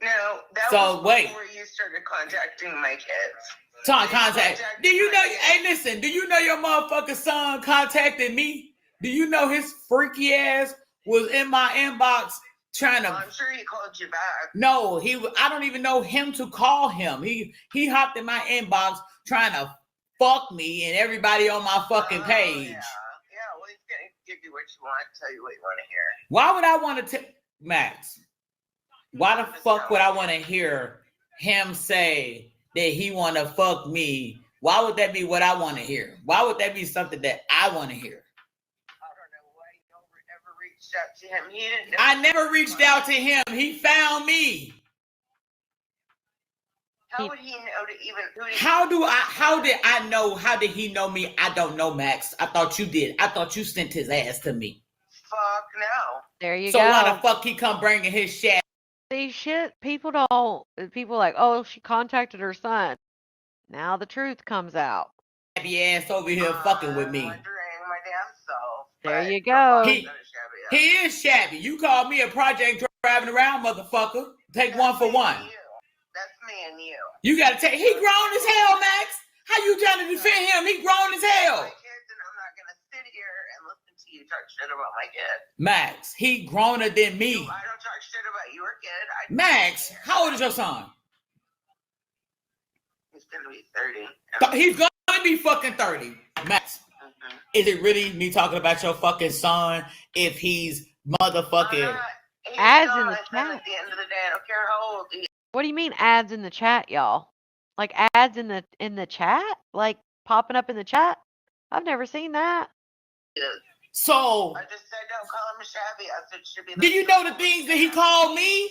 before you started contacting my kids. Contact. Do you know? Hey, listen. Do you know your motherfucking son contacted me? Do you know his freaky ass was in my inbox trying to? I'm sure he called you back. No, I don't even know him to call him. He hopped in my inbox trying to fuck me and everybody on my fucking page. Yeah. Well, he's gonna give you what you want, tell you what you want to hear. Why would I want to Max? Why the fuck would I want to hear him say that he want to fuck me? Why would that be what I want to hear? Why would that be something that I want to hear? I don't know why you ever reached out to him. He didn't know. I never reached out to him. He found me. How would he know to even? How did I know? How did he know me? I don't know, Max. I thought you did. I thought you sent his ass to me. Fuck no. There you go. So why the fuck he come bringing his shit? See, shit, people like, oh, she contacted her son. Now the truth comes out. Shabby ass over here fucking with me. My damn self. There you go. He is shabby. You call me a project driving around, motherfucker. Take one for one. That's me and you. You gotta take. He grown as hell, Max. How you trying to defend him? He grown as hell. My kids, and I'm not gonna sit here and listen to you talk shit about my kid. Max, he growner than me. I don't talk shit about your kid. Max, how old is your son? He's gonna be 30. He's gonna be fucking 30. Max, is it really me talking about your fucking son if he's motherfucking ads in the chat? At the end of the day, I don't care how old he is. What do you mean ads in the chat, y'all? Like ads in the chat? Like popping up in the chat? I've never seen that. So I just said don't call him shabby. I said should be. Do you know the things that he called me?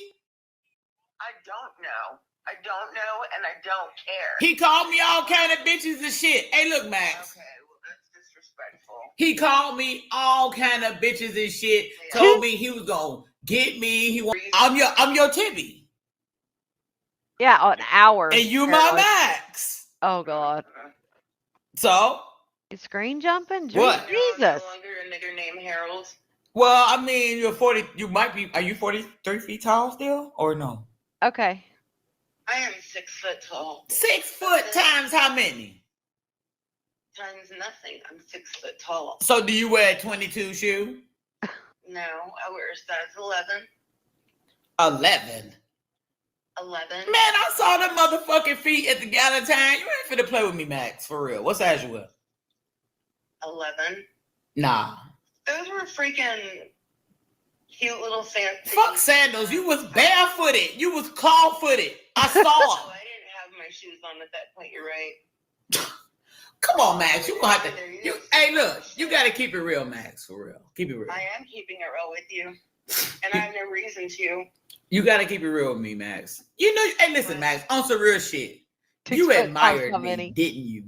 I don't know. I don't know, and I don't care. He called me all kind of bitches and shit. Hey, look, Max. Okay, well that's disrespectful. He called me all kind of bitches and shit. Told me he was gonna get me. I'm your Tibby. Yeah, an hour. And you my Max. Oh God. So is screen jumping? What? Jesus. No longer a nigger named Harold. Well, I mean, you're 40. You might be. Are you 43 feet tall still, or no? Okay. I am 6 foot tall. 6 foot times how many? Times nothing. I'm 6 foot tall. So do you wear a 22 shoe? No, I wear a size 11. 11. 11. Man, I saw the motherfucking feet at the gala time. You ain't finna play with me, Max. For real. What size you wear? 11. Nah. Those were freaking cute little fancy. Fuck sandals. You was barefooted. You was claw-footed. I saw. Oh, I didn't have my shoes on at that point. You're right. Come on, Max. You gonna have to. Hey, look. You gotta keep it real, Max. For real. Keep it real. I am keeping it real with you, and I have no reason to. You gotta keep it real with me, Max. You know. Hey, listen, Max. On some real shit. You admired me, didn't you?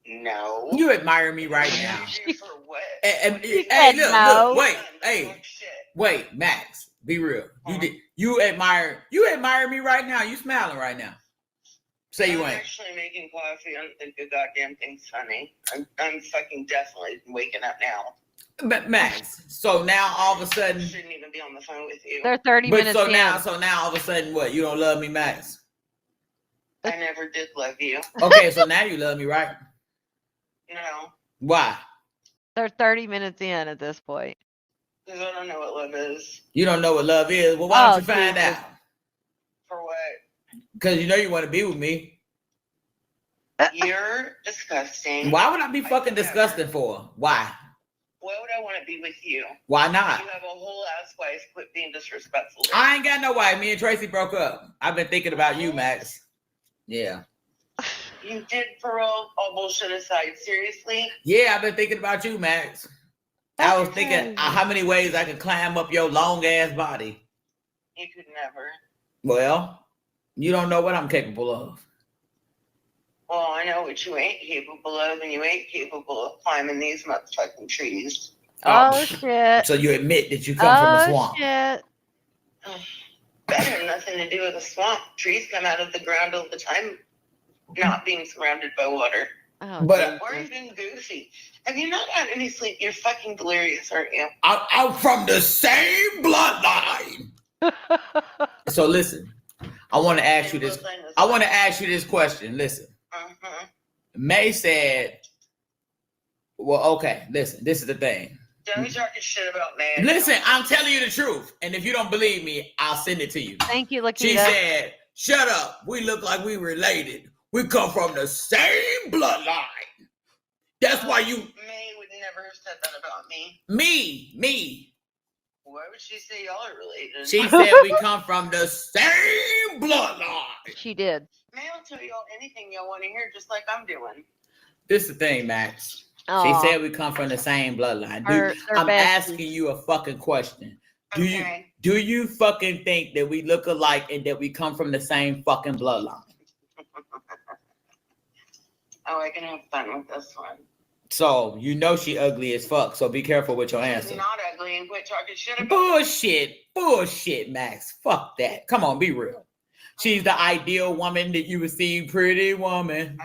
No. You admire me right now. For what? Hey, look. Wait. Wait, Max. Be real. You did. You admire me right now. You smiling right now. Say you ain't. I'm actually making coffee. I don't think the goddamn thing's funny. I'm fucking definitely waking up now. Max. So now all of a sudden, I shouldn't even be on the phone with you. They're 30 minutes so in. now all of a sudden, what? You don't love me, Max? I never did love you. Okay, so now you love me, right? No. Why? They're 30 minutes in at this point. Because I don't know what love is. You don't know what love is? Well, why don't you find Jesus. out? For what? Because you know you want to be with me. You're disgusting. Why would I be fucking disgusting for? Why? Why would I want to be with you? Why not? You have a whole ass wife. Quit being disrespectful. I ain't got no wife. Me and Tracy broke up. I've been thinking about you, Max. Yeah. You did, for real, all bullshit aside. Seriously? Yeah, I've been thinking about you, Max. I was thinking how many ways I could climb up your long ass body. You could never. Well, you don't know what I'm capable of. Well, I know what you ain't capable of, and you ain't capable of climbing these motherfucking trees. Oh, shit. So you admit that you come from a swamp. Shit. Better nothing to do with a swamp. Trees come out of the ground all the time, not being surrounded by water. Oh, But why are you being goofy? Have you not had any sleep? You're fucking delirious, aren't you? I'm from the same bloodline. So listen, I want to ask you this. I want to ask you this question. Listen. May said, well, okay, listen, this is the thing. Don't be talking shit about May. Listen, I'm telling you the truth. And if you don't believe me, I'll send it to you. Thank you, Lakita. She said, shut up. We look like we related. We come from the same bloodline. That's why you... May would never have said that about me. Me. Why would she say y'all are related? She said we come from the same bloodline. She did. May will tell y'all anything y'all want to hear, just like I'm doing. This is the thing, Max. Aww. She said we come from the same bloodline. I'm asking you a fucking question. Do you fucking think that we look alike and that we come from the same fucking bloodline? Oh, I can have fun with this one. So you know she ugly as fuck. So be careful with your answer. She's not ugly, and quit talking shit about Bullshit, Max. Fuck that. Come on, be real. She's the ideal woman that you would see, pretty woman,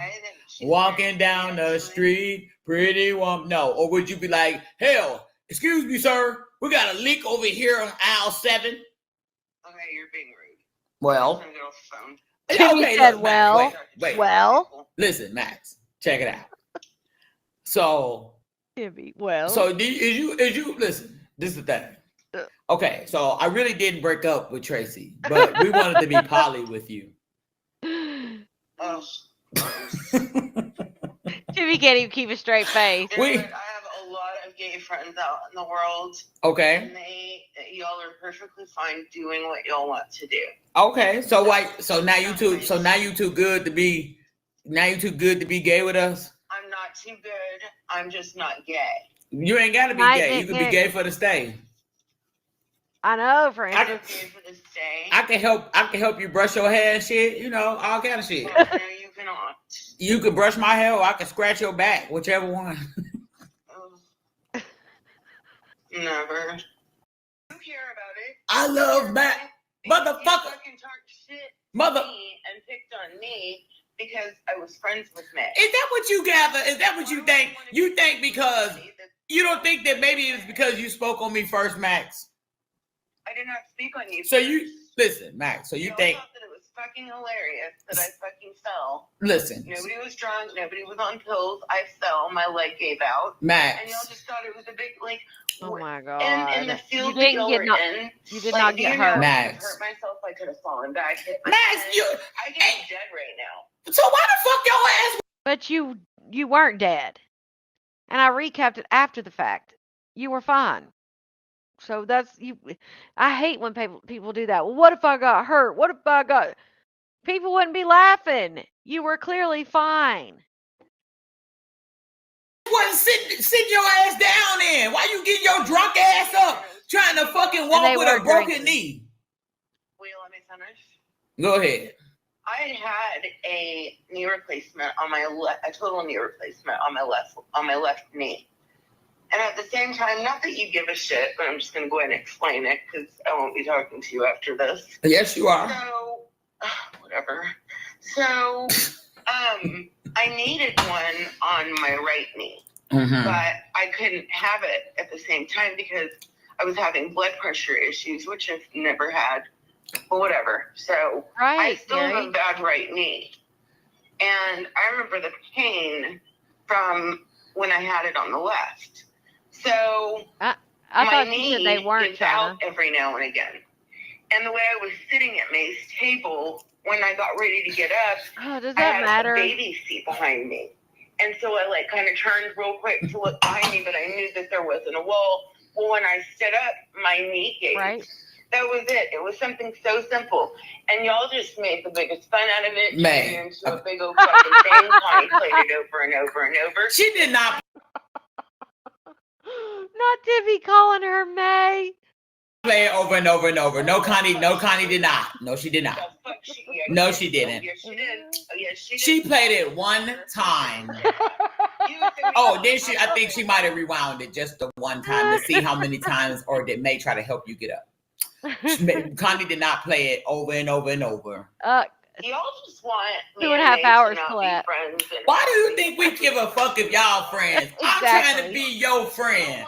walking down the street, pretty woman. No, or would you be like, hell, excuse me, sir, we got a leak over here on aisle 7. Okay, you're being rude. Well, I'm gonna get off the phone. Okay, said, Max, wait. Well. Listen, Max, check it out. So, well. So is you listen? This is the thing. Okay, so I really didn't break up with Tracy, but we wanted to be poly with you. Oh. Jimmy can't even keep a straight face. I have a lot of gay friends out in the world. Okay. And y'all are perfectly fine doing what y'all want to do. Okay, so now you too good to be gay with us? I'm not too good. I'm just not gay. You ain't gotta be gay. You can be gay for the stay. I know, for instance. I can help you brush your hair and shit, you know, all kind of shit. No, you cannot. You can brush my hair or I can scratch your back, whichever one. Never. You care about it. I love Matt. Motherfucker. You fucking talked shit to me and picked on me because I was friends with Matt. Is that what you gather? Is that what you think? You think because you don't think that maybe it's because you spoke on me first, Max? I did not speak on you. So you listen, Max. So you think thought that it was fucking hilarious that I fucking fell. Listen. Nobody was drunk. Nobody was on pills. I fell. My leg gave out. Max. And y'all just thought it was a big Oh my god. In the field you did not get hurt. Max. I hurt myself. I could have fallen back. Max, I could be dead right now. So why the fuck your ass? But you weren't dead. And I recapped it after the fact. You were fine. So that's you. I hate when people do that. Well, what if I got hurt? What if I got? People wouldn't be laughing. You were clearly fine. Wasn't sitting your ass down in. Why you getting your drunk ass up trying to fucking walk with a broken knee? Will you let me finish? Go ahead. I had a knee replacement on my a total knee replacement on my left knee. And at the same time, not that you give a shit, but I'm just going to go ahead and explain it because I won't be talking to you after this. Yes, you are. So, whatever. So, I needed one on my right knee. but I couldn't have it at the same time because I was having blood pressure issues, which I've never had, but whatever. So I still have a bad right knee. And I remember the pain from when I had it on the left. So I my thought knee you said they weren't, gives out every now and again. And the way I was sitting at May's table, when I got ready to get up, does I that had matter? a baby seat behind me. And so I like kind of turned real quick to look behind me, but I knew that there wasn't a wall. Well, when I stood up, my knee gave. Right. That was it. It was something so simple. And y'all just made the biggest fun out of it. Made it into a big old fucking thing. Connie played it over and over and over. She did not. Not Tiffy calling her May. Play it over and over and over. No, Connie did not. No, she did not. No, she didn't. Yes, she did. Oh, yes, she did. She played it one time. Oh, then I think she might have rewound it just the one time to see how many times, or did May try to help you get up? Connie did not play it over and over and over. Y'all just want 2.5 hours to let. Why do you think we give a fuck if y'all friends? Exactly. I'm trying to be your friend.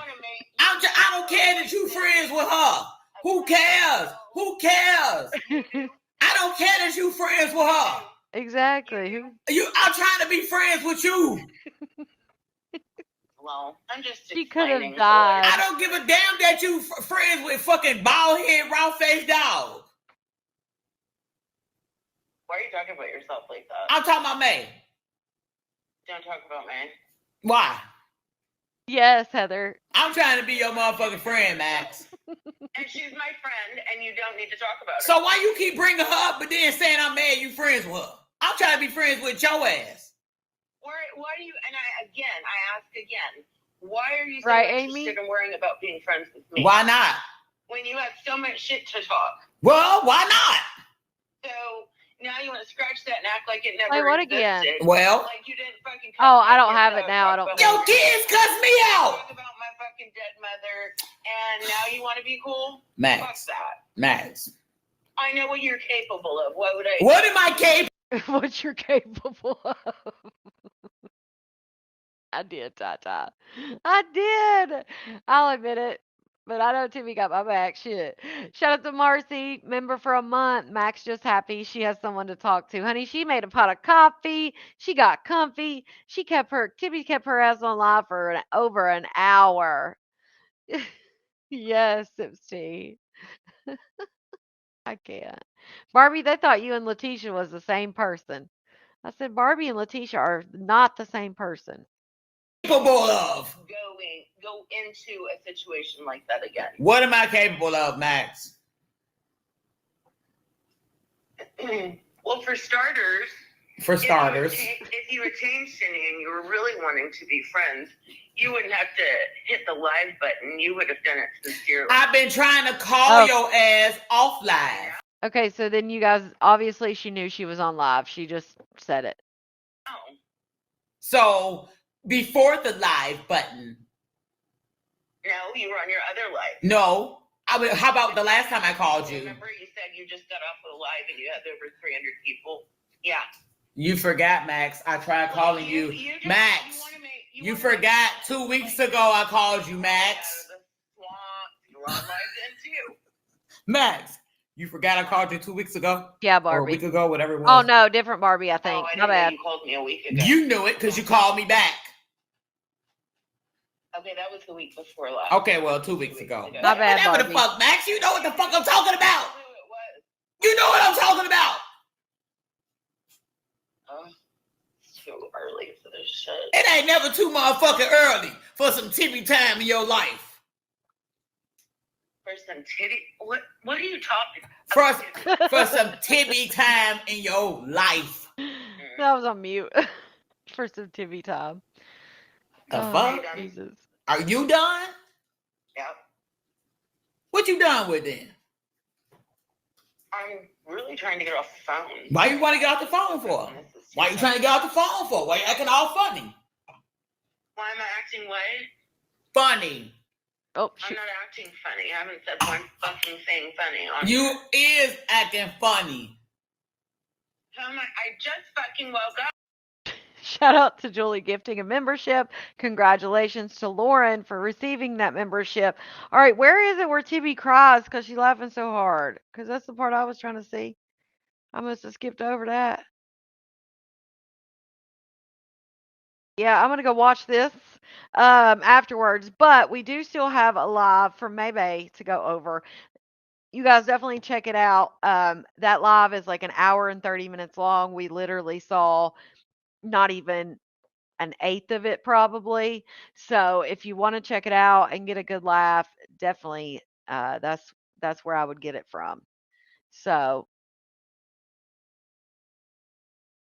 I don't care that you friends with her. Who cares? Who cares? I don't care that you friends with her. Exactly. I'm trying to be friends with you. Well, I'm just she could have died. I don't give a damn that you friends with fucking bald head, round faced dog. Why are you talking about yourself like that? I'm talking about May. Don't talk about May. Why? Yes, Heather. I'm trying to be your motherfucking friend, Max. And she's my friend, and you don't need to talk about her. So why you keep bringing her up, but then saying I'm mad you friends with her? I'm trying to be friends with your ass. Why do you? And I ask again. Why are you so interested in worrying about being friends with me? Why not? When you have so much shit to talk. Well, why not? So now you want to scratch that and act like it never what existed. again? Well, like you didn't fucking. I don't have it now. I don't. Your kids cuss me out. Talk about my fucking dead mother, and now you want to be cool? Max. Fuck that. Max. I know what you're capable of. What would I? What am I capable? What you're capable of. I did, Tata. I did. I'll admit it. But I know Timmy got my back. Shit. Shout out to Marcy, member for a month. Max just happy she has someone to talk to. Honey, she made a pot of coffee. She got comfy. Timmy kept her ass on live for over an hour. Yes, Sipsy. I can't. Barbie, they thought you and Letitia was the same person. I said Barbie and Letitia are not the same person. Capable of go into a situation like that again. What am I capable of, Max? Well, for starters, if you were changed any and you were really wanting to be friends, you wouldn't have to hit the live button. You would have done it sincerely. I've been trying to call your ass off live. Okay, so then you guys, obviously she knew she was on live. She just said it. Oh. So, before the live button. No, you were on your other live. No. How about the last time I called you? Remember you said you just got off of a live and you had over 300 people? Yeah. You forgot, Max. I tried calling you. Max, you forgot 2 weeks ago I called you, Max. You were on live then too. Max, you forgot I called you 2 weeks ago? Yeah, Barbie. Or a week ago, whatever it was. Oh, no, different Barbie, I think. I know you called me a week ago. You knew it because you called me back. Okay, that was the week before last. Okay, well, 2 weeks ago. My bad, whatever Barbie. the fuck, Max. You know what the fuck I'm talking about. You know what I'm talking about. It's too early for this shit. It ain't never too motherfucking early for some TV time in your life. For some titty? What are you talking about? For some TV time in your life. That was on mute. For some TV time. The fuck? Jesus. Are you done? Yep. What you done with then? I'm really trying to get off the phone. Why you want to get off the phone for? Why you trying to get off the phone for? Why you acting all funny? Why am I acting what? Funny. Oh, I'm not acting funny. I haven't said one fucking thing funny on You is acting funny. How am I just fucking woke up. Shout out to Julie gifting a membership. Congratulations to Lauren for receiving that membership. All right, where is it where TB cries because she's laughing so hard? Because that's the part I was trying to see. I must have skipped over that. Yeah, I'm gonna go watch this afterwards. But we do still have a live from Maybay to go over. You guys definitely check it out. That live is like an hour and 30 minutes long. We literally saw not even an eighth of it probably. So if you want to check it out and get a good laugh, definitely that's where I would get it from. So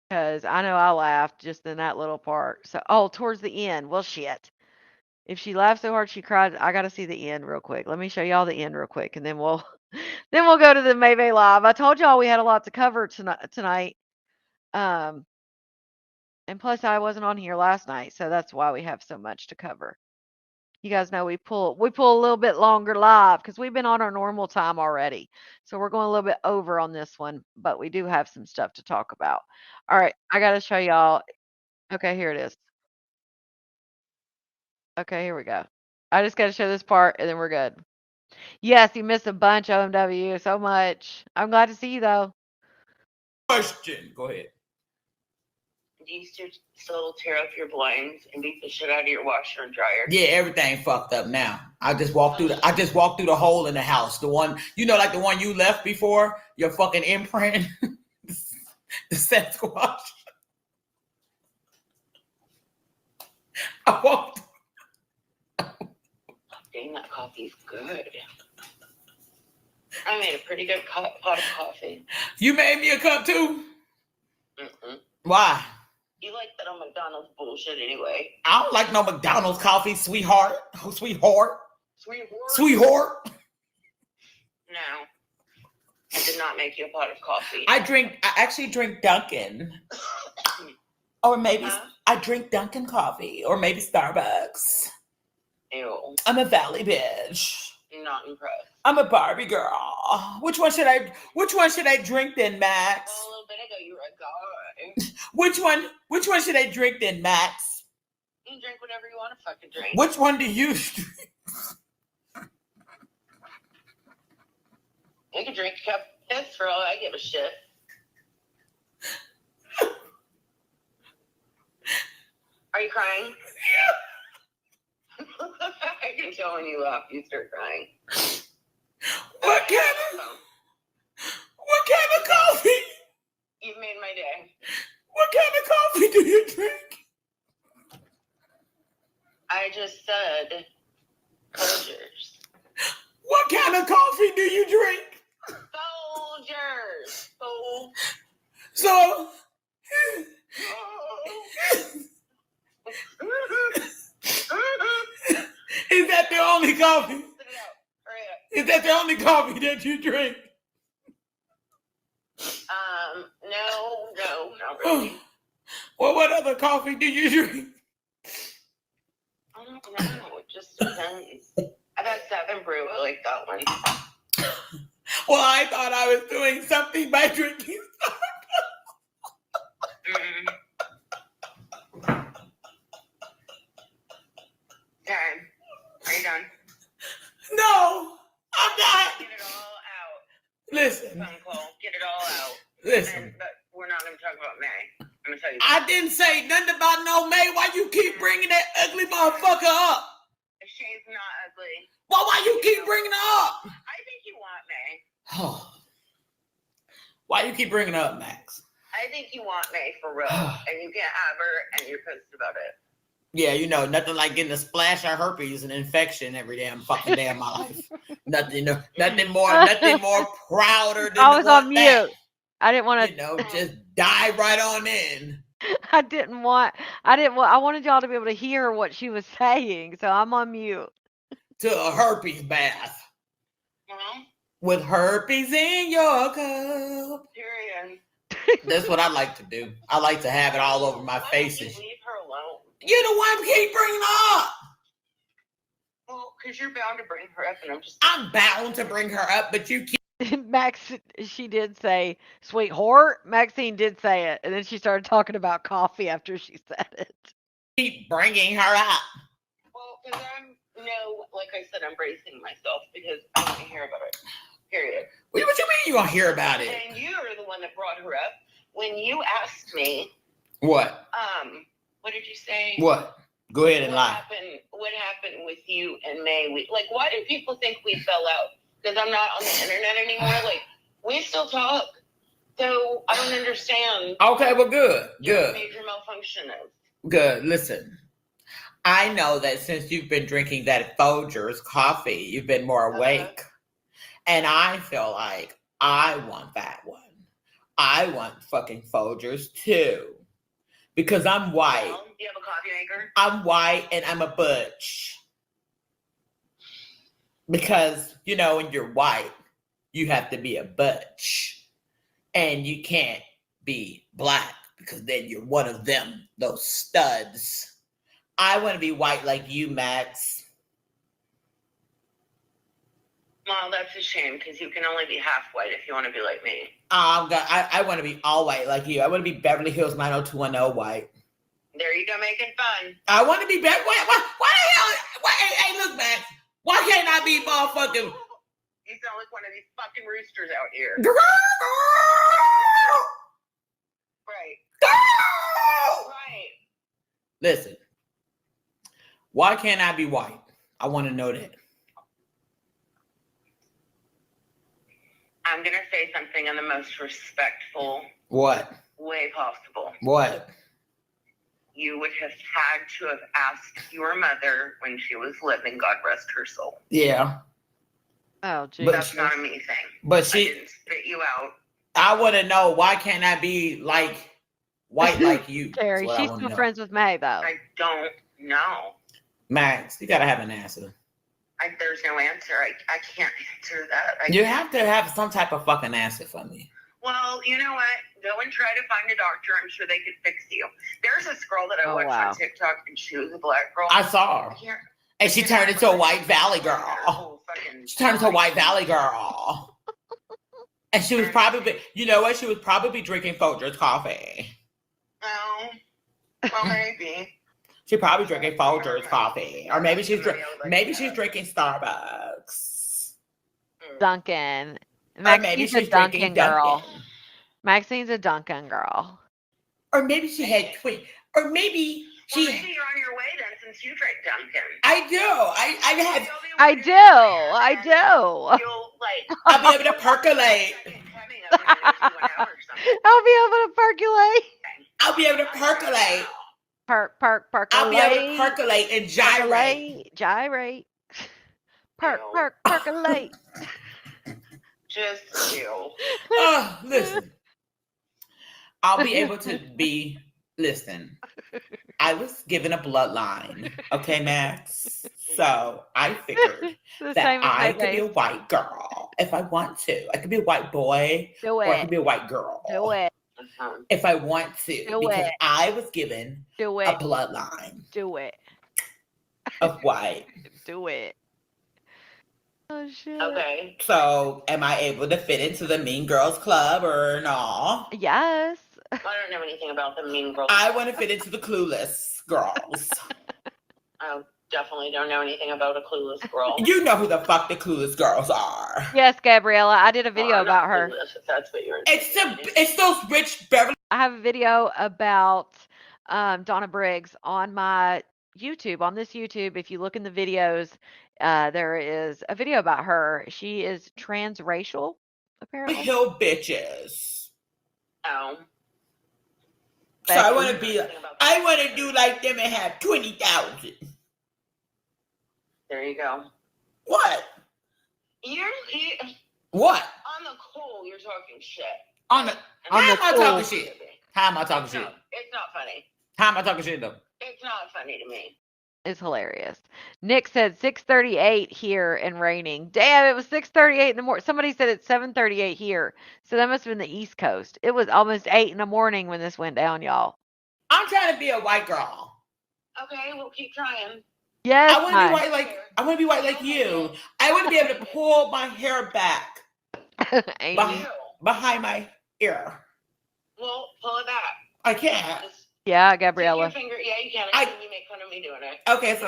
because I know I laughed just in that little part. So towards the end. Well shit. If she laughed so hard she cried, I gotta see the end real quick. Let me show y'all the end real quick and then we'll then we'll go to the Maybay Live. I told y'all we had a lot to cover tonight. Um and plus I wasn't on here last night, so that's why we have so much to cover. You guys know we pull a little bit longer live because we've been on our normal time already. So we're going a little bit over on this one, but we do have some stuff to talk about. All right, I got to show y'all. Okay, here it is. Okay, here we go. I just got to show this part and then we're good. Yes, you missed a bunch, OMW, so much. I'm glad to see you though. Question. Go ahead. Do you still tear up your blinds and beat the shit out of your washer and dryer? Yeah, everything fucked up now. I just walked through the hole in the house. The one, like the one you left before, your fucking imprint. The Sasquatch. I walked. Dang, that coffee's good. I made a pretty good pot of coffee. You made me a cup too? Mm-mm. Why? You like that on McDonald's bullshit anyway. I don't like no McDonald's coffee, sweetheart. Oh, sweetheart. Sweetheart? Sweetheart. No. I did not make you a pot of coffee. I actually drink Dunkin'. Or maybe I drink Dunkin' coffee. Or maybe Starbucks. Ew. I'm a Valley bitch. Not impressed. I'm a Barbie girl. Which one should I drink then, Max? Well, a little bit ago you were a guy. Which one should I drink then, Max? You can drink whatever you want to fucking drink. Which one do you drink? You can drink a cup of piss for all I give a shit. Are you crying? I can tell when you laugh, you start crying. What kind of coffee? You've made my day. What kind of coffee do you drink? I just said Folgers. What kind of coffee do you drink? Folgers. So is that the only coffee? Is that the only coffee that you drink? No, not really. Well, what other coffee do you drink? I don't know. It just depends. I've had 7 Brew. I like that one. Well, I thought I was doing something by drinking. Okay. Are you done? No, I'm not. Get it all out. Listen. Get it all out. Listen. But we're not going to talk about May. I'm going to tell you. I didn't say nothing about no May. Why you keep bringing that ugly motherfucker up? She's not ugly. Well, why you keep bringing her up? I think you want May. Oh. Why you keep bringing her up, Max? I think you want May for real. And you can't have her and you're pissed about it. Yeah, nothing like getting a splash of herpes and infection every fucking day of my life. nothing more prouder than I was on mute. That. I didn't want to. Just dive right on in. I wanted y'all to be able to hear what she was saying, so I'm on mute. To a herpes bath. Uh-huh. With herpes in your cup. Period. That's what I like to do. I like to have it all over my face. Leave her alone. You're the one who keep bringing her up. Well, because you're bound to bring her up, and I'm bound to bring her up, but you keep Max, she did say, sweetheart. Maxine did say it. And then she started talking about coffee after she said it. Keep bringing her up. Well, because like I said, I'm bracing myself because I want to hear about it. Period. What you mean you want to hear about it? And you are the one that brought her up when you asked me. What? What did you say? What? Go ahead and lie. What happened with you and May? Why do people think we fell out? Because I'm not on the internet anymore. Like, we still talk. So I don't understand. Okay, well, good. What major malfunction is. Good. Listen, I know that since you've been drinking that Folgers coffee, you've been more awake. And I feel like I want that one. I want fucking Folgers too. Because I'm white. Well, do you have a coffee maker? I'm white and I'm a butch. Because, when you're white, you have to be a butch. And you can't be black because then you're one of them, those studs. I want to be white like you, Max. Well, that's a shame because you can only be half white if you want to be like me. I want to be all white like you. I want to be Beverly Hills 90210 white. There you go, making fun. I want to be Why the hell? Hey, look, Max. Why can't I be motherfucking? You sound like one of these fucking roosters out here. Right. Right. Listen. Why can't I be white? I want to know that. I'm going to say something in the most respectful way possible. What? You would have had to have asked your mother when she was living, God rest her soul. Yeah. Oh, geez. But that's not a me thing. But I didn't spit you out. I want to know, why can't I be like white like you? Terry, she's still friends with May, though. I don't know. Max, you got to have an answer. There's no answer. I can't answer that. You have to have some type of fucking answer for me. Well, you know what? Go and try to find a doctor. I'm sure they could fix you. There's this girl that I watched on TikTok, and she was a black girl. I saw her. And she turned into a White Valley girl. She turned into a White Valley girl. And she was probably, you know what? She was probably drinking Folgers coffee. Oh, well, maybe. She probably drinking Folgers coffee, or maybe she's drinking Starbucks. Dunkin'. Maxine's a Dunkin' girl. Maxine's a Dunkin' girl. Or maybe she had tweet. Or maybe she. Well, maybe you're on your way then, since you drink Dunkin'. I do. I do. You'll I'll be able to percolate. I'll be able to percolate. I'll be able to percolate. Percolate. I'll be able to percolate and gyrate. Gyrate. Percolate. Just you. Oh, listen. I'll be able to be. Listen. I was given a bloodline. Okay, Max? So I figured that I could be a white girl if I want to. I could be a white boy. Or I could be a white girl. Do it. If I want to. Because I was given a bloodline. Do it. Of white. Do it. Oh, shit. Okay. So, am I able to fit into the Mean Girls Club or no? Yes. I don't know anything about the Mean Girls. I want to fit into the Clueless girls. I definitely don't know anything about a clueless girl. You know who the fuck the Clueless girls are. Yes, Gabriella. I did a video about her. If that's what you're it's those rich Beverly. I have a video about Donna Briggs on my YouTube. On this YouTube, if you look in the videos, there is a video about her. She is transracial, apparently. Hill bitches. Oh. So I want to do like them and have 20,000. There you go. What? What? On the cool, you're talking shit. How am I talking shit? How am I talking shit? It's not funny. How am I talking shit though? It's not funny to me. It's hilarious. Nick said 6:38 here and raining. Damn, it was 6:38 in the morning. Somebody said it's 7:38 here. So that must have been the East Coast. It was almost 8 in the morning when this went down, y'all. I'm trying to be a white girl. Okay, we'll keep trying. Yes. I want to be white like you. I want to be able to pull my hair back. Amy. Behind my ear. Well, pull it back. I can't. Yeah, Gabriella. Take your finger. Yeah, you can. I can make fun of me doing it. Okay, so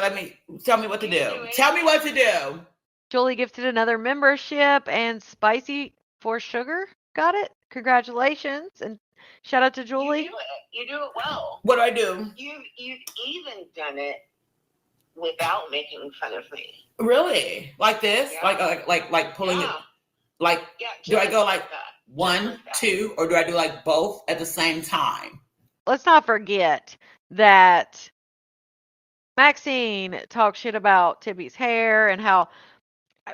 tell me what to do. Tell me what to do. Julie gifted another membership, and Spicy for Sugar got it. Congratulations, and shout out to Julie. You do it well. What do I do? You've even done it without making fun of me. Really? Like this? Yeah. Like pulling it? Like, do I go like 1, 2, or do I do like both at the same time? Let's not forget that Maxine talked shit about Tibby's hair and how,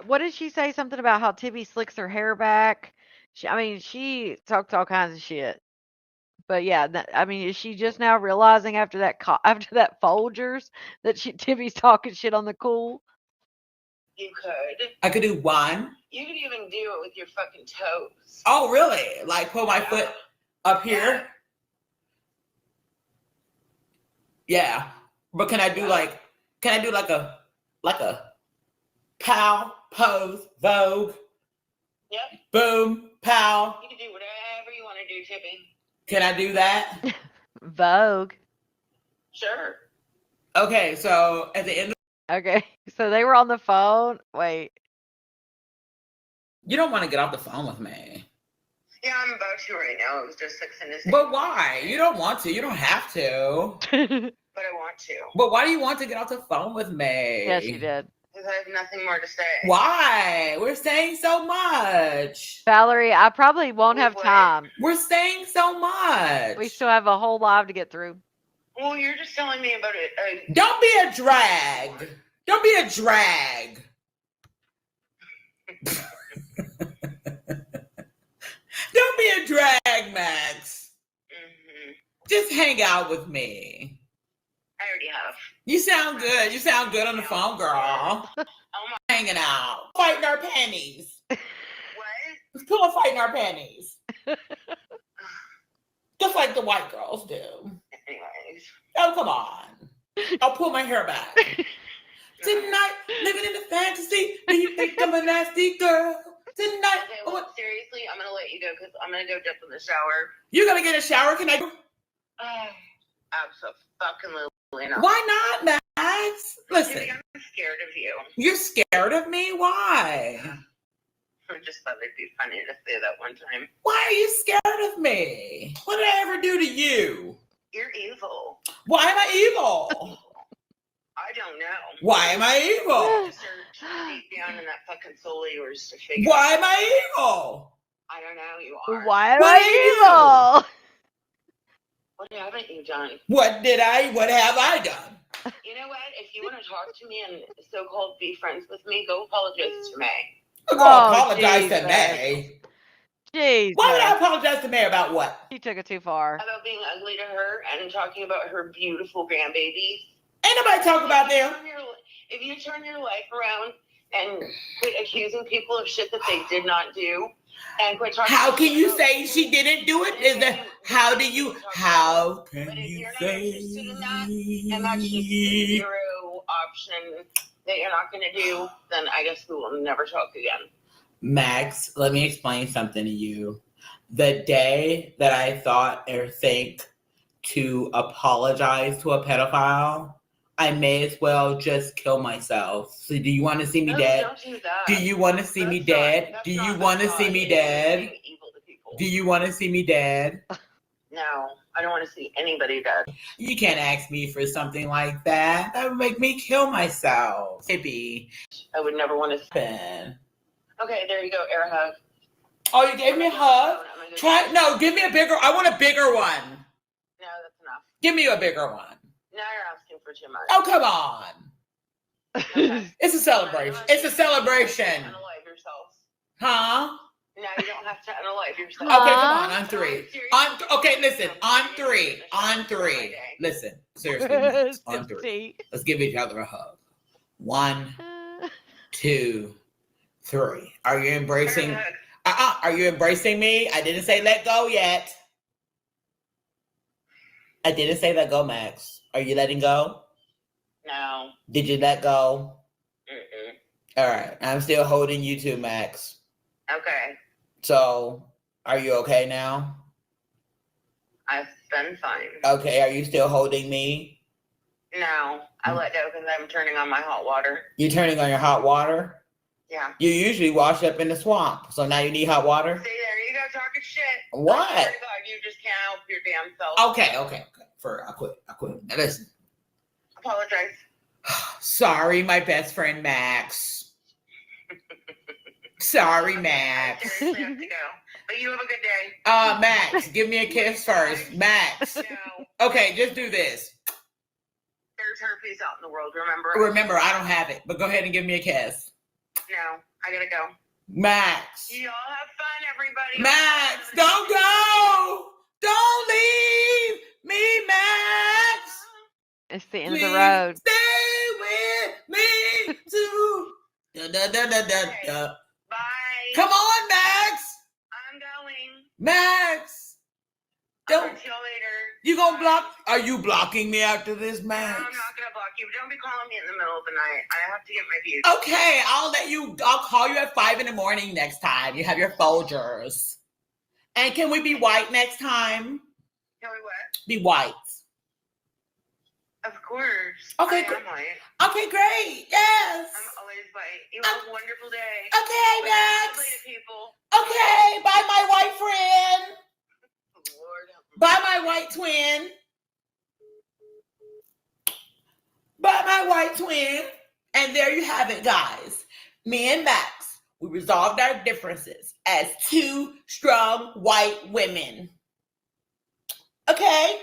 what did she say? Something about how Tibby slicks her hair back. She talked all kinds of shit. But yeah, is she just now realizing after that Folgers that Tibby's talking shit on the cool? You could. I could do 1. You could even do it with your fucking toes. Oh, really? Like pull my foot up here? Yeah. But can I do like a pow, pose, Vogue? Yep. Boom, pow. You can do whatever you want to do, Tippy. Can I do that? Vogue. Sure. Okay, so at the end Okay, so they were on the phone. Wait. You don't want to get off the phone with me. Yeah, I'm about to right now. It was just 6 minutes. But why? You don't want to. You don't have to. But I want to. But why do you want to get off the phone with me? Yes, you did. Because I have nothing more to say. Why? We're saying so much. Valerie, I probably won't have time. We're saying so much. We still have a whole live to get through. Well, you're just telling me about it. Don't be a drag. Don't be a drag. Don't be a drag, Max. Mm-hmm. Just hang out with me. I already have. You sound good. You sound good on the phone, girl. Hanging out. Fighting our panties. What? Let's pull a fight in our panties. Just like the white girls do. Anyways. Oh, come on. I'll pull my hair back. Tonight, living in the fantasy. Do you think I'm a nasty girl? Tonight. Okay, well, seriously, I'm going to let you go because I'm going to go dip in the shower. You're going to get a shower? Can I? Absolutely not. Why not, Max? Listen. I'm scared of you. You're scared of me? Why? I just thought it'd be funny to say that one time. Why are you scared of me? What did I ever do to you? You're evil. Why am I evil? I don't know. Why am I evil? Search deep down in that fucking soul of yours to figure Why am I evil? I don't know. You are. Why am I evil? What haven't you done? What have I done? You know what? If you want to talk to me and so-called be friends with me, go apologize to May. Go apologize to May. Jesus. Why would I apologize to May about what? You took it too far. About being ugly to her and talking about her beautiful grandbabies. Ain't nobody talk about them. If you turn your life around and quit accusing people of shit that they did not do, and quit talking. How can you say she didn't do it? Is that how can you say? But if you're not interested in that, and that's just a zero option that you're not going to do, then I guess we will never talk again. Max, let me explain something to you. The day that I thought or think to apologize to a pedophile, I may as well just kill myself. So do you want to see me dead? Don't do that. Do you want to see me dead? Do you want to see me dead? Do you want to see me dead? No, I don't want to see anybody dead. You can't ask me for something like that. That would make me kill myself. Maybe. I would never want to see. Okay, there you go, air hug. Oh, you gave me a hug? Give me a bigger, I want a bigger one. No, that's enough. Give me a bigger one. Now you're asking for too much. Oh, come on. Okay. It's a celebration. It's a celebration. Unalive yourself. Huh? No, you don't have to unalive yourself. Okay, come on, on 3. Okay, listen, on 3. On 3. Listen, seriously, on 3. Let's give each other a hug. 1, 2, 3. Are you embracing? Are you embracing me? I didn't say let go yet. I didn't say let go, Max. Are you letting go? No. Did you let go? Mm-mm. All right. I'm still holding you too, Max. Okay. So, are you okay now? I've been fine. Okay, are you still holding me? No, I let go because I'm turning on my hot water. You're turning on your hot water? Yeah. You usually wash up in the swamp, so now you need hot water? See, there you go, talking shit. What? I swear to God, you just can't help your damn self. Okay. I quit. Now listen. Apologize. Sorry, my best friend Max. Sorry, Max. I seriously have to go. But you have a good day. Max, give me a kiss first. Max. No. Okay, just do this. There's herpes out in the world, remember? Remember, I don't have it, but go ahead and give me a kiss. No, I gotta go. Max. Y'all have fun, everybody. Max, don't go. Don't leave me, Max. It's the end of the road. Stay with me too. Okay. Bye. Come on, Max. I'm going. Max. I'll talk to y'all later. You gonna block? Are you blocking me after this, Max? No, I'm not gonna block you. But don't be calling me in the middle of the night. I have to get my views. Okay, I'll call you at 5 a.m. next time. You have your Folgers. And can we be white next time? Can we what? Be white. Of course. Okay, I am white. Okay, great. Yes. I'm always white. You have a wonderful day. Okay, Max. Later, people. Okay, bye, my white friend. Lord. Bye, my white twin. Bye, my white twin. And there you have it, guys. Me and Max, we resolved our differences as two strong white women. Okay?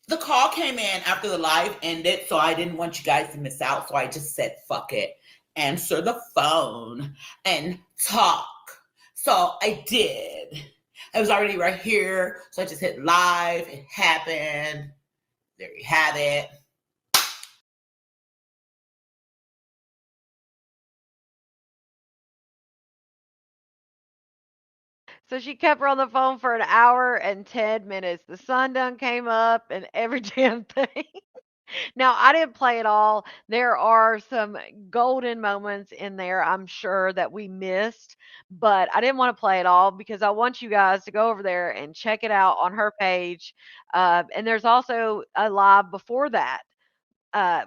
The call came in after the live ended, so I didn't want you guys to miss out. So I just said, fuck it. Answer the phone and talk. So I did. It was already right here. So I just hit live. It happened. There you have it. So she kept her on the phone for an hour and 10 minutes. The sun done came up and every damn thing. Now, I didn't play it all. There are some golden moments in there, I'm sure, that we missed, but I didn't want to play it all because I want you guys to go over there and check it out on her page. And there's also a live before that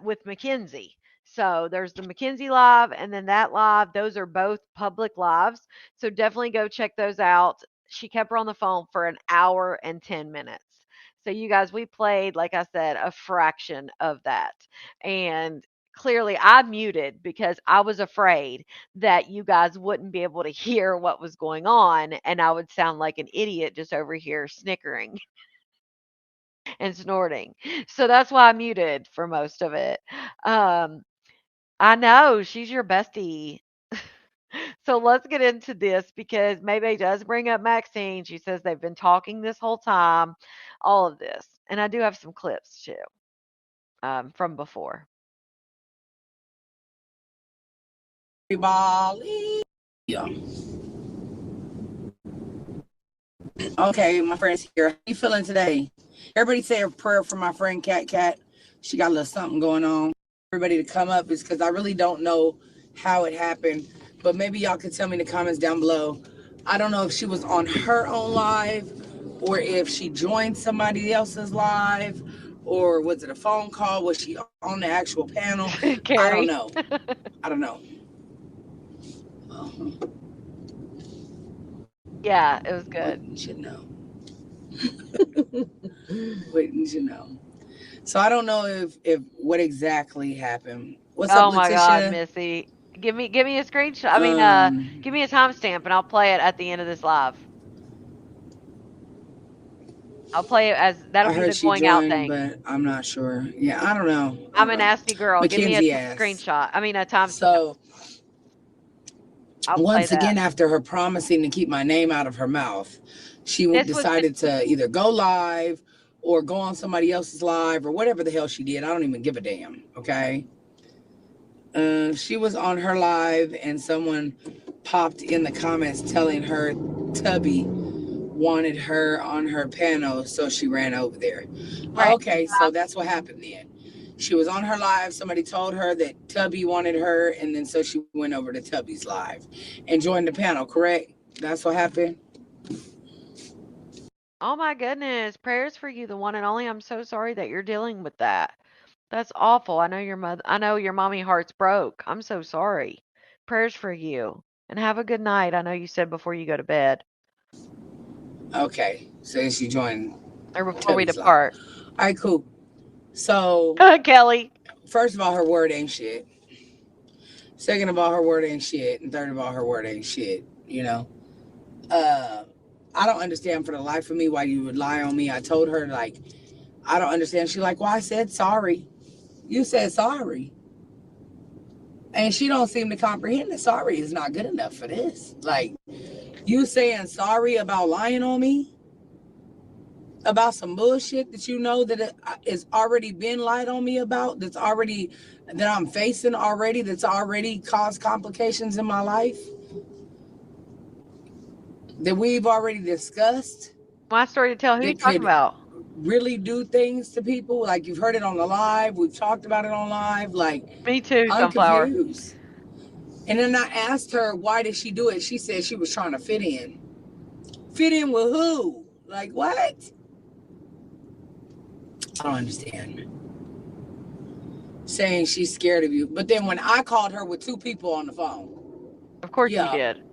with Mackenzie. So there's the Mackenzie live and then that live. Those are both public lives. So definitely go check those out. She kept her on the phone for an hour and 10 minutes. So you guys, we played, like I said, a fraction of that. And clearly I muted because I was afraid that you guys wouldn't be able to hear what was going on and I would sound like an idiot just over here snickering and snorting. So that's why I muted for most of it. Um, I know she's your bestie. So let's get into this because Maybay does bring up Maxine. She says they've been talking this whole time, all of this. And I do have some clips too from before. Bali. Yeah. Okay, my friend's here. How you feeling today? Everybody say a prayer for my friend Cat. She got a little something going on. Everybody to come up is because I really don't know how it happened. But maybe y'all can tell me in the comments down below. I don't know if she was on her own live or if she joined somebody else's live or was it a phone call? Was she on the actual panel? I don't know. I don't know. Yeah, it was good. Wouldn't you know? Wouldn't you know? So I don't know if what exactly happened. What's up, Oh my Letitia? God, Missy. Give me a screenshot. I mean, give me a timestamp and I'll play it at the end of this live. I'll play it as that'll be the going out thing. But I'm not sure. Yeah, I don't know. I'm a nasty girl. Mackenzie Give me a asked. screenshot. I mean, a timestamp. So I'll once play again, that. after her promising to keep my name out of her mouth, she decided to either go live or go on somebody else's live or whatever the hell she did. I don't even give a damn. Okay. She was on her live and someone popped in the comments telling her Tubby wanted her on her panel, so she ran over there. Right. Okay, so that's what happened then. She was on her live. Somebody told her that Tubby wanted her, and then so she went over to Tubby's live and joined the panel, correct? That's what happened. Oh my goodness. Prayers for you, the one and only. I'm so sorry that you're dealing with that. That's awful. I know your mommy heart's broke. I'm so sorry. Prayers for you. And have a good night. I know you said before you go to bed. Okay. So she joined Or before we Tubby's live. depart. All right, cool. So, Kelly. first of all, her word ain't shit. Second of all, her word ain't shit. And third of all, her word ain't shit. You know? I don't understand for the life of me why you would lie on me. I told her, like, I don't understand. She's like, well, I said sorry. You said sorry. And she don't seem to comprehend that sorry is not good enough for this. Like, you saying sorry about lying on me? About some bullshit that you know that it's already been lied on me about, that I'm facing already, that's already caused complications in my life, that we've already discussed, My story to tell. Who are you that talking could about? really do things to people. Like, you've heard it on the live, we've talked about it on live. Like, Me too, I'm Sunflower. confused. And then I asked her, why did she do it? She said she was trying to fit in. Fit in with who? Like, what? I don't understand. Saying she's scared of you. But then when I called her with two people on the phone, Of course you did.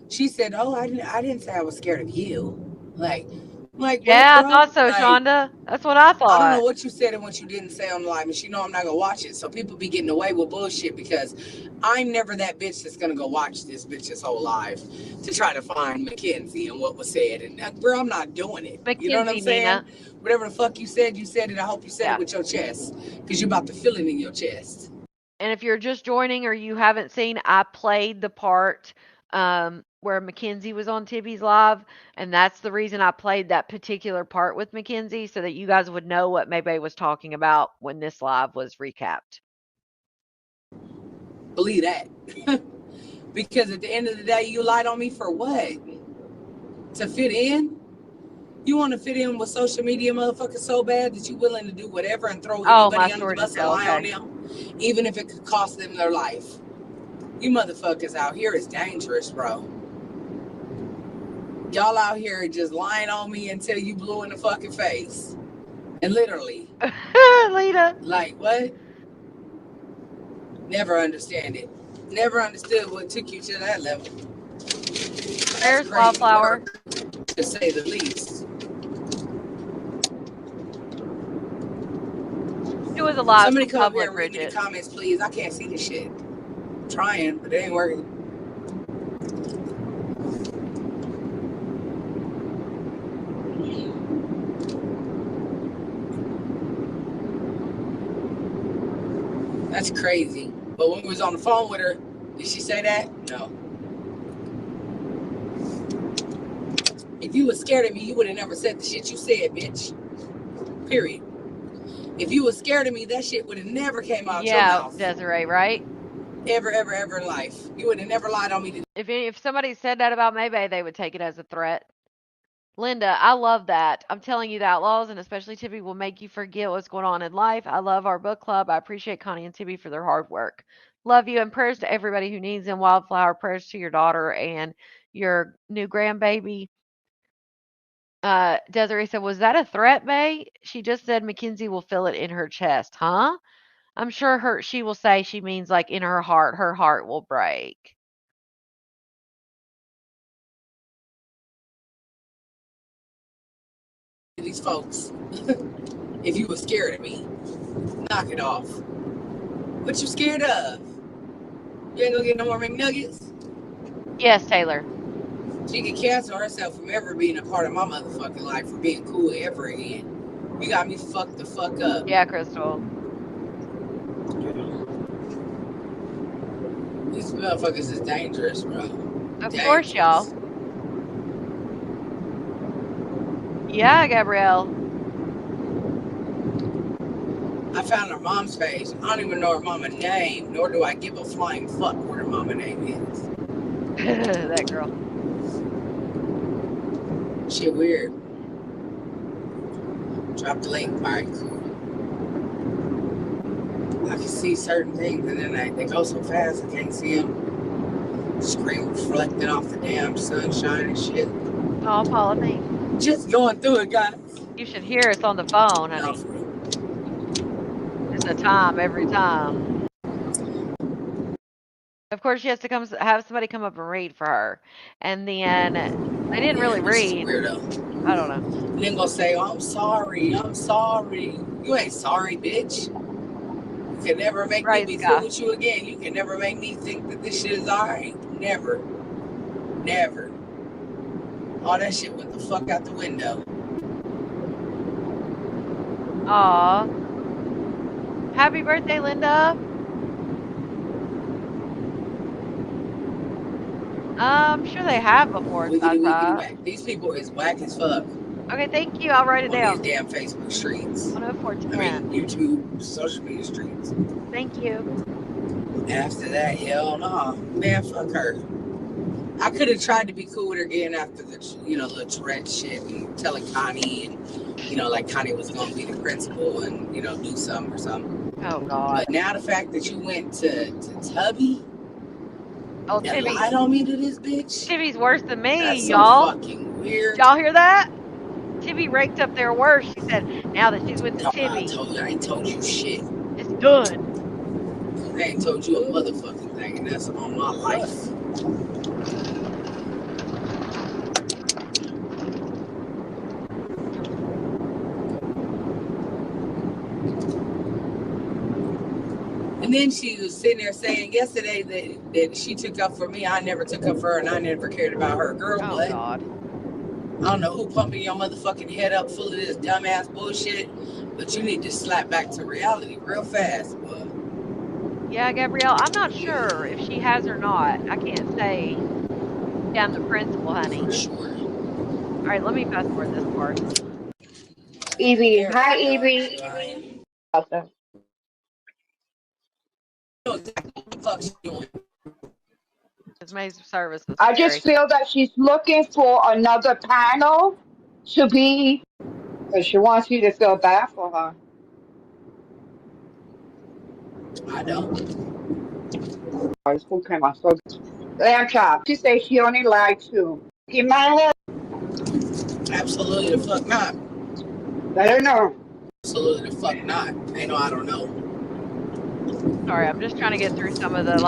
she said, oh, I didn't say I was scared of you. Like what, Yeah, I bro? thought so, Like, Shonda. That's what I I don't know thought. what you said and what you didn't say on live, and she know I'm not gonna watch it. So people be getting away with bullshit because I'm never that bitch that's gonna go watch this bitch's whole live to try to find Mackenzie and what was said. And bro, I'm not doing it. You know what I'm Mackenzie, saying? Nina. Whatever the fuck you said it. I hope you said it Yeah. with your chest, because you're about to feel it in your chest. And if you're just joining or you haven't seen, I played the part where Mackenzie was on Tibby's live, and that's the reason I played that particular part with Mackenzie, so that you guys would know what Maybay was talking about when this live was recapped. Believe that. Because at the end of the day, you lied on me for what? To fit in? You want to fit in with social media motherfuckers so bad that you're willing to do whatever and throw My anybody under story the to bus and tell. lie Okay. on them, even if it could cost them their life. You motherfuckers out here is dangerous, bro. Y'all out here just lying on me until you blue in the fucking face. And literally. Lita. Like, what? Never understand it. Never understood what took you to that level. There's That's crazy Wildflower. work, to say the least. She was alive. Somebody From come up here public, and read me the Bridget. comments, please. I can't see this shit. I'm trying, but it ain't working. That's crazy. But when we was on the phone with her, did she say that? No. If you was scared of me, you would have never said the shit you said, bitch. Period. If you was scared of me, that shit would have never came out your mouth. Desiree, right? Ever in life. You would have never lied on me. If somebody said that about Maybay, they would take it as a threat. Linda, I love that. I'm telling you, the Outlaws, and especially Tibby, will make you forget what's going on in life. I love our book club. I appreciate Connie and Tibby for their hard work. Love you, and prayers to everybody who needs them. Wildflower, prayers to your daughter and your new grandbaby. Desiree said, was that a threat, May? She just said Mackenzie will feel it in her chest, huh? I'm sure she will say she means like in her heart will break. These folks, if you were scared of me, knock it off. What you scared of? You ain't gonna get no more McNuggets? Yes, Taylor. She can cancel herself from ever being a part of my motherfucking life or being cool ever again. You got me fucked the fuck up. Yeah, Crystal. These motherfuckers is dangerous, bro. Of course, y'all. Yeah, Gabrielle. I found her mom's page. I don't even know her mama's name, nor do I give a flying fuck what her mama name is. That girl. Shit weird. Drop the link. Alright, cool. I can see certain things and then they go so fast I can't see them. Screen reflecting off the damn sunshine and shit. Oh, Paula, thanks. Just going through it, guys. You should hear us on the phone, honey. No, for real. It's a time every time. Of course, she has to have somebody come up and read for her, and then they didn't really read. Weirdo. I don't know. And then gonna say, "Oh, I'm sorry. I'm sorry." You ain't sorry, bitch. You can never make me be cool with you again. You can never make me think that this shit is alright. Never. Never. All that shit went the fuck out the window. Aw. Happy birthday, Linda. I'm sure they have before. These people is whack as fuck. Okay, thank you. I'll write it down. These damn Facebook streets. 10410. YouTube, social media streets. Thank you. After that, hell no. Man, fuck her. I could have tried to be cool with her again after the, the Tourette shit and telling Connie and, like Connie was going to be the principal and, do something or something. Oh, God. But now the fact that you went to Tubby. Oh, Tibby. I don't mean to this bitch. Tibby's worse than me, That's y'all. so fucking weird. Y'all hear that? Tibby raked up there worse. She said, now that she's with the Tibby. I ain't told you shit. It's done. I ain't told you a motherfucking thing, and that's on my life. And then she was sitting there saying yesterday that she took up for me. I never took up for her, and I never cared about her. Girl, oh, what? God. I don't know who pumping your motherfucking head up full of this dumbass bullshit, but you need to slap back to reality real fast, boy. Yeah, Gabrielle, I'm not sure if she has or not. I can't say. Yeah, I'm the principal, honey. For sure. All right, let me fast forward this part. Evie. Hi, Evie. Awesome. I just feel that she's looking for another panel to be, because she wants you to feel bad for her. I don't. Lamb chop. She says she only lied to. You mind her? Absolutely the fuck not. I don't know. Absolutely the fuck not. Ain't no I don't know. Sorry, I'm just trying to get through some of the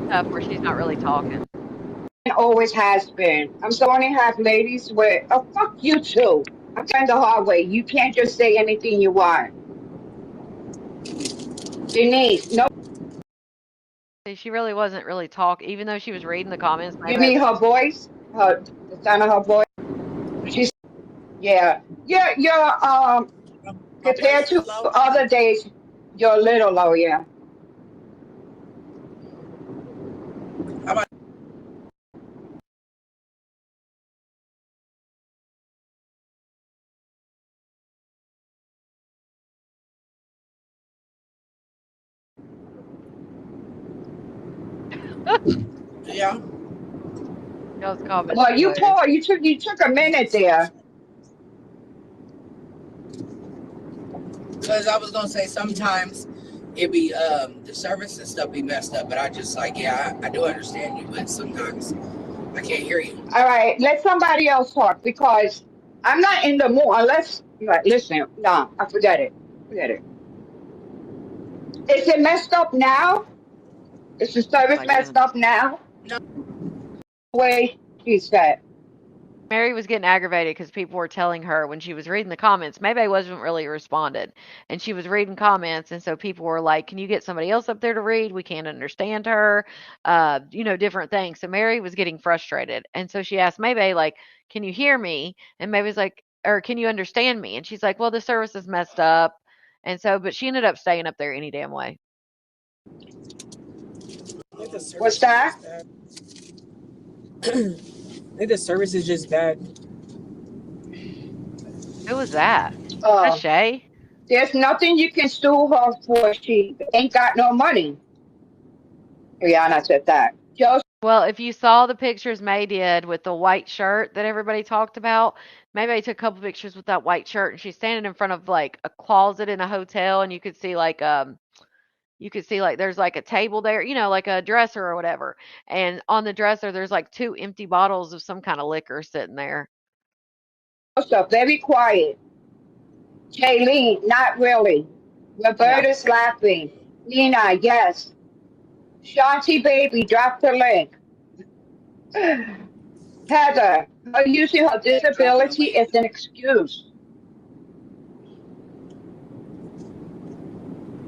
stuff where she's not really talking. It always has been. I'm the only have ladies where, oh, fuck you too. I'm trying the hard way. You can't just say anything you want. Denise, no. See, she really wasn't really talking, even though she was reading the comments. You mean her voice? The sound of her voice? She's, yeah. You're, compared to other days, you're a little low, yeah. Yeah. Well, you took a minute there. Because I was gonna say sometimes it be the service and stuff be messed up, but I just I do understand you, but sometimes I can't hear you. All right, let somebody else talk because I'm not in the mood unless listen, no, I forget it. Forget it. Is it messed up now? Is the service messed up now? No. Way she said. Mary was getting aggravated because people were telling her when she was reading the comments, maybe wasn't really responded. And she was reading comments, and so people were like, can you get somebody else up there to read? We can't understand her. Different things. So Mary was getting frustrated. And so she asked Maybe, like, can you hear me? And Maybe's like, or can you understand me? And she's like, well, the service is messed up. And so, but she ended up staying up there any damn way. What's that? I think the service is just bad. Who was that? That's Shay. There's nothing you can sue her for. She ain't got no money. Rihanna said that. Well, if you saw the pictures May did with the white shirt that everybody talked about, maybe I took a couple pictures with that white shirt, and she's standing in front of like a closet in a hotel, and you could see like You could see like there's like a table there, like a dresser or whatever. And on the dresser, there's like 2 empty bottles of some kind of liquor sitting there. Also, very quiet. Kayleen, not really. Yeah. Roberta's laughing. Nina, yes. Shanti baby, drop the link. Heather, her using her disability is an excuse.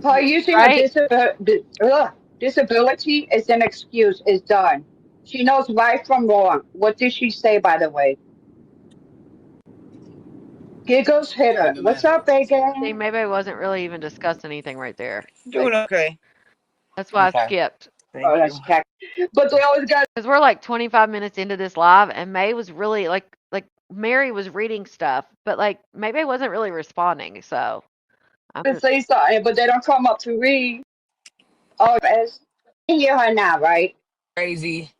Her using her Right? disability is an excuse. Is done. She knows right from wrong. What did she say, by the way? Giggles hit her. What's up, See, Bacon? maybe I wasn't really even discussing anything right there. Doing okay. That's why I Okay. skipped. Oh, Thank that's you. tech. But they always got Because we're like 25 minutes into this live, and May was really like Mary was reading stuff, but like maybe I wasn't really responding. So I'm to just say something, but they don't come up to read. Oh, as you hear her now, right? Crazy.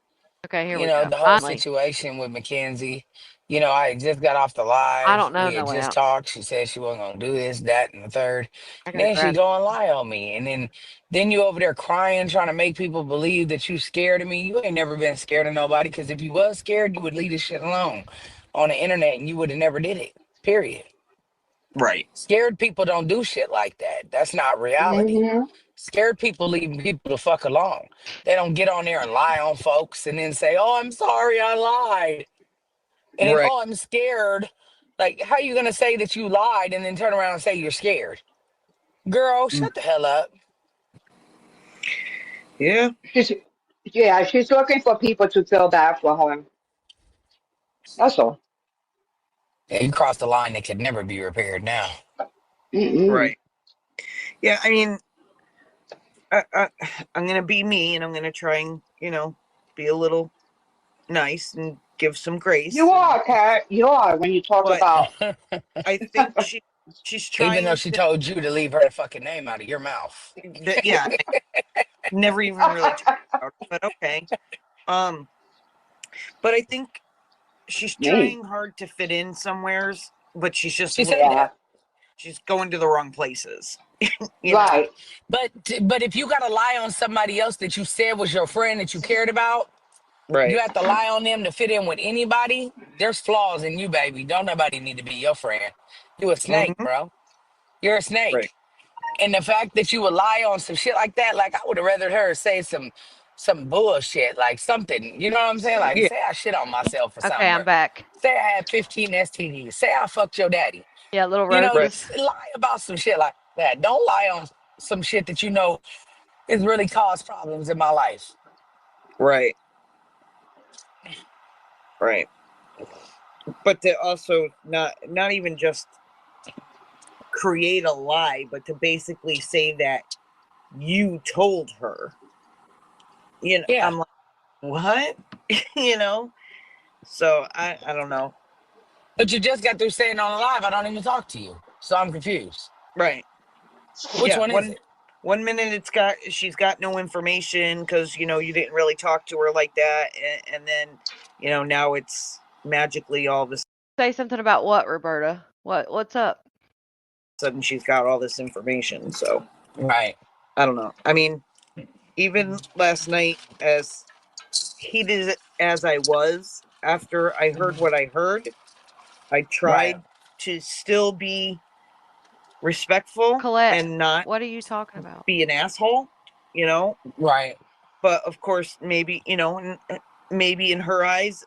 okay. Here You we know, go. the whole Finally, situation with Mackenzie. You know, I had just got off the I live. don't know We no had way just out. talked. She said she wasn't gonna do this, that, and the third. I gotta Then she grab. go and lie on me. And then you over there crying, trying to make people believe that you scared of me. You ain't never been scared of nobody, because if you was scared, you would leave this shit alone on the internet and you would have never did it. Period. Right. Scared people don't do shit like that. That's not reality. Mm-hmm. Scared people leave people the fuck alone. They don't get on there and lie on folks and then say, "Oh, I'm sorry, I lied." And then, Right. "Oh, I'm scared." Like, how you gonna say that you lied and then turn around and say you're scared? Girl, Mm. shut the hell up. Yeah. She's yeah, she's looking for people to feel bad for her. That's all. Yeah, you crossed the line that could never be repaired now. Mm-mm. Right. Yeah. I mean, I'm gonna be me, and I'm gonna try and be a little nice and give some grace. You are, Kat. You are when you talk But about. I think she's Even though trying she to. told you to leave her fucking name out of your mouth. Yeah. I never even really talked about it, but okay. Um. But I think she's Me. trying hard to fit in somewheres, but she's just She said looking. Yeah. that. She's going to the wrong places. you know. Right. But if you gotta lie on somebody else that you said was your friend that you cared about, you Right. have to lie on them to fit in with anybody. There's flaws in you, baby. Don't nobody need to be your friend. You a snake, Mm-hmm. bro. You're a Right. snake. And the fact that you would lie on some shit like that, like I would have rather her say some bullshit, like something. You know what I'm saying? Like, Yeah. say I shit on myself or Okay, something. I'm Or back. say I had 15 STDs. Say I fucked your daddy. Yeah, little You know, Right. roses. just lie about some shit like that. Don't lie on some shit that you know has really caused problems in my life. Right. Right. But to also not even just create a lie, but to basically say that you told her. Yeah. I'm like, what? you know. So I don't know. But you just got through saying on the live, I don't even talk to you. So I'm confused. Right. Which Yeah. one is One it? one minute she's got no information because you didn't really talk to her like that, and then now it's magically all of a Say something about what, Roberta? What's up? sudden she's got all this information. So Right. I don't know. I mean, even last night, as heated as I was after I heard what I heard, I Right. tried to still be respectful Colette, and not what are you talking about? be an asshole, you know. Right. But of course, maybe maybe in her eyes,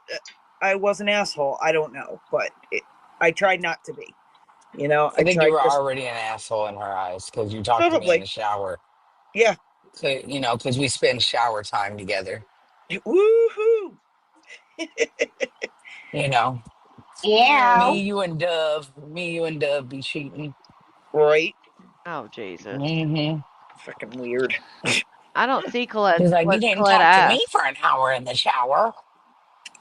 I was an asshole. I don't know, but I tried not to be. I I think you tried were just already an asshole in her eyes because you talked to me in the probably, shower. yeah. So, because we spend shower time together. Woohoo! You know, Yeah. Yeah. me, you, and Dove be cheating. Right? Oh Jesus. Hmm. Fucking weird. I don't see Colette. He's like, you What didn't Colette talk to me asked. for an hour in the shower.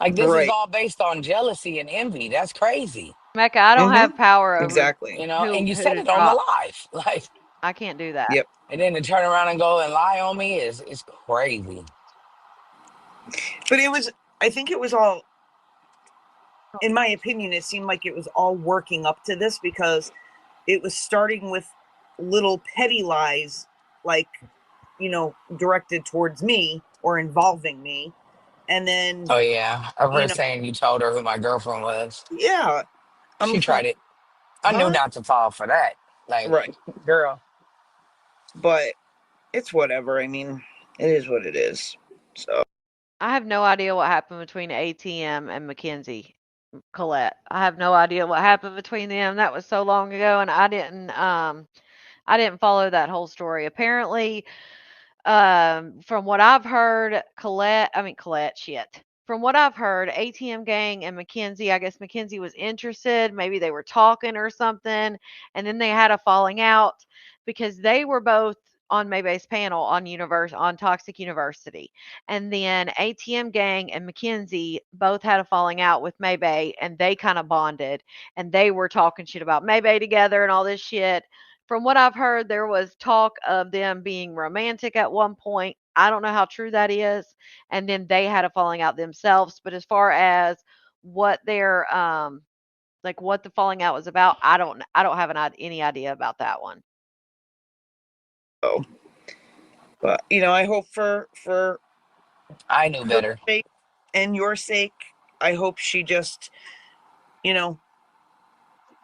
Like, this is Right. all based on jealousy and envy. That's crazy. Mecca, I don't Mm-hmm. have power over Exactly. who And you who said to it on the drop. live. Like, I can't do that. Yep. and then to turn around and go and lie on me is crazy. But I think it was all, in my opinion, it seemed like it was all working up to this because it was starting with little petty lies, like directed towards me or involving me. And then, Oh yeah, I've you heard know, saying you told her who my girlfriend was. yeah, I'm She just like, tried it. I knew huh? not to fall for that. Like, Right. girl, But it's whatever. I mean, it is what it is. So, I have no idea what happened between ATM and Mackenzie Colette. I have no idea what happened between them. That was so long ago, and I didn't follow that whole story. Apparently, from what I've heard, Colette, shit. From what I've heard, ATM Gang and Mackenzie, I guess Mackenzie was interested. Maybe they were talking or something. And then they had a falling out because they were both on Maybay's panel on Toxic University. And then ATM Gang and Mackenzie both had a falling out with Maybay and they kind of bonded and they were talking shit about Maybay together and all this shit. From what I've heard, there was talk of them being romantic at one point. I don't know how true that is. And then they had a falling out themselves. But as far as what their like what the falling out was about, I don't have any idea about that one. oh, but I hope for I knew her better. sake and your sake, I hope she just you know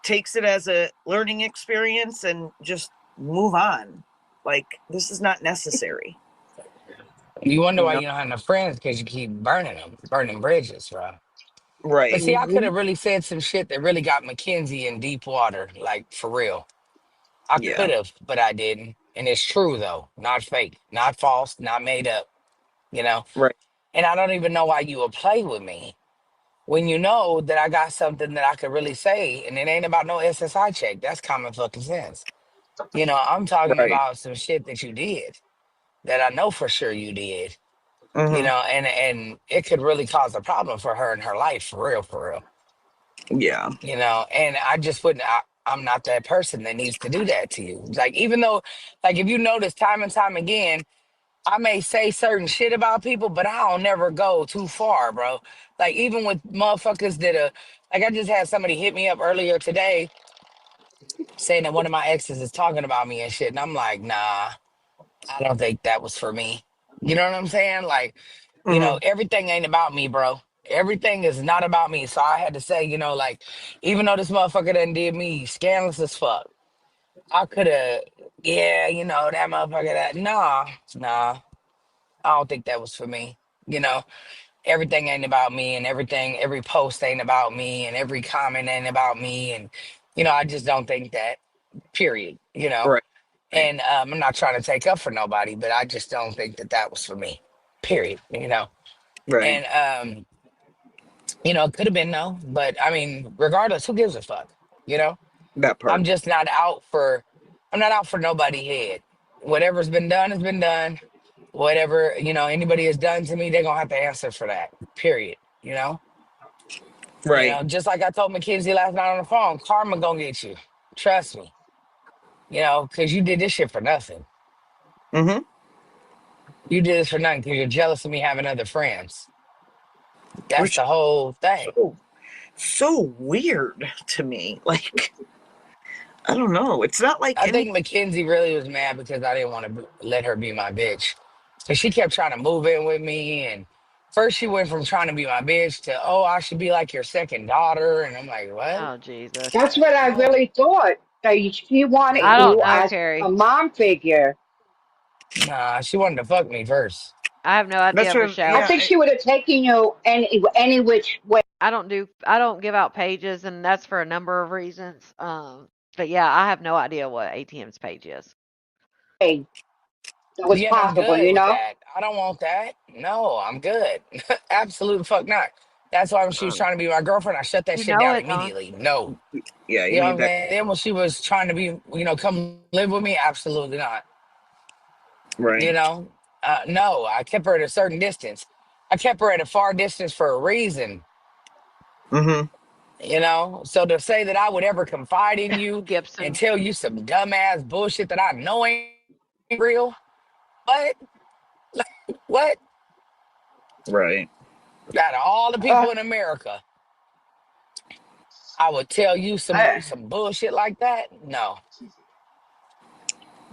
takes it as a learning experience and just move on. Like, this is not necessary. You wonder You why know? you don't have enough friends because you keep burning them, burning bridges, bro. But Right. see, I could Mm-hmm. have really said some shit that really got Mackenzie in deep water, like for real. I Yeah. could have, but I didn't. And it's true though, not fake, not false, not made up, you know? Right. And I don't even know why you would play with me when you know that I got something that I could really say, and it ain't about no SSI check. That's common fucking sense. I'm talking Right. about some shit that you did that I know for sure you did. Mm-hmm. And it could really cause a problem for her in her life, for real, for real. Yeah. And I just wouldn't. I'm not that person that needs to do that to you. Like, even though, like, if you notice time and time again, I may say certain shit about people, but I'll never go too far, bro. Like, even with motherfuckers that are, like, I just had somebody hit me up earlier today saying that one of my exes is talking about me and shit. And I'm like, nah, I don't think that was for me. You know what I'm saying? Like, Mm-hmm. everything ain't about me, bro. Everything is not about me. So I had to say, like, even though this motherfucker done did me scandalous as fuck, I could have, yeah, that motherfucker, nah, I don't think that was for me. You know, everything ain't about me, and every post ain't about me, and every comment ain't about me. And, I just don't think that, period, Right. Right. And I'm not trying to take up for nobody, but I just don't think that that was for me, period. Right. And, it could have been no, but I mean, regardless, who gives a fuck? You know, That I'm part. just not out for, I'm not out for nobody head. Whatever's been done has been done. Whatever, anybody has done to me, they're gonna have to answer for that. Period. Right. Just like I told Mackenzie last night on the phone, karma gonna get you. Trust me. Because you did this shit for nothing. Mm-hmm. You did this for nothing because you're jealous of me having other friends. That's Which the whole is thing. so weird to me. Like, I don't know. It's not like I any. think Mackenzie really was mad because I didn't want to let her be my bitch. So she kept trying to move in with me. And first she went from trying to be my bitch to, oh, I should be like your second daughter. And I'm like, what? Oh Jesus. That's what I No, really thought. That she wanted I no. don't you know, as a Carrie. mom figure. Nah, she wanted to fuck me first. I have no That's idea for what. I show. think she would have taken you any which I don't give out pages and that's for a number of reasons. But yeah, I have no idea what ATM's page is. way that was Yeah, and I'm possible, good you with know? that. I don't want that. No, I'm good. Absolute fuck not. That's why when she was Um, trying to be my girlfriend, I shut that you shit know down it, Don. immediately. No. Yeah, you You know what need I'm that. saying? Then when she was trying to be, come live with me, absolutely not. You Right. know? No, I kept her at a certain distance. I kept her at a far distance for a reason, Mm-hmm. So to say that I would ever confide in you and Gibson. tell you some dumbass bullshit that I know ain't real, what? What? Right. Out of all the Uh, people in America, I would tell you some I, some bullshit like that? No.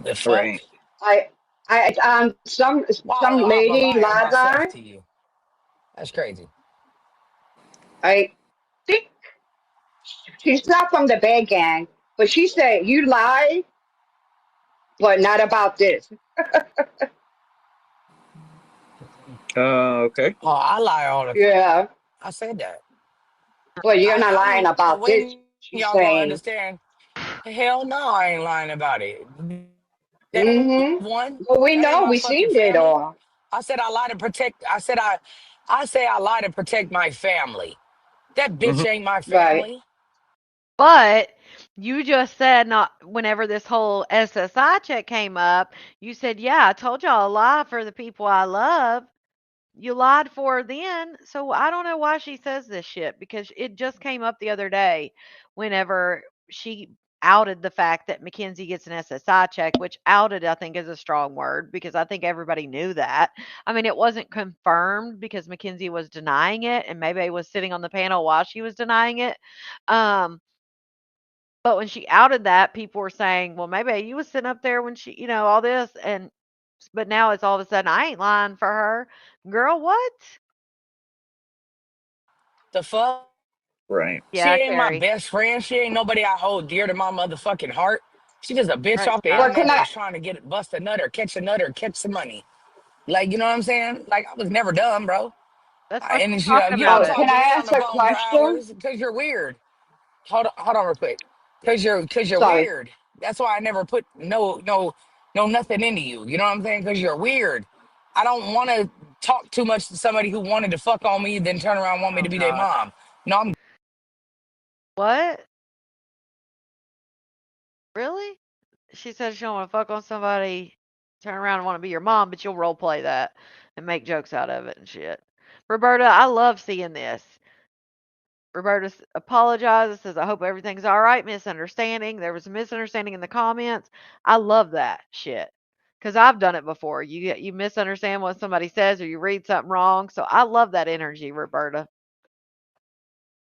The fuck? Right. I, I Why some would I lady lie on lied myself on. to you? That's crazy. I think she's not from the bad gang, but she said you lie, but not about this. Okay. Oh, I lie all the time. Yeah, I said that. but you're not I lying don't know about this. when She's y'all gonna saying, understand. Hell no, I ain't lying about it. That mm-hmm. one, But we that ain't know my we fucking seen it family. all. I said I lie to protect. I say I lie to protect my family. That Hmm. bitch ain't my Right. family. But you just said not whenever this whole SSI check came up, you said, "Yeah, I told y'all a lie for the people I love." You lied for her then, so I don't know why she says this shit because it just came up the other day whenever she outed the fact that Mackenzie gets an SSI check, which outed I think is a strong word because I think everybody knew that. I mean, it wasn't confirmed because Mackenzie was denying it and maybe was sitting on the panel while she was denying it. Um, but when she outed that, people were saying, "Well, maybe you was sitting up there when she, all this." And but now it's all of a sudden, I ain't lying for her. Girl, what? The fuck? Right. She Yeah, ain't my Carrie. best friend. She ain't nobody I hold dear to my motherfucking heart. She just a bitch Right, off the Well, child. internet can that I? was trying to get bust a nut or catch a nut or catch some money. Like, you know what I'm saying? Like, I was never dumb, bro. That's why And she's you know, talking you about don't it. talk Can to I me on ask the a phone for question? hours because you're weird. Hold on real quick. Cause you're Sorry. weird. That's why I never put no nothing into you. You know what I'm saying? Cause you're weird. I don't want to talk too much to somebody who wanted to fuck on me, then turn around and want me Oh to be their God. mom. No, I'm What? Really? She said she don't want to fuck on somebody, turn around and want to be your mom, but you'll role play that and make jokes out of it and shit. Roberta, I love seeing this. Roberta apologizes, says, I hope everything's all right. Misunderstanding. There was a misunderstanding in the comments. I love that shit. Because I've done it before. You misunderstand what somebody says or you read something wrong. So I love that energy, Roberta.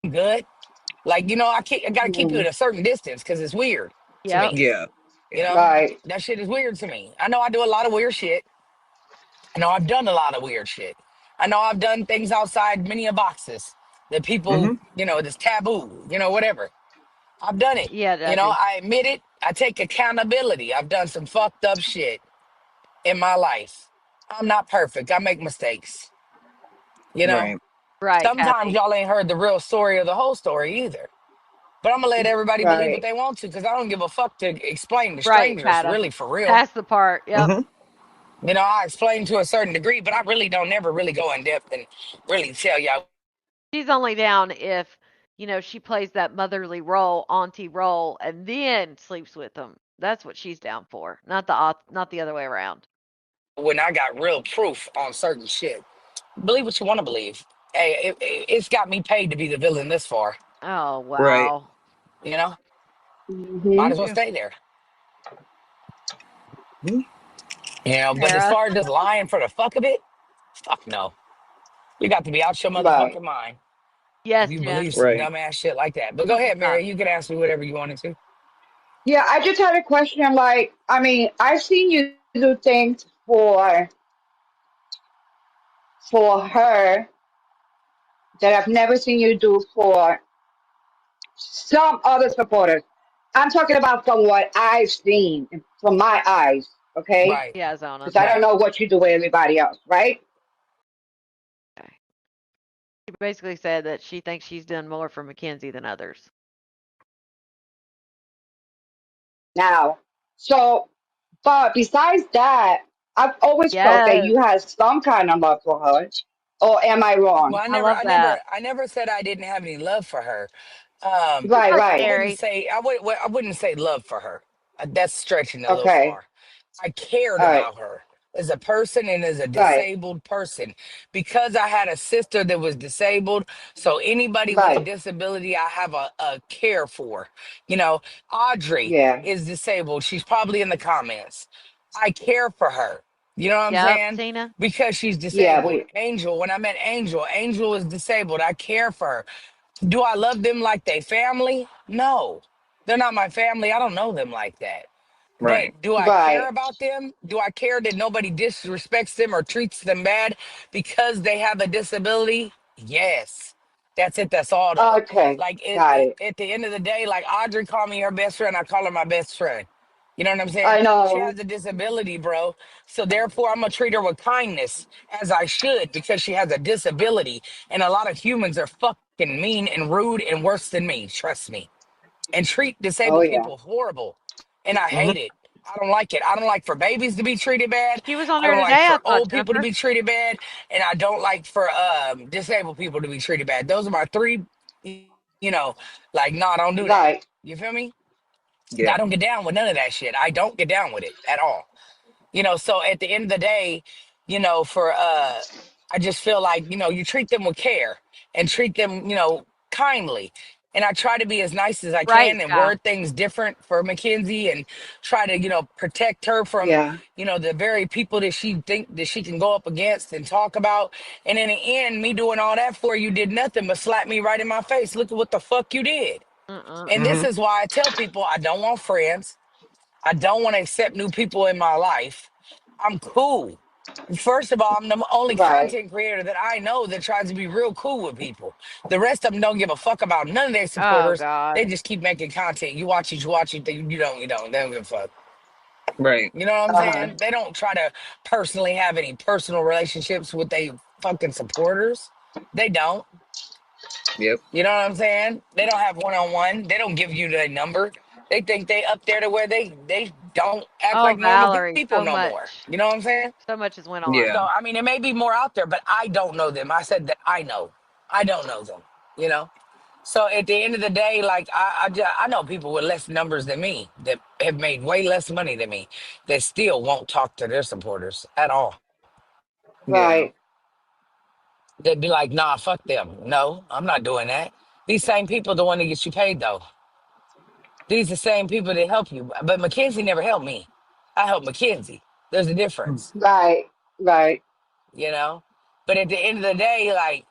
good. Like, I gotta keep you Hmm. at a certain distance because it's weird to Yep. me. Yeah. You Yeah. know, Right. that shit is weird to me. I know I do a lot of weird shit. I know I've done a lot of weird shit. I know I've done things outside many a boxes that people, Hmm. that's taboo, whatever. I've done it. Yeah, Jesse. I admit it. I take accountability. I've done some fucked up shit in my life. I'm not perfect. I make mistakes. You know, Right. Right, sometimes Kathy. y'all ain't heard the real story or the whole story either. But I'm gonna let everybody believe what Right. they want to because I don't give a fuck to explain to Right, strangers, Pata. really, for real. That's the part. Yep. Hmm. I explain to a certain degree, but I really don't never really go in depth and really tell y'all. She's only down if, she plays that motherly role, auntie role, and then sleeps with them. That's what she's down for, not the other way around. When I got real proof on certain shit. Believe what you want to believe. Hey, it's got me paid to be the villain this far. Oh, Right. wow. You know, might Hmm. as well Yeah. stay there. Mhm. But as Tara. far as just lying for the fuck of it, fuck no. You got to be out your Right. motherfucking mind if Yes, you Jen. believe some Right. dumbass shit like that. But go ahead, 100%. Mary. You can ask me whatever you wanted to. Yeah, I just had a question. Like, I mean, I've seen you do things for her that I've never seen you do for some other supporters. I'm talking about from what I've seen, from my eyes, okay? Right, Yeah, Zona. Because I don't right. know what you do with everybody else, right? Okay. She basically said that she thinks she's done more for Mackenzie than others. Now, so, but besides that, I've always felt that Yes. you had some kind of love for her. Or am I wrong? Well, I love that. I never said I didn't have any love for her. Just Right, like I right. wouldn't Carrie. say I wouldn't say love for her. That's stretching a little Okay. far. I cared All right. about her as a person and as a Right. disabled person because I had a sister that was disabled. So anybody with a Right. disability, I have a care for. You know, Audrey Yeah. is disabled. She's probably in the comments. I care for her. You know what I'm Yep, saying? Tina. Because she's Yeah. disabled. We. Angel, when I met Angel, Angel is disabled. I care for her. Do I love them like they family? No. They're not my family. I don't know them like that. But Right. do I care Right. about them? Do I care that nobody disrespects them or treats them bad because they have a disability? Yes. That's it. That's all, though. Okay. Like, Got it. at the end of the day, like Audrey called me her best friend. I call her my best friend. You know what I'm saying? I She know. has a disability, bro. So therefore, I'm going to treat her with kindness as I should because she has a disability. And a lot of humans are fucking mean and rude and worse than me. Trust me, and treat Oh disabled yeah. people horrible. And I Hmm. hate it. I don't like it. I don't like for babies to be treated bad. She was on I there don't like today, I for thought, old people to Jennifer. be treated bad. And I don't like for disabled people to be treated bad. Those are my three, you know, like, no, don't do that. Right. You feel me? I Yeah. don't get down with none of that shit. I don't get down with it at all. So at the end of the day, for I just feel like, you treat them with care and treat them, kindly. And I try to be as nice as I Right, can and Sky. word things different for Mackenzie and try to, protect her from, Yeah. the very people that she think that she can go up against and talk about. And in the end, me doing all that for you did nothing but slap me right in my face. Look at what the fuck you did. Mm-mm. And this Hmm. is why I tell people I don't want friends. I don't want to accept new people in my life. I'm cool. First of all, I'm the only Right. content creator that I know that tries to be real cool with people. The rest of them don't give a fuck about none of their Oh, supporters. They God. just keep making content. You watch it, you watch it. You don't, you don't. They don't give a fuck. Right. You know what I'm Uh-huh. saying? They don't try to personally have any personal relationships with their fucking supporters. They don't. Yep. You know what I'm saying? They don't have one on one. They don't give you their number. They think they up there to where they don't act Oh, like normal Valerie, people no more. You know what I'm saying? so much has went on. Yeah. So I mean, it may be more out there, but I don't know them. I said that I know. I don't know them. You know. So at the end of the day, like I know people with less numbers than me that have made way less money than me that still won't talk to their supporters at all. Yeah. Right. They'd be like, "Nah, fuck them. No, I'm not doing that." These same people, the one that gets you paid though. These the same people that help you. But Mackenzie never helped me. I helped Mackenzie. There's a difference, Right. Right. you know? But at the end of the day, like,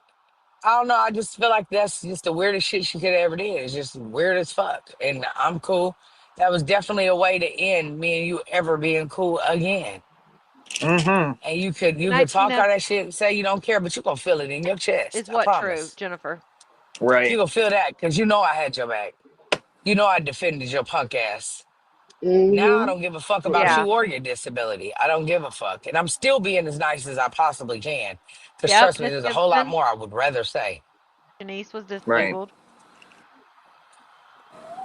I don't know. I just feel like that's just the weirdest shit she could have ever did. It's just weird as fuck. And I'm cool. That was definitely a way to end me and you ever being cool again. Hmm. And you could talk Maxina all that shit, say you don't care, but you gonna feel it in your is chest. I what true, promise. Jennifer? You Right. gonna feel that because you know I had your back. You know I defended your punk ass. Now I Mm-hmm. don't give a fuck about Yeah. you or your disability. I don't give a fuck. And I'm still being as nice as I possibly can. Because Yep, trust me, Miss there's a whole lot Gibson. more I would rather say. Janice was Right. disabled.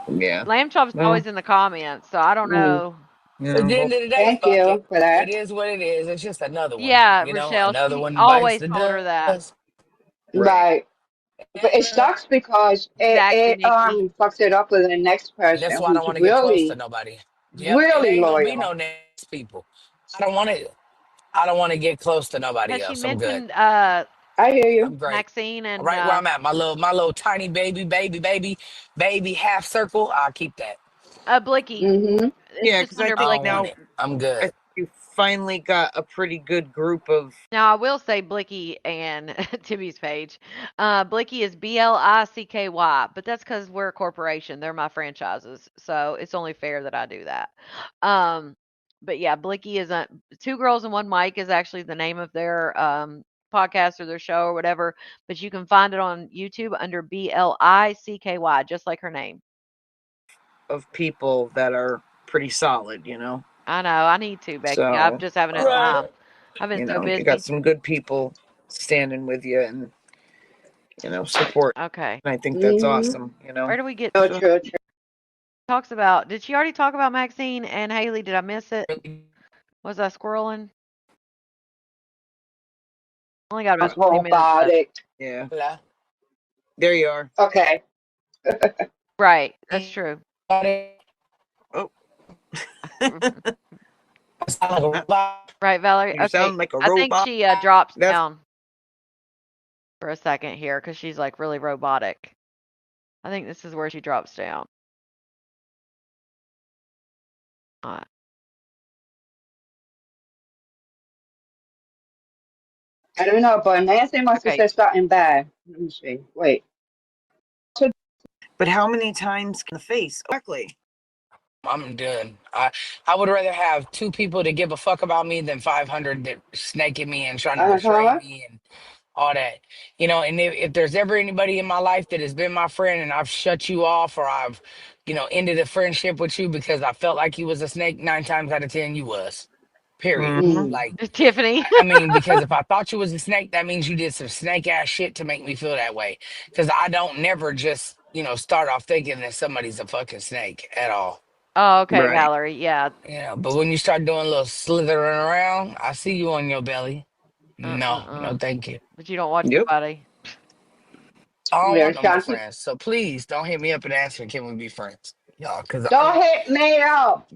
Yeah. Lamb Chop's Well, always in the comments, so I don't Mm. know. At the well, end of the day, Thank fuck it. you for It that. is what it is. It's just another one. Yeah, Rochelle, Another she one bites always the told her that. dust. right. Right. But it sucks because it, Exactly, it Nikki. fucks it up with the next And that's person why I don't who's want to get close to really, nobody. Yep. It really ain't gonna be loyal. no next people. I don't want to. I don't want to get close to nobody Has she else. I'm good. mentioned I hear you. I'm great. Maxine and Right where I'm at, my little tiny baby half circle. I'll keep that. Blicky? Mm-hmm. It's Yeah, just because I under I think don't Blicky. want now it. I'm I good. think you finally got a pretty good group of. Now I will say Blicky and Timmy's page. Blicky is Blicky, but that's because we're a corporation. They're my franchises, so it's only fair that I do that. Um, but yeah, Blicky is a Two Girls and One Mic is actually the name of their podcast or their show or whatever. But you can find it on YouTube under Blicky, just like her name. Of people that are pretty solid, you know. I know I need to, Becky. I'm So, just having a um, time. I've been so you got busy. some good people standing with you and support. Okay, And I think that's Mm-hmm. awesome. where do we get? So true, true. Talks about, did she already talk about Maxine and Haley? Did I miss it? Was I squirreling? Only got Sounds about 20 minutes left. robotic. Yeah, Hello? there you are. Okay. Right, that's true. Oh, Right, Valerie? you Okay, sound like a I think robot. she drops That's down for a second here because she's like really robotic. I think this is where she drops down. Uh, I don't know, but Nancy must have okay, said something bad. Let me see. Wait. So but how many times can the face? Exactly. I'm done. I would rather have two people to give a fuck about me than 500 that snaking me and trying to betray Uh-huh. me and all that. And if there's ever anybody in my life that has been my friend and I've shut you off or I've, ended a friendship with you because I felt like you was a snake, 9 times out of 10 you was. Period. Mm-hmm. Mm. Like, Tiffany. I mean, because if I thought you was a snake, that means you did some snake ass shit to make me feel that way. Because I don't never just, start off thinking that somebody's a fucking snake at all. Oh, okay, Right. Valerie. Yeah. But when you start doing a little slithering around, I see you on your belly. No, Uh. no, thank you. But you don't watch Yep. nobody. I don't want There's no more Shanti. friends. So please don't hit me up and ask me, can we be friends? Y'all, because Don't hit me up,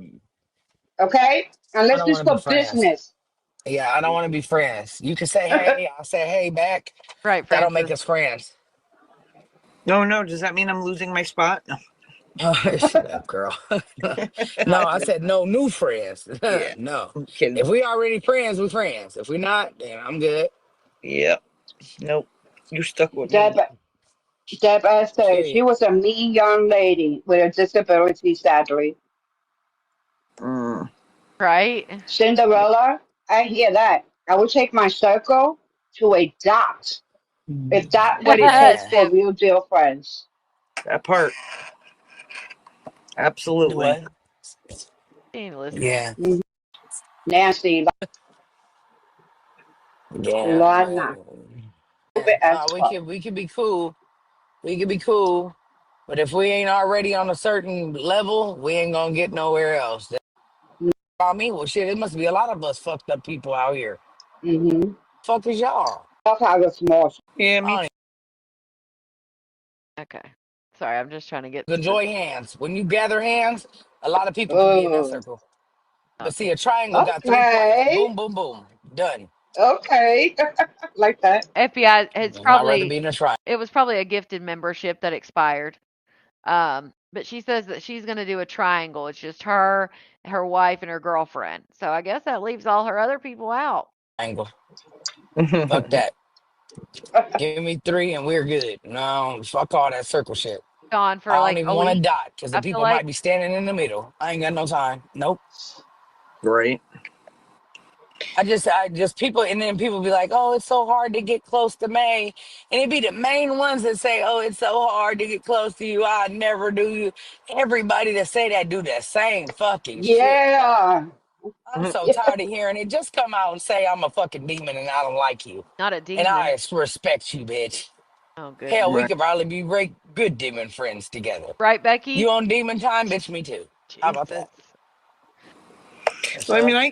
okay? I Unless don't it's want to be for friends. business. Yeah, I don't want to be friends. You can say hey, I'll say hey back. Right, That don't make Francis. us friends. No, no. Does that mean I'm losing my spot? No. Oh, shut up, girl. No, I said no new friends. Yeah. No. I'm kidding. If we already friends, we friends. If we're not, then I'm good. Yep. Nope. You stuck with Deb, me. Deb said she Period. was a mean young lady with a disability, sadly. Mm. Right? Cinderella, I hear that. I would take my circle to a dot if that what it takes Yeah. for Tiff, real deal friends. That part. Do Absolutely. what? she ain't listening. Yeah. Mhm. Nancy, Yeah. Lana, stupid as We fuck. could be cool. We could be cool. But if we ain't already on a certain level, we ain't gonna get nowhere else. That's about me. Well, shit, it must be a lot of us fucked up people out here. Mm-hmm. Fuck is y'all? Love how the small. Yeah, I me don't Okay. Sorry, I'm just trying to get even the. enjoy hands. When you gather hands, a lot of people can be in that Oh, circle. But Okay. see, a triangle got 3 points. okay, Boom, boom, boom. Done. okay, like that. FBI, it's I'd rather probably, be in a triangle. it was probably a gifted membership that expired. But she says that she's going to do a triangle. It's just her, her wife, and her girlfriend. So I guess that leaves all her other people out. Fuck that. Give me three and we're good. No, fuck all that circle shit. Gone for I don't like even a want to week. dot because the I feel people like might be standing in the middle. I ain't got no time. Nope. right. I just people, and then people be like, "Oh, it's so hard to get close to May," and it be the main ones that say, "Oh, it's so hard to get close to you. I never do you." Everybody that say that do that same fucking shit, bro. Yeah. I'm so tired of hearing it. Just come out and say I'm a fucking demon and I don't like you, not a and demon. I respect you, bitch. Oh, Hell, we goodness. Right. could probably be great, good demon friends together. Right, You Becky? on demon time, bitch? Me too. How about Jesus. that? That's So I mean, all.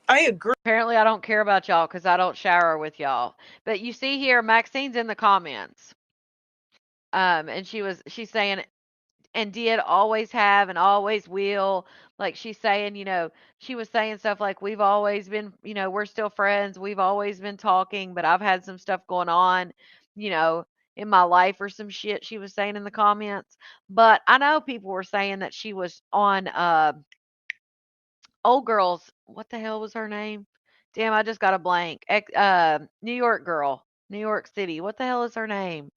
I agree. Apparently, I don't care about y'all because I don't shower with y'all. But you see here, Maxine's in the comments. And she's saying, and did always have and always will. Like she's saying, she was saying stuff like, we've always been, we're still friends. We've always been talking, but I've had some stuff going on, you know, in my life or some shit she was saying in the comments. But I know people were saying that she was on old girls. What the hell was her name? Damn, I just got a blank. New York girl, New York City. What the hell is her name?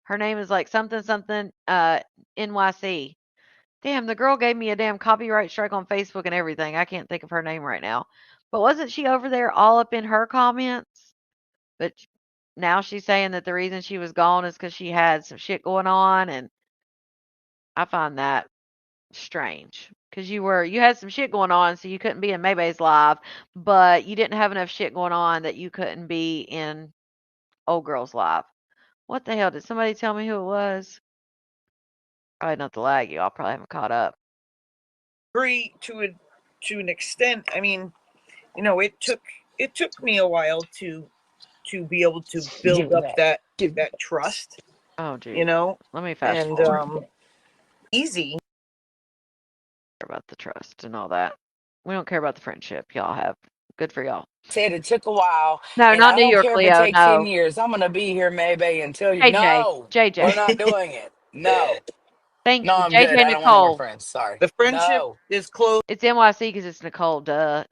Her name is like something something NYC. Damn, the girl gave me a damn copyright strike on Facebook and everything. I can't think of her name right now. But wasn't she over there all up in her comments? But now she's saying that the reason she was gone is because she had some shit going on, and I find that strange. Because you had some shit going on, so you couldn't be in Maybay's live, but you didn't have enough shit going on that you couldn't be in Old Girl's live. What the hell? Did somebody tell me who it was? Probably not the lag you. I probably haven't caught up. Agree to an extent. I mean, it took me a while to be able to Give build me up that. that Give me that trust. Oh, You geez. know, Let me fast and forward easy. about the trust and all that. We don't care about the friendship y'all have. Good for y'all. Said it took a while, No, and not I New don't York, care if it Leo. take 10 No. years. I'm gonna be here, maybe, until you. JJ. No, we're JJ. not doing it. No, Thank no, you. I'm good. JJ I don't want any more Nicole. friends. Sorry. The friendship No. is close. It's NYC because it's Nicole. Duh.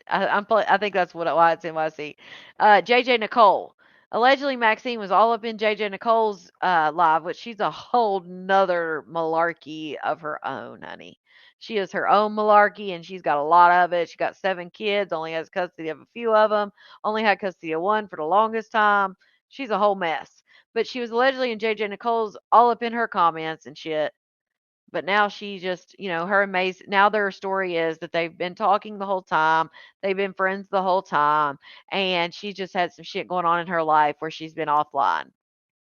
I think that's why it's NYC. JJ Nicole. Allegedly, Maxine was all up in JJ Nicole's live, which she's a whole nother malarkey of her own, honey. She is her own malarkey, and she's got a lot of it. She got 7 kids, only has custody of a few of them, only had custody of one for the longest time. She's a whole mess. But she was allegedly in JJ Nicole's all up in her comments and shit. But now she just, her and Mace, now their story is that they've been talking the whole time. They've been friends the whole time. And she just had some shit going on in her life where she's been offline.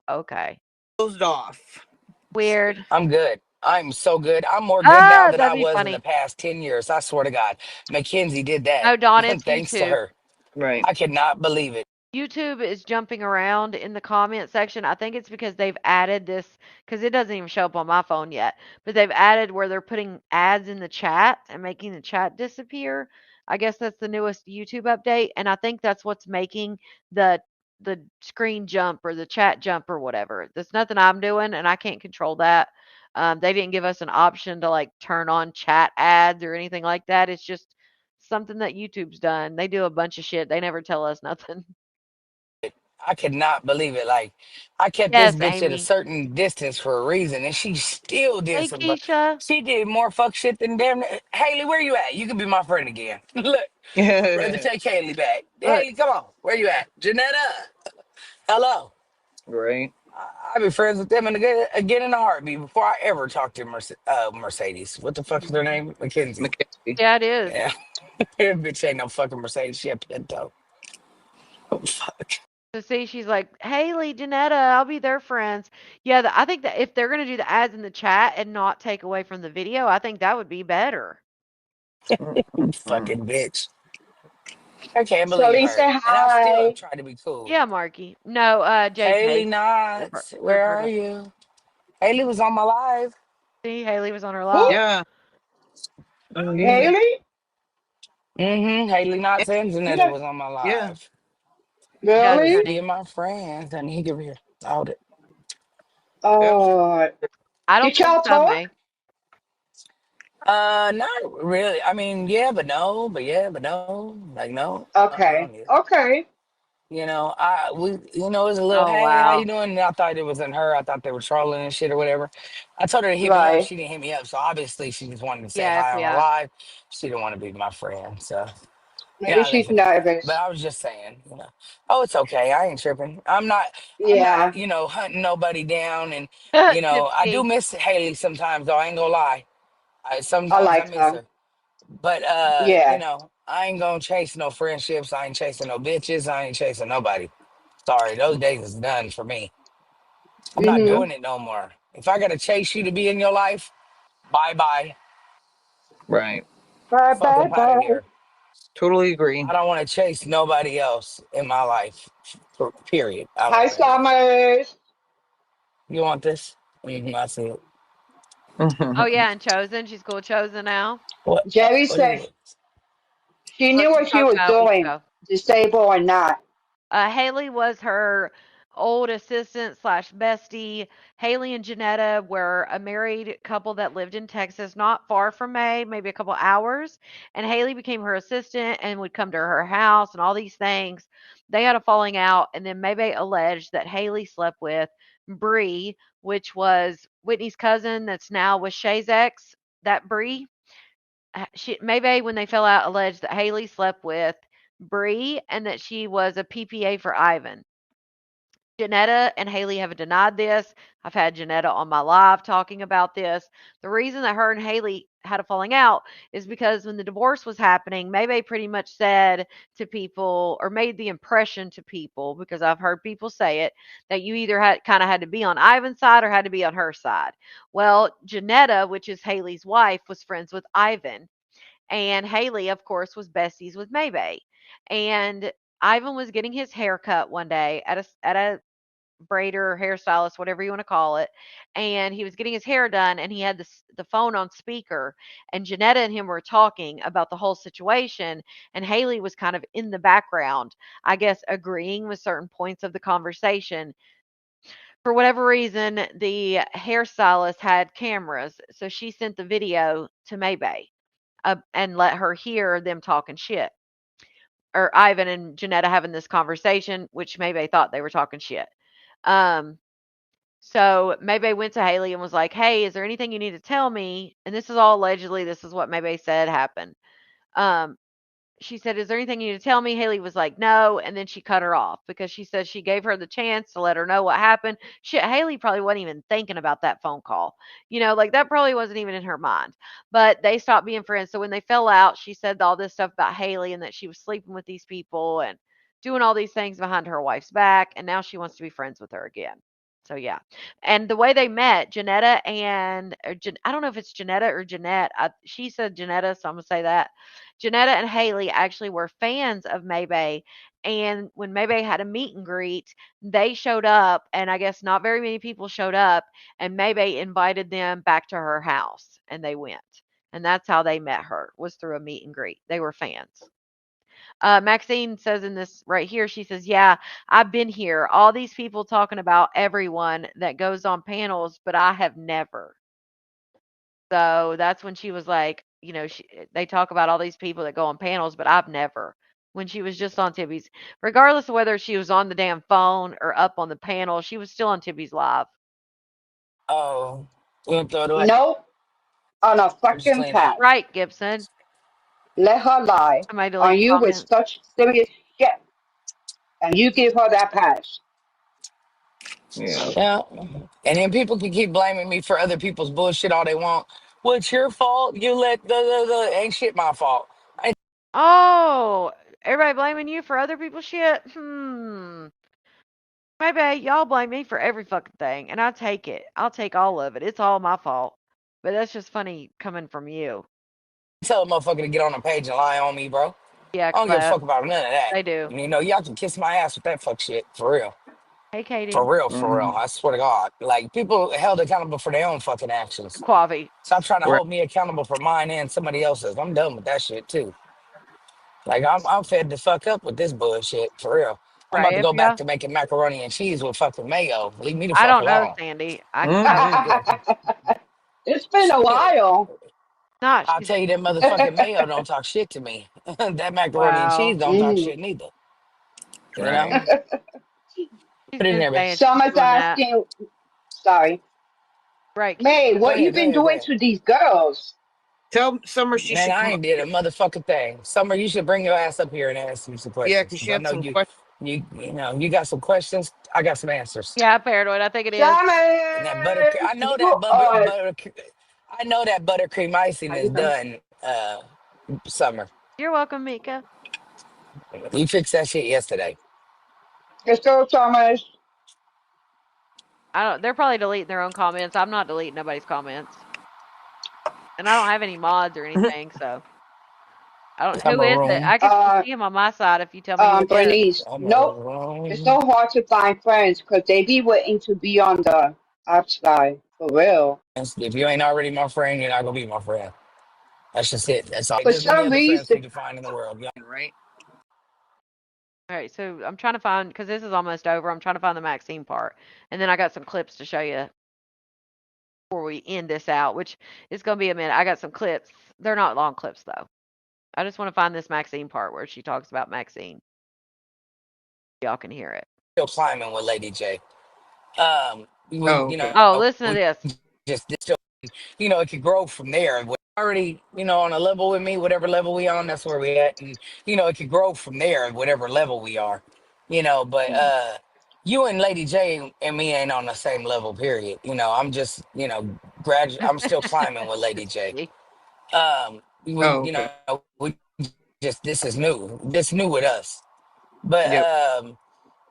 Okay. Closed off. Weird. I'm good. I'm so good. I'm more good now than I That'd be was in the funny. past 10 years. I swear to God. Mackenzie did that. No, Dawn, it's Thanks to YouTube. her. Right. I cannot believe it. YouTube is jumping around in the comment section. I think it's because they've added this because it doesn't even show up on my phone yet. But they've added where they're putting ads in the chat and making the chat disappear. I guess that's the newest YouTube update, and I think that's what's making the the screen jump or the chat jump or whatever. That's nothing I'm doing, and I can't control that. They didn't give us an option to like turn on chat ads or anything like that. It's just something that YouTube's done. They do a bunch of shit. They never tell us nothing. I could not believe it. Like, I kept this Yes, bitch at a Amy. certain distance for a reason, and she still did Hey, some. Keisha. She did more fuck shit than damn. Haley, where you at? You can be my friend again. Look, brother, take Haley back. Look. Haley, come on. Where you at? Janetta. Hello. Right. I've been friends with them again in a heartbeat before I ever talked to Mercedes. What the fuck is their name? Mackenzie. Mackenzie. Yeah, it is. Yeah. That bitch ain't no fucking Mercedes. She a Pinto. Oh, fuck. So see, she's like, Haley, Janetta, I'll be their friends. Yeah, I think that if they're gonna do the ads in the chat and not take away from the video, I think that would be better. You Mm. fucking bitch. I can't believe Sully, her. say And I still have hi. tried to be cool. Yeah, Marky. No, Haley JJ. Knotts, We're, where we're are done. you? Haley was on my live. See, Haley was on her Who? live. Yeah. Oh, yeah. Haley? Haley Knotts and Janetta Yeah. was on my Yeah. live. That's Just Really? funny. being my friends. I need to hear out it. Yep. Uh, I don't did think y'all so, talk? May. Not really. I mean, yeah, but no, but yeah, but no. Like no. Okay. Yeah. Okay. It was a little, Oh hey, how you wow. doing? And I thought it wasn't her. I thought they were trolling and shit or whatever. I told her to hit me up. Right. She didn't hit me up. So obviously she just wanted to say Yes, hi on a yeah. live. She didn't want to be my friend. So Maybe yeah, I she's left it at that. But nervous. I was just saying. Oh, it's okay. I ain't tripping. I'm not, Yeah. hunting nobody down. And, I do Tipsy. miss Haley sometimes, though. I ain't gonna lie. I Sometimes I like miss her. her. But Yeah. I ain't gonna chase no friendships. I ain't chasing no bitches. I ain't chasing nobody. Sorry, those days is done for me. I'm not Mm-hmm. doing it no more. If I gotta chase you to be in your life, bye bye. Right. Bye Fuck bye up out of bye. here. Totally agree. I don't want to chase nobody else in my life. Period. I don't Hi, want to do it. Summers. You want this? I see it. Oh yeah, and Chosen. She's cool with Chosen now. What? Jerry What is says it? she Look knew from what she was Coco a week doing, ago. disabled or not. Haley was her old assistant slash bestie. Haley and Janetta were a married couple that lived in Texas, not far from May, maybe a couple hours. And Haley became her assistant and would come to her house and all these things. They had a falling out, and then Maybay alleged that Haley slept with Bree, which was Whitney's cousin that's now with Shay's ex. That Bree, Maybay, when they fell out, alleged that Haley slept with Bree and that she was a PPA for Ivan. Janetta and Haley have denied this. I've had Janetta on my live talking about this. The reason that her and Haley had a falling out is because when the divorce was happening, Maybay pretty much said to people or made the impression to people, because I've heard people say it, that you either had to be on Ivan's side or had to be on her side. Well, Janetta, which is Haley's wife, was friends with Ivan. And Haley, of course, was besties with Maybay. And Ivan was getting his hair cut one day at a braider, hairstylist, whatever you want to call it. And he was getting his hair done and he had the phone on speaker. And Janetta and him were talking about the whole situation. And Haley was kind of in the background, I guess, agreeing with certain points of the conversation. For whatever reason, the hairstylist had cameras. So she sent the video to Maybay and let her hear them talking shit. Or Ivan and Janetta having this conversation, which maybe they thought they were talking shit. Um, So Maybay went to Haley and was like, "Hey, is there anything you need to tell me?" And this is all allegedly. This is what Maybay said happened. Um, she said, "Is there anything you need to tell me?" Haley was like, "No," and then she cut her off because she said she gave her the chance to let her know what happened. Shit, Haley probably wasn't even thinking about that phone call. Like that probably wasn't even in her mind. But they stopped being friends. So when they fell out, she said all this stuff about Haley and that she was sleeping with these people and doing all these things behind her wife's back, and now she wants to be friends with her again. So yeah, and the way they met, Janetta and I don't know if it's Janetta or Jeanette. She said Janetta, so I'm gonna say that. Janetta and Haley actually were fans of Maybay, and when Maybay had a meet and greet, they showed up, and I guess not very many people showed up, and Maybay invited them back to her house, and they went, and that's how they met her was through a meet and greet. They were fans. Maxine says in this right here, she says, "Yeah, I've been here. All these people talking about everyone that goes on panels, but I have never." So that's when she was like, they talk about all these people that go on panels, but I've never. When she was just on Tibby's, regardless of whether she was on the damn phone or up on the panel, she was still on Tibby's live. Oh, you gonna throw it away? No, on a Or just fucking clean it? pass. Right, Gibson. Let her lie Somebody on delete you with comments. such serious shit, and you give her that pass. Yeah. Yeah. And then people can keep blaming me for other people's bullshit all they want. Well, it's your fault. You let the ain't shit my fault. I Oh, everybody blaming you for other people's shit? Maybe y'all blame me for every fucking thing, and I take it. I'll take all of it. It's all my fault. But that's just funny coming from you. tell a motherfucker to get on the page and lie on me, bro. Yeah, I don't give a clap. fuck about none of that. They do. And, y'all can kiss my ass with that fuck shit. For real. Hey, For Katie. real, for real. Mm-hmm. I swear to God. Like, people held accountable for their own fucking actions. Quavi. Stop trying to Right. hold me accountable for mine and somebody else's. I'm done with that shit, too. Like, I'm fed the fuck up with this bullshit. For real. I'm about Right, to if go back y'all. to making macaroni and cheese with fucking mayo. Leave me the I fuck don't know, alone. Sandy. Mm-hmm. It's been a Shit. while. Not. I'll She's tell you that motherfucking mayo don't talk shit to me. That macaroni and cheese wow. don't talk Mm. shit neither. You Right. know? She's Put it in been there, babe. saying she's Summer's doing that. asking, sorry, Right. May, Go what you ahead, go been ahead, go doing ahead. to these girls? Tell Summer she Man, should I come up ain't did a here. motherfucking thing. Summer, you should bring your ass up here and ask me some Yeah, questions because because she I had know some you, questions. you got some questions. I got some answers. Yeah, paranoid. I think it is. And that Summer, I know you that are, I know that buttercream icing how is you been? done. Summer, You're welcome, Mika. you fixed that shit yesterday. Let's go, Summer. I don't. They're probably deleting their own comments. I'm not deleting nobody's comments, and I don't have any mods or anything. So I don't. Who Summer is it? room, I can still see him on my side if you tell me who it is. Bernice. summer Nope. It's room. so hard to find friends because they be waiting to be on the outside. For real. If you ain't already my friend, you're not gonna be my friend. That's just it. That's all. For There's many some other friends for reason, you to find in the world. Right? All right, so I'm trying to find because this is almost over. I'm trying to find the Maxine part, and then I got some clips to show you before we end this out, which is going to be a minute. I got some clips. They're not long clips though. I just want to find this Maxine part where she talks about Maxine. Y'all can hear it. Still climbing with Lady J. Oh, okay. Oh, listen to We this. just still, it could grow from there. We're already, on a level with me, whatever level we on, that's where we at, and it could grow from there, whatever level we are, But you and Lady J and me ain't on the same level. Period. I'm just, graduate. I'm still climbing with Lady J. See? We, Oh, okay. we just this is new. This new with us, but Yep.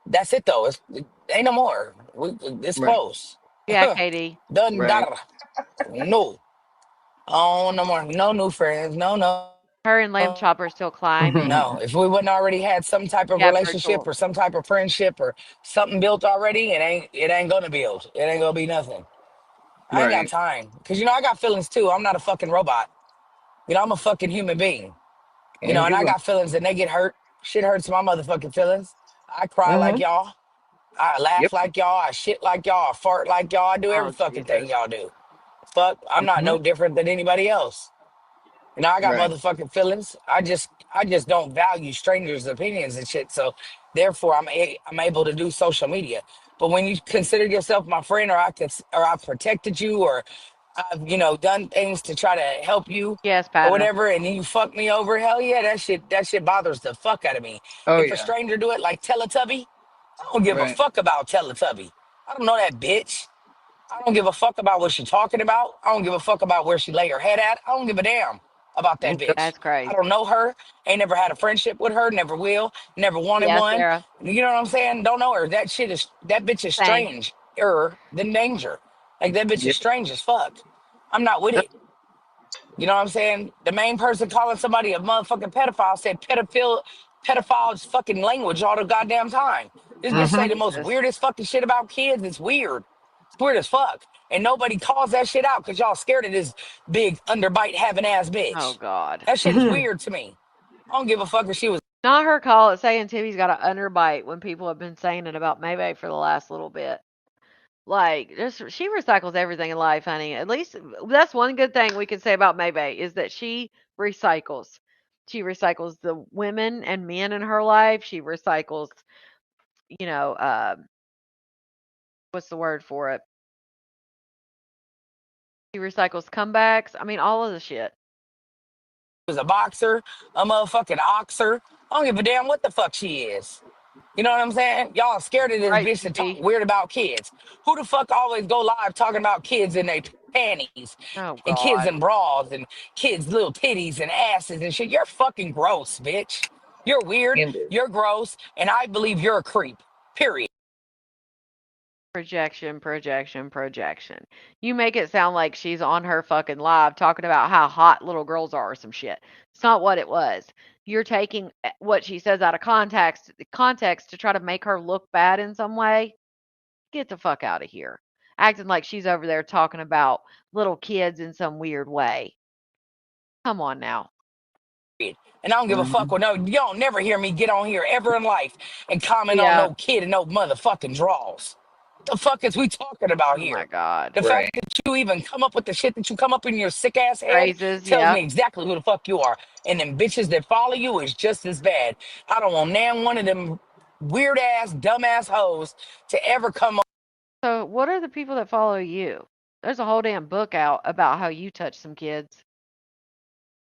that's it though. It ain't no more. It's Right. close. Yeah, Katie. Done. Right. Done. No. Oh, no more. No new friends. No, no. Her and Lamb Chopper are still climbing. No. If we wouldn't already had some type of Yeah, relationship virtual. or some type of friendship or something built already, it ain't gonna build. It ain't gonna be nothing. I ain't got Right. time. Cause I got feelings too. I'm not a fucking robot. I'm a fucking human being. And And you I go. got feelings and they get hurt. Shit hurts my motherfucking feelings. I cry like Mm-hmm. y'all. I Yep. laugh like y'all. I shit like y'all. I fart like y'all. I do every Oh, fucking thing Jesus. y'all do. Fuck, I'm not Mm-hmm. no different than anybody else. I got Right. motherfucking feelings. I just don't value strangers' opinions and shit. So therefore, I'm able to do social media. But when you consider yourself my friend, or I've protected you, or I've done things to try to help you Yes, or Patna. whatever, and then you fuck me over, hell yeah, that shit bothers the fuck out of me. Oh If a yeah. stranger do it like Teletubby, I don't give a Right. fuck about Teletubby. I don't know that bitch. I don't give a fuck about what she's talking about. I don't give a fuck about where she lay her head at. I don't give a damn about that Okay. bitch. That's I crazy. don't know her. Ain't never had a friendship with her. Never will. Never wanted Yeah, one. Sarah. You know what I'm saying? Don't know her. That bitch is Same. strange. Than danger. Like that bitch Yeah. is strange as fuck. I'm not with it. You know what I'm saying? The main person calling somebody a motherfucking pedophile said pedophile's fucking language all the goddamn time. This bitch say the most Jesus. weirdest fucking shit about kids. It's weird. It's weird as fuck. And nobody calls that shit out because y'all scared of this big underbite having ass Oh bitch. God. That shit is weird to me. I don't give a fuck if she was Not her call it saying Timmy's got an underbite when people have been saying it about Maybe for the last little bit. Like, just she recycles everything in life, honey. At least that's one good thing we can say about Maybe is that she recycles. She recycles the women and men in her life. She recycles, you know, what's the word for it? She recycles comebacks. I mean, all of the shit. a boxer, a motherfucking oxer. I don't give a damn what the fuck she is. You know what I'm saying? Y'all scared of this Right, bitch to talk TP. weird about kids. Who the fuck always go live talking about kids in their panties Oh and kids God. in bras and kids little titties and asses and shit? You're fucking gross, bitch. You're weird. Indeed. You're gross, and I believe you're a creep. Period. Projection, projection, projection. You make it sound like she's on her fucking live talking about how hot little girls are or some shit. It's not what it was. You're taking what she says out of context to try to make her look bad in some way. Get the fuck out of here. Acting like she's over there talking about little kids in some weird way. Come on now. And I don't give a fuck. Hmm. Well, no, you don't never hear me get on here ever in life and comment on Yeah. no kid and no motherfucking draws. What the fuck is we talking about Oh my here? God. The fact Right. that you even come up with the shit that you come up in your sick ass head Phrases. tells Yeah. me exactly who the fuck you are. And them bitches that follow you is just as bad. I don't want nan one of them weird ass, dumb ass hoes to ever come So, what are the people that follow you? There's a whole damn book out about how you touch some kids.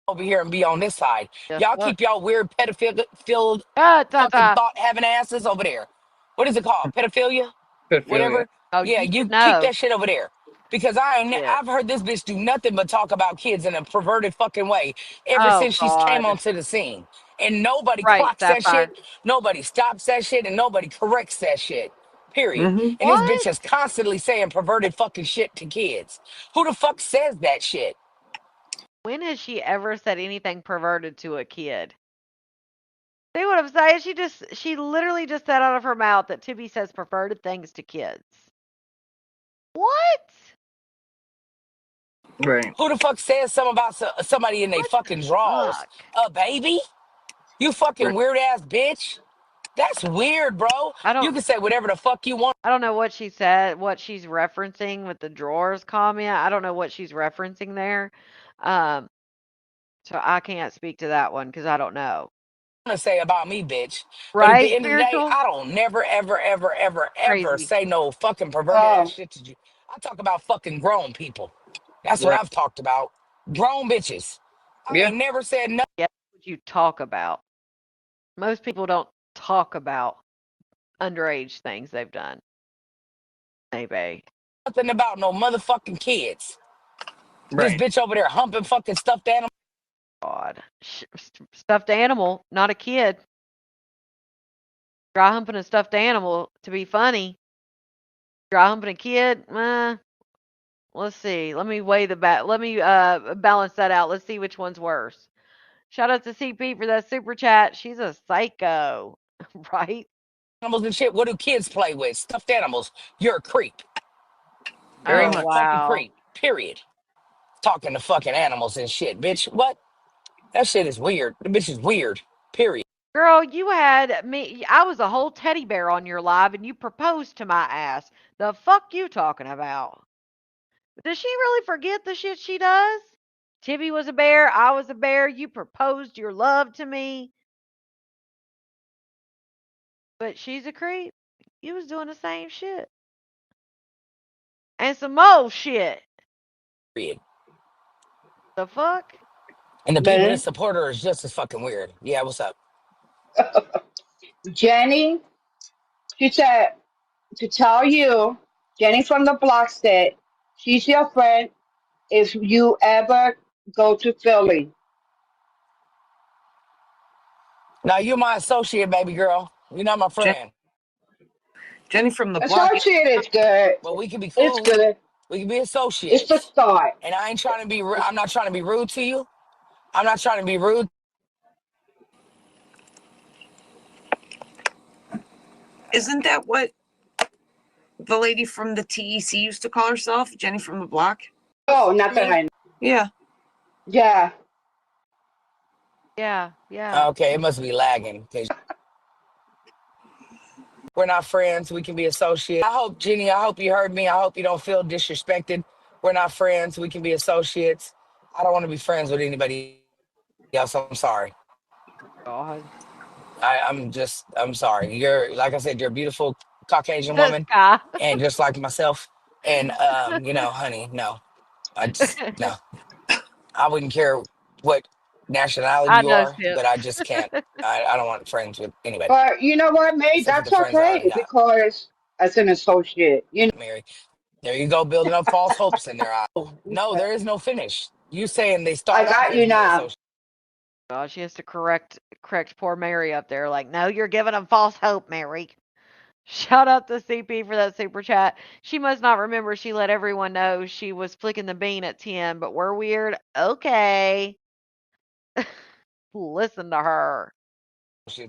over here and be on this side. The Y'all fuck? keep y'all weird pedophile Ah, fucking ta. thought having asses over there. What is it called? Pedophilia? Pedophilia. Whatever. Oh, Yeah, you you should keep know. that shit over there. Because Shit. I've heard this bitch do nothing but talk about kids in a perverted fucking way ever Oh since she's came God. onto the scene. And nobody Right, clocks that Sapphire. shit, nobody stops that shit, and nobody corrects that shit. Period. Hmm. And this What? bitch is constantly saying perverted fucking shit to kids. Who the fuck says that shit? When has she ever said anything perverted to a kid? See what I'm saying? She literally just said out of her mouth that Tibby says perverted things to kids. What? Right. Who the fuck says something about somebody in they What the fucking drawers? fuck? A baby? You Right. fucking weird ass bitch. That's weird, bro. I You don't can say whatever the fuck you want. I don't know what she said, what she's referencing with the drawers comment. I don't know what she's referencing there. Um, so I can't speak to that one because I don't know. To say about me, bitch. But at the Right, end of the day, spiritual? I don't never, ever, ever, ever, ever Crazy. say no fucking perverted ass Oh, shit to you. I talk about fucking grown people. That's what Right. I've talked about. Grown bitches. I Yeah. ain't never said nothing Yeah, what you talk about. Most people don't talk about underage things they've done. Maybe. about no motherfucking kids. This Right. bitch over there humping fucking stuffed animals. God. Stuffed animal, not a kid. Dry humping a stuffed animal to be funny. Dry humping a kid, let's see. Let me weigh the Let me balance that out. Let's see which one's worse. Shout out to CP for that super chat. She's a psycho, right? And shit. What do kids play with? Stuffed animals. You're a creep. Very You're a Oh much. fucking wow. creep. Period. Talking to fucking animals and shit, bitch. What? That shit is weird. The bitch is weird. Period. Girl, you had me. I was a whole teddy bear on your live, and you proposed to my ass. The fuck you talking about? Does she really forget the shit she does? Tibby was a bear. I was a bear. You proposed your love to me, but she's a creep. You was doing the same shit. And some more shit. Period. The fuck? And the people that Jenny, support her is just as fucking weird. Yeah, what's up? Jenny, she said to tell you, Jenny from the block said she's your friend if you ever go to Philly. Now you're my associate, baby girl. You're not my Jen, friend. Jenny from the block. Associate is good. But we can be It's cool. good. We can be It's the associates. start. And I ain't trying to be. I'm not trying to be rude to you. I'm not trying to be rude. Isn't that what the lady from the TEC used to call herself? Jenny from the block? Oh, not For that me. I know. Yeah. Yeah. Yeah, yeah. Okay, it must be lagging because we're not friends. We can be associates. I hope, Jenny. I hope you heard me. I hope you don't feel disrespected. We're not friends. We can be associates. I don't want to be friends with anybody else. I'm sorry. God. I'm sorry. You're like I said, you're a beautiful Caucasian woman, This guy. and just like myself. And honey, no, I just no. I wouldn't care what nationality I you know, are, Sip. but I just can't. I don't want friends with anybody But you know what, May? except for the That's friends I already okay got. because as an associate, you Mary, there you go, building up false hopes in their eyes. No, there is no finish. You saying they I start out got as you being now. associates. God, she has to correct poor Mary up there. Like, no, you're giving them false hope, Mary. Shout out to CP for that super chat. She must not remember she let everyone know she was flicking the bean at 10, but we're weird. Okay. Listen to her.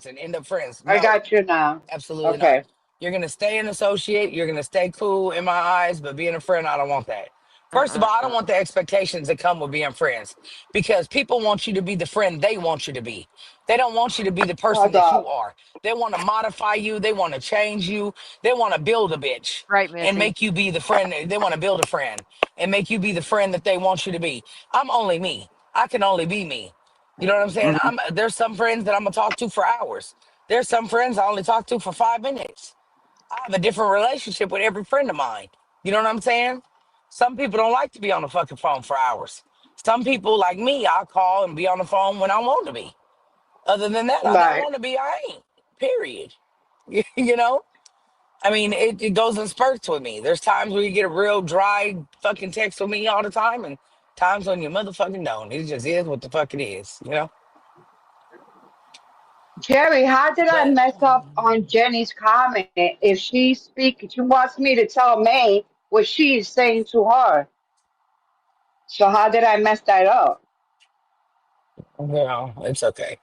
And end up friends. I No, got you now. absolutely not. Okay. You're gonna stay an associate. You're gonna stay cool in my eyes, but being a friend, I don't want that. First of all, I don't want Uh-uh-uh. the expectations that come with being friends because people want you to be the friend they want you to be. They don't want you to be the person Hold that you up. are. They want to modify you. They want to change you. They want to build a bitch Right, and Missy. make you be the friend. They want to build a friend and make you be the friend that they want you to be. I'm only me. I can only be me. You know what I'm saying? Mm-hmm. There's some friends that I'm gonna talk to for hours. There's some friends I only talk to for 5 minutes. I have a different relationship with every friend of mine. You know what I'm saying? Some people don't like to be on the fucking phone for hours. Some people like me, I call and be on the phone when I want to be. Other than that, I don't Right. want to be. I ain't. Period. You know? I mean, it goes in spurts with me. There's times where you get a real dry fucking text with me all the time, and times when you motherfucking don't. It just is what the fuck it is, you know? Jerry, how did I But mess up on Jenny's comment? If she's speaking, she wants me to tell May what she's saying to her. So how did I mess that up? it's okay.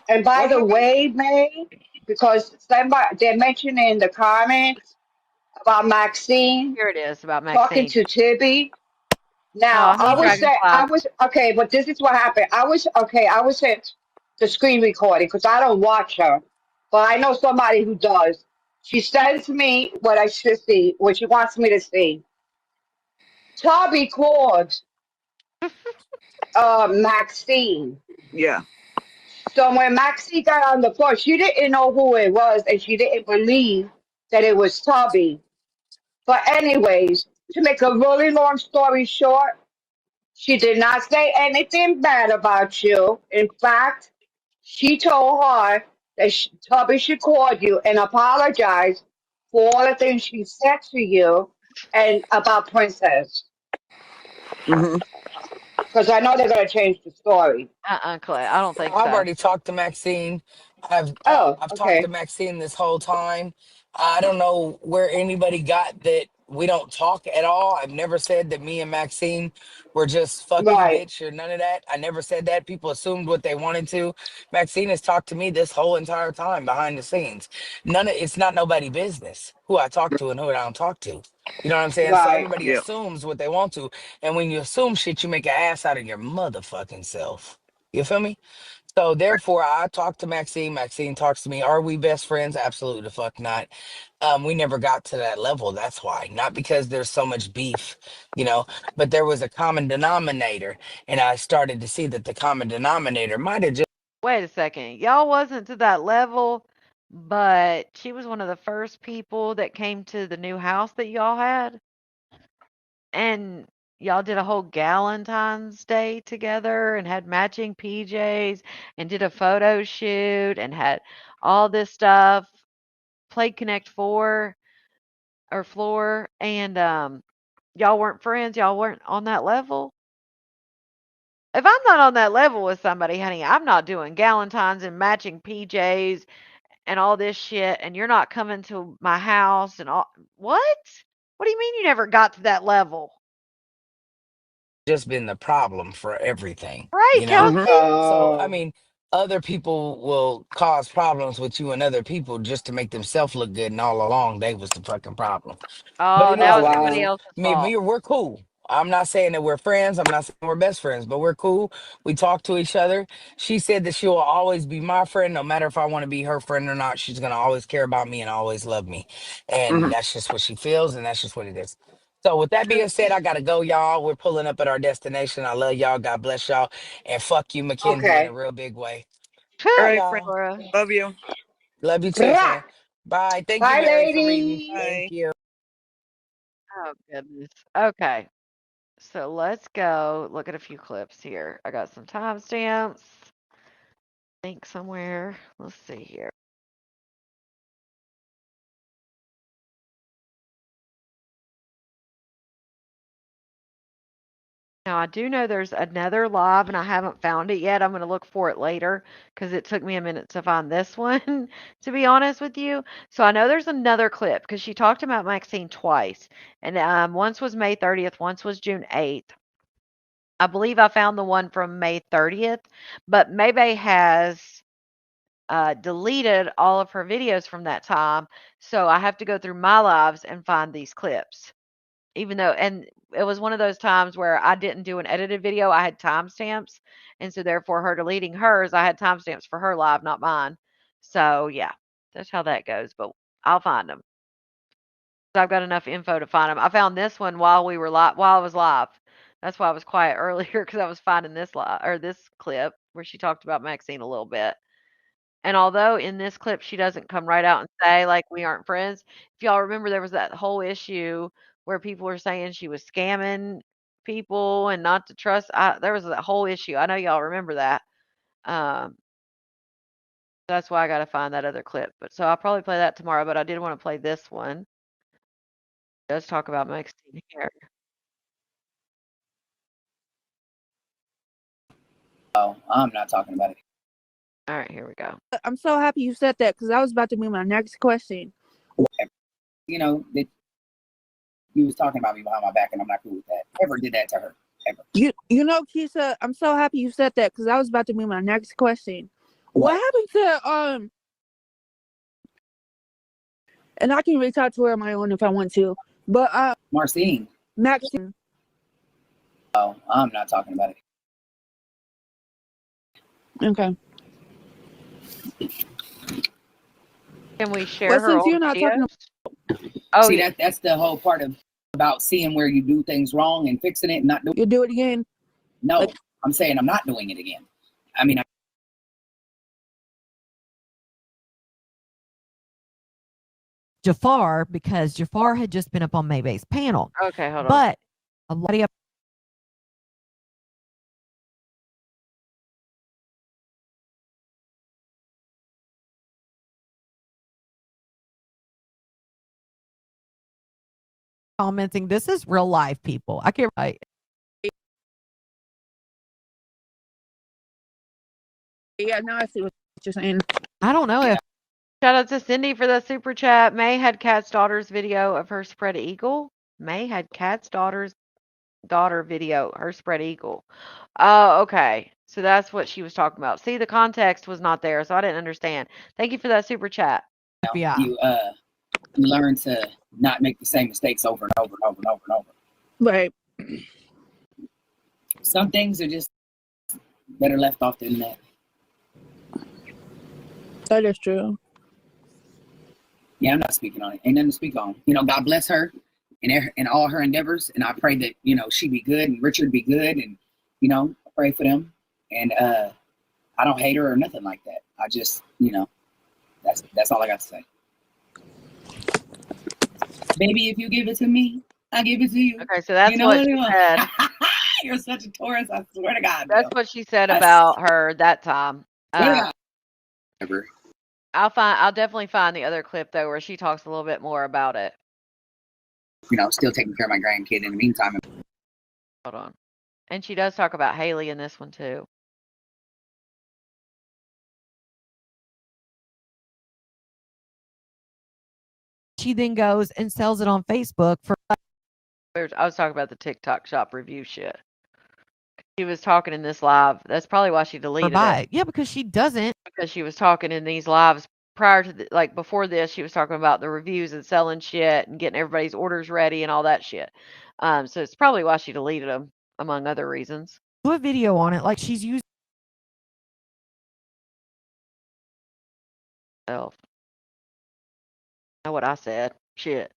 And by What the happened? way, May, because somebody they're mentioning in the comments about Maxine Here it is about talking Maxine. to Tibby. Now Oh, I hey, was Uh-huh. saying Dragonfly. I was okay, but this is what happened. I was okay. I was sent the screen recording because I don't watch her, but I know somebody who does. She sends me what I should see, what she wants me to see. Toby called Maxine. Yeah. So when Maxine got on the phone, she didn't know who it was, and she didn't believe that it was Toby. But anyways, to make a really long story short, she did not say anything bad about you. In fact, she told her that Tubby should call you and apologize for all the things she said to you and about Princess. Mm-hmm. Because I know they're going to change the story. Clay. I don't think I've so. already talked to Maxine. Oh, I've talked to okay. Maxine this whole time. I don't know where anybody got that we don't talk at all. I've never said that me and Maxine were just fuck you, Right, bitch, or none of that. I never said that. People assumed what they wanted to. Maxine has talked to me this whole entire time behind the scenes. It's not nobody business who I talk to and who I don't talk to. You know what I'm saying? So right. everybody Yep. assumes what they want to. And when you assume shit, you make an ass out of your motherfucking self. You feel me? So therefore, I talk to Maxine. Maxine talks to me. Are we best friends? Absolutely the fuck not. We never got to that level. That's why. Not because there's so much beef, but there was a common denominator, and I started to see that the common denominator might have just Wait a second. Y'all wasn't to that level, but she was one of the first people that came to the new house that y'all had, and y'all did a whole Galentine's Day together and had matching PJs and did a photo shoot and had all this stuff, played Connect 4 or Floor, and y'all weren't friends, y'all weren't on that level. If I'm not on that level with somebody, honey, I'm not doing Galentine's and matching PJs and all this shit, and you're not coming to my house and all. What? What do you mean you never got to that level? Just been the problem for everything, Right, you know? Mhm. Kelsey? So, I mean, other people will cause problems with you and other people just to make themselves look good, and all along they was the fucking problem. But Oh, it is now Oh it's what it somebody is. wow. else's Me, fault. me, we're cool. I'm not saying that we're friends. I'm not saying we're best friends, but we're cool. We talk to each other. She said that she will always be my friend, no matter if I want to be her friend or not. She's gonna always care about me and always love me, and Mhm. that's just what she feels, and that's just what it is. So, with that being said, I gotta go, y'all. We're pulling up at our destination. I love y'all. God bless y'all, and fuck you, Mackenzie, in a Okay. real big way. All Bye, Tuh, right, friend. y'all. Cora. Love you. Love you too, Blah. friend. Bye. Thank you, Bye, Mary, for reading. ladies. Thank Bye. you. Oh, goodness. Okay, so let's go look at a few clips here. I got some timestamps. Link somewhere. Let's see here. Now, I do know there's another live, and I haven't found it yet. I'm going to look for it later because it took me a minute to find this one, to be honest with you. So I know there's another clip because she talked about Maxine twice, and once was May 30th, once was June 8th. I believe I found the one from May 30th, but Maybay has deleted all of her videos from that time, so I have to go through my lives and find these clips. Even though, and it was one of those times where I didn't do an edited video, I had timestamps, and so therefore her deleting hers, I had timestamps for her live, not mine. So yeah, that's how that goes. But I'll find them. I've got enough info to find them. I found this one while we were live, while I was live. That's why I was quiet earlier because I was finding this live or this clip where she talked about Maxine a little bit. And although in this clip she doesn't come right out and say, like, "We aren't friends," if y'all remember, there was that whole issue where people were saying she was scamming people and not to trust. There was that whole issue. I know y'all remember that. Um, that's why I got to find that other clip. But so I'll probably play that tomorrow. But I did want to play this one. Let's talk about Maxine here. Oh, I'm not talking about it. All right, here we go. I'm so happy you said that because that was about to be my next question. You know, that you was talking about me behind my back, and I'm not cool with that. Ever did that to her? Ever? You know, Keisha, I'm so happy you said that because that was about to be my next question. What happened to and I can reach out to her on my own if I want to. But Marcine. Maxine. Oh, I'm not talking about it. Okay. Can we share Well, her since old you're not talking videos? Oh See, yeah. that's the whole part of about seeing where you do things wrong and fixing it and not doing. you do it again. No, Like, I'm saying I'm not doing it again. I mean, Jafar because Jafar had just been up on Maybay's panel. Okay, hold on. But a lot of commenting, this is real life, people. I can't. yeah, now I see what you're saying. I don't know if Shout out to Cindy for the super chat. May had Kat's daughter's video of her spread eagle. May had Kat's daughter video, her spread eagle. Oh, okay. So that's what she was talking about. See, the context was not there, so I didn't understand. Thank you for that super chat. yeah. you learn to not make the same mistakes over and over and over and over and over. Right. Some things are just better left off the internet. That is true. Yeah, I'm not speaking on it. Ain't nothing to speak on. You know, God bless her and all her endeavors. And I pray that, you know, she be good and Richard be good. And, you know, I pray for them. And I don't hate her or nothing like that. I just, you know, That's all I got to say. Baby, if you give it to me, I give it to you. Okay, so that's You know what she said. You're such a Taurus. I swear to God. That's what she said about her that time. I'll definitely find the other clip though where she talks a little bit more about it. You know, still taking care of my grandkid in the meantime. Hold on. And she does talk about Haley in this one too. She then goes and sells it on Facebook for. I was talking about the TikTok shop review shit. She was talking in this live. That's probably why she deleted it. Yeah, because she doesn't. Because she was talking in these lives prior to before this. She was talking about the reviews and selling shit and getting everybody's orders ready and all that shit. So it's probably why she deleted them, among other reasons. Do a video on it, like she's using. Know what I said? Shit.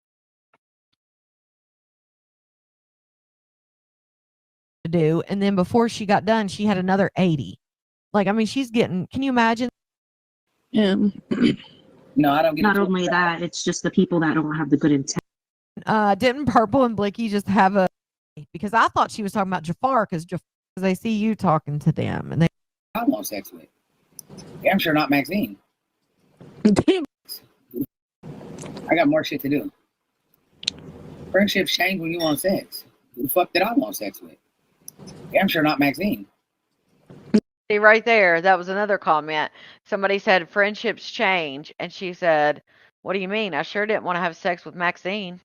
To do, and then before she got done, she had another 80. Like, I mean, she's getting. Can you imagine? No, I don't get. Not only that, it's just the people that don't have the good intent. Didn't Purple and Blicky just have a? Because I thought she was talking about Jafar because they see you talking to them and they. I want sex with. Yeah, I'm sure not Maxine. I got more shit to do. Friendships change when you want sex. Who the fuck did I want sex with? Yeah, I'm sure not Maxine. See, right there, that was another comment. Somebody said friendships change, and she said, "What do you mean? I sure didn't want to have sex with Maxine."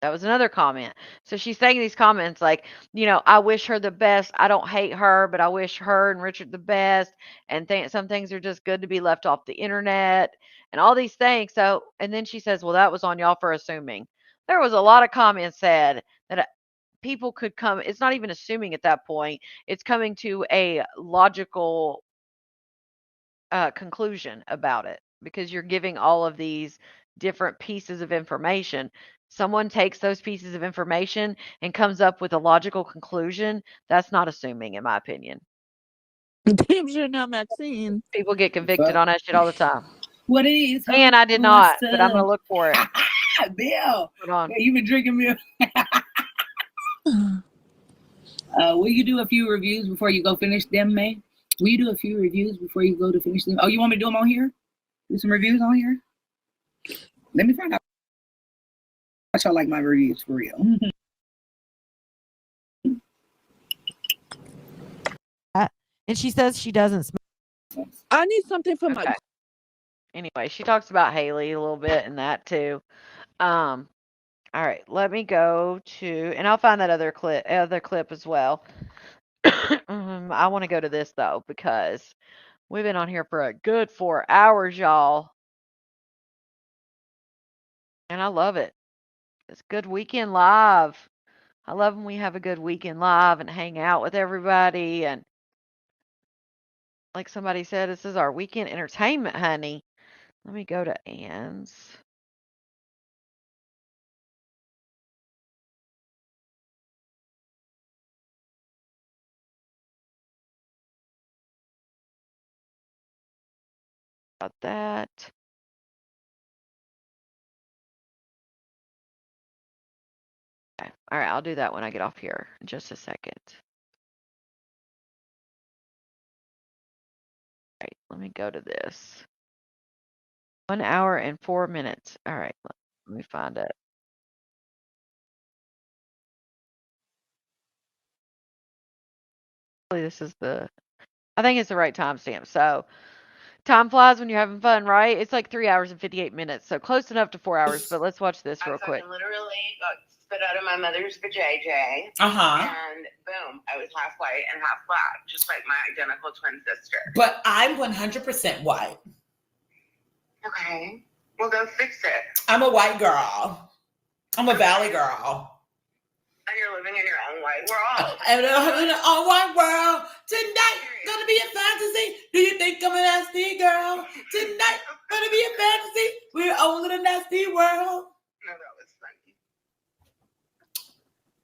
That was another comment. So she's saying these comments like, I wish her the best. I don't hate her, but I wish her and Richard the best. And some things are just good to be left off the internet and all these things. So, and then she says, well, that was on y'all for assuming. There was a lot of comments said that people could come. It's not even assuming at that point. It's coming to a logical conclusion about it because you're giving all of these different pieces of information. Someone takes those pieces of information and comes up with a logical conclusion. That's not assuming, in my opinion. Damn sure not Maxine. People get convicted on that shit all the time. What is? And I did not, but I'm gonna look for it. Bill, hold on. Yeah, you've been drinking milk. Will you do a few reviews before you go finish them, May? Will you do a few reviews before you go to finish them? Oh, you want me to do them on here? Do some reviews on here? Let me find out. I y'all like my reviews for real. And she says she doesn't smell. I need something for my. Anyway, she talks about Haley a little bit and that too. All right, let me go to, and I'll find that other clip as well. I want to go to this though because we've been on here for a good 4 hours, y'all, and I love it. It's good weekend live. I love when we have a good weekend live and hang out with everybody. And like somebody said, this is our weekend entertainment, honey. Let me go to Ann's. About that. Okay. All right, I'll do that when I get off here in just a second. All right, let me go to this. 1 hour and 4 minutes. All right, let me find it. This is I think it's the right timestamp. So time flies when you're having fun, right? It's like 3 hours and 58 minutes. So close enough to 4 hours, but let's watch this real quick. I literally got spit out of my mother's vajayjay. And boom, I was half white and half black, just like my identical twin sister. But I'm 100% white. Okay. Well, go fix it. I'm a white girl. I'm a valley girl. And you're living in your own white world. I'm in an own white world. Tonight, gonna be a fantasy. Do you think I'm a nasty girl? Tonight, gonna be a fantasy. We're all in a nasty world. No, that was funny.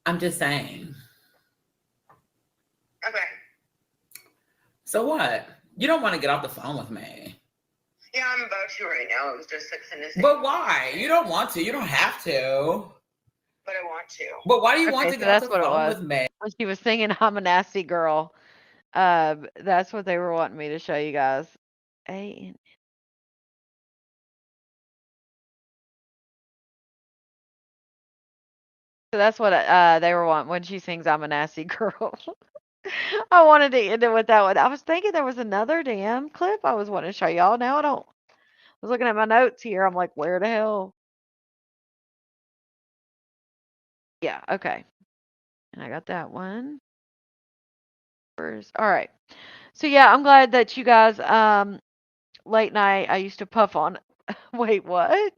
I'm just saying. Okay. So what? You don't want to get off the phone with me. Yeah, I'm about to right now. It was just 6 in the But why? You don't want to. You don't have to. But I want to. But why do you want Okay, to so get off that's the what it phone was. with me? When she was singing "I'm a Nasty Girl," that's what they were wanting me to show you guys. A So that's what they were wanting when she sings "I'm a Nasty Girl." I wanted to end it with that one. I was thinking there was another damn clip I was wanting to show y'all. Now I don't. I was looking at my notes here. I'm like, where the hell? Yeah, okay. And I got that one. First. All right. So yeah, I'm glad that you guys late night I used to puff on wait, what?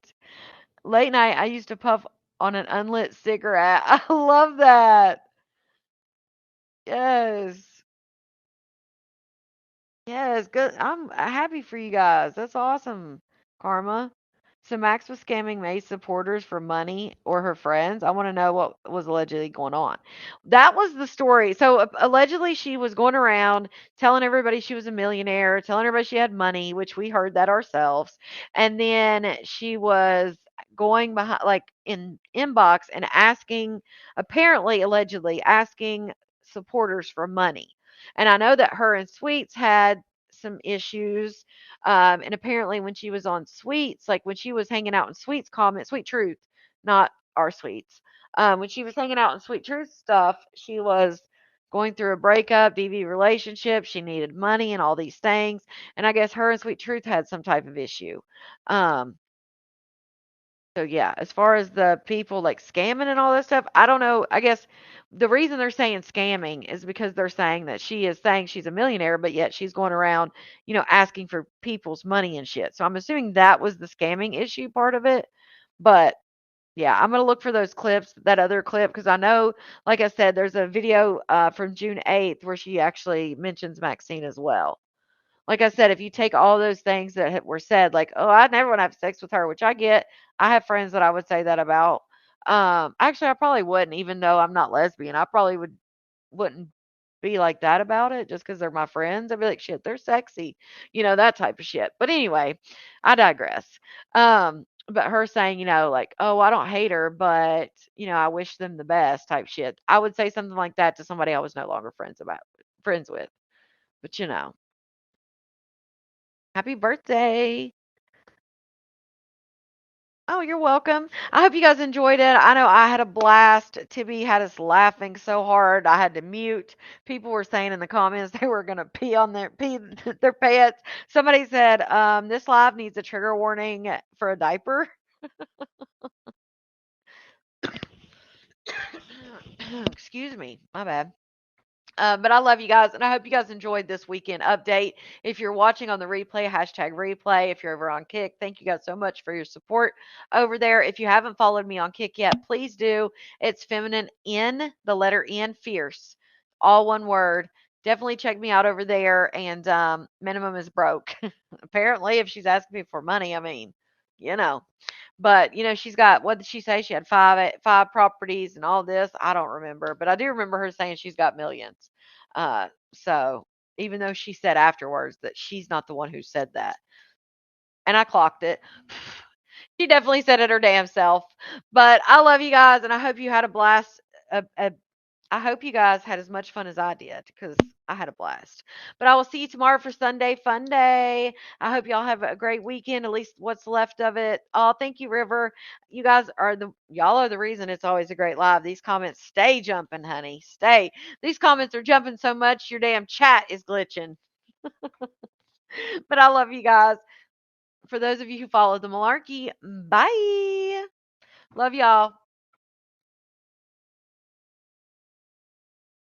Late night I used to puff on an unlit cigarette. I love that. Yes. Yes, good. I'm happy for you guys. That's awesome, Karma. So Max was scamming May's supporters for money or her friends. I want to know what was allegedly going on. That was the story. So allegedly she was going around telling everybody she was a millionaire, telling everybody she had money, which we heard that ourselves. And then she was going behind like in inbox and asking, apparently allegedly asking supporters for money. And I know that her and Sweets had some issues. And apparently, when she was on Sweets, like when she was hanging out in Sweets comment, Sweet Truth, not our Sweets. When she was hanging out in Sweet Truth stuff, she was going through a breakup, DV relationship. She needed money and all these things. And I guess her and Sweet Truth had some type of issue. Um, so yeah, as far as the people like scamming and all that stuff, I don't know. I guess the reason they're saying scamming is because they're saying that she is saying she's a millionaire, but yet she's going around, asking for people's money and shit. So I'm assuming that was the scamming issue part of it. But yeah, I'm gonna look for those clips, that other clip, because I know, like I said, there's a video from June 8th where she actually mentions Maxine as well. Like I said, if you take all those things that were said, like, "Oh, I never want to have sex with her," which I get. I have friends that I would say that about. Actually, I probably wouldn't, even though I'm not lesbian. I probably wouldn't be like that about it just because they're my friends. I'd be like, "Shit, they're sexy," that type of shit. But anyway, I digress. But her saying, like, "Oh, I don't hate her, but I wish them the best," type shit. I would say something like that to somebody I was no longer friends with. But happy birthday. Oh, you're welcome. I hope you guys enjoyed it. I know I had a blast. Tibby had us laughing so hard. I had to mute. People were saying in the comments they were going to pee their pants. Somebody said, this live needs a trigger warning for a diaper. Excuse me. My bad. But I love you guys, and I hope you guys enjoyed this weekend update. If you're watching on the replay, hashtag replay. If you're over on Kick, thank you guys so much for your support over there. If you haven't followed me on Kick yet, please do. It's feminine N, the letter N, fierce, all one word. Definitely check me out over there. And minimum is broke. Apparently, if she's asking me for money, I mean, you know. But she's got, what did she say? She had five properties and all this. I don't remember, but I do remember her saying she's got millions. So even though she said afterwards that she's not the one who said that, and I clocked it. She definitely said it her damn self. But I love you guys, and I hope you had a blast. I hope you guys had as much fun as I did because I had a blast. But I will see you tomorrow for Sunday Fun Day. I hope y'all have a great weekend, at least what's left of it. Oh, thank you, River. Y'all are the reason it's always a great live. These comments stay jumping, honey. Stay. These comments are jumping so much your damn chat is glitching. But I love you guys. For those of you who follow the malarkey, bye. Love y'all.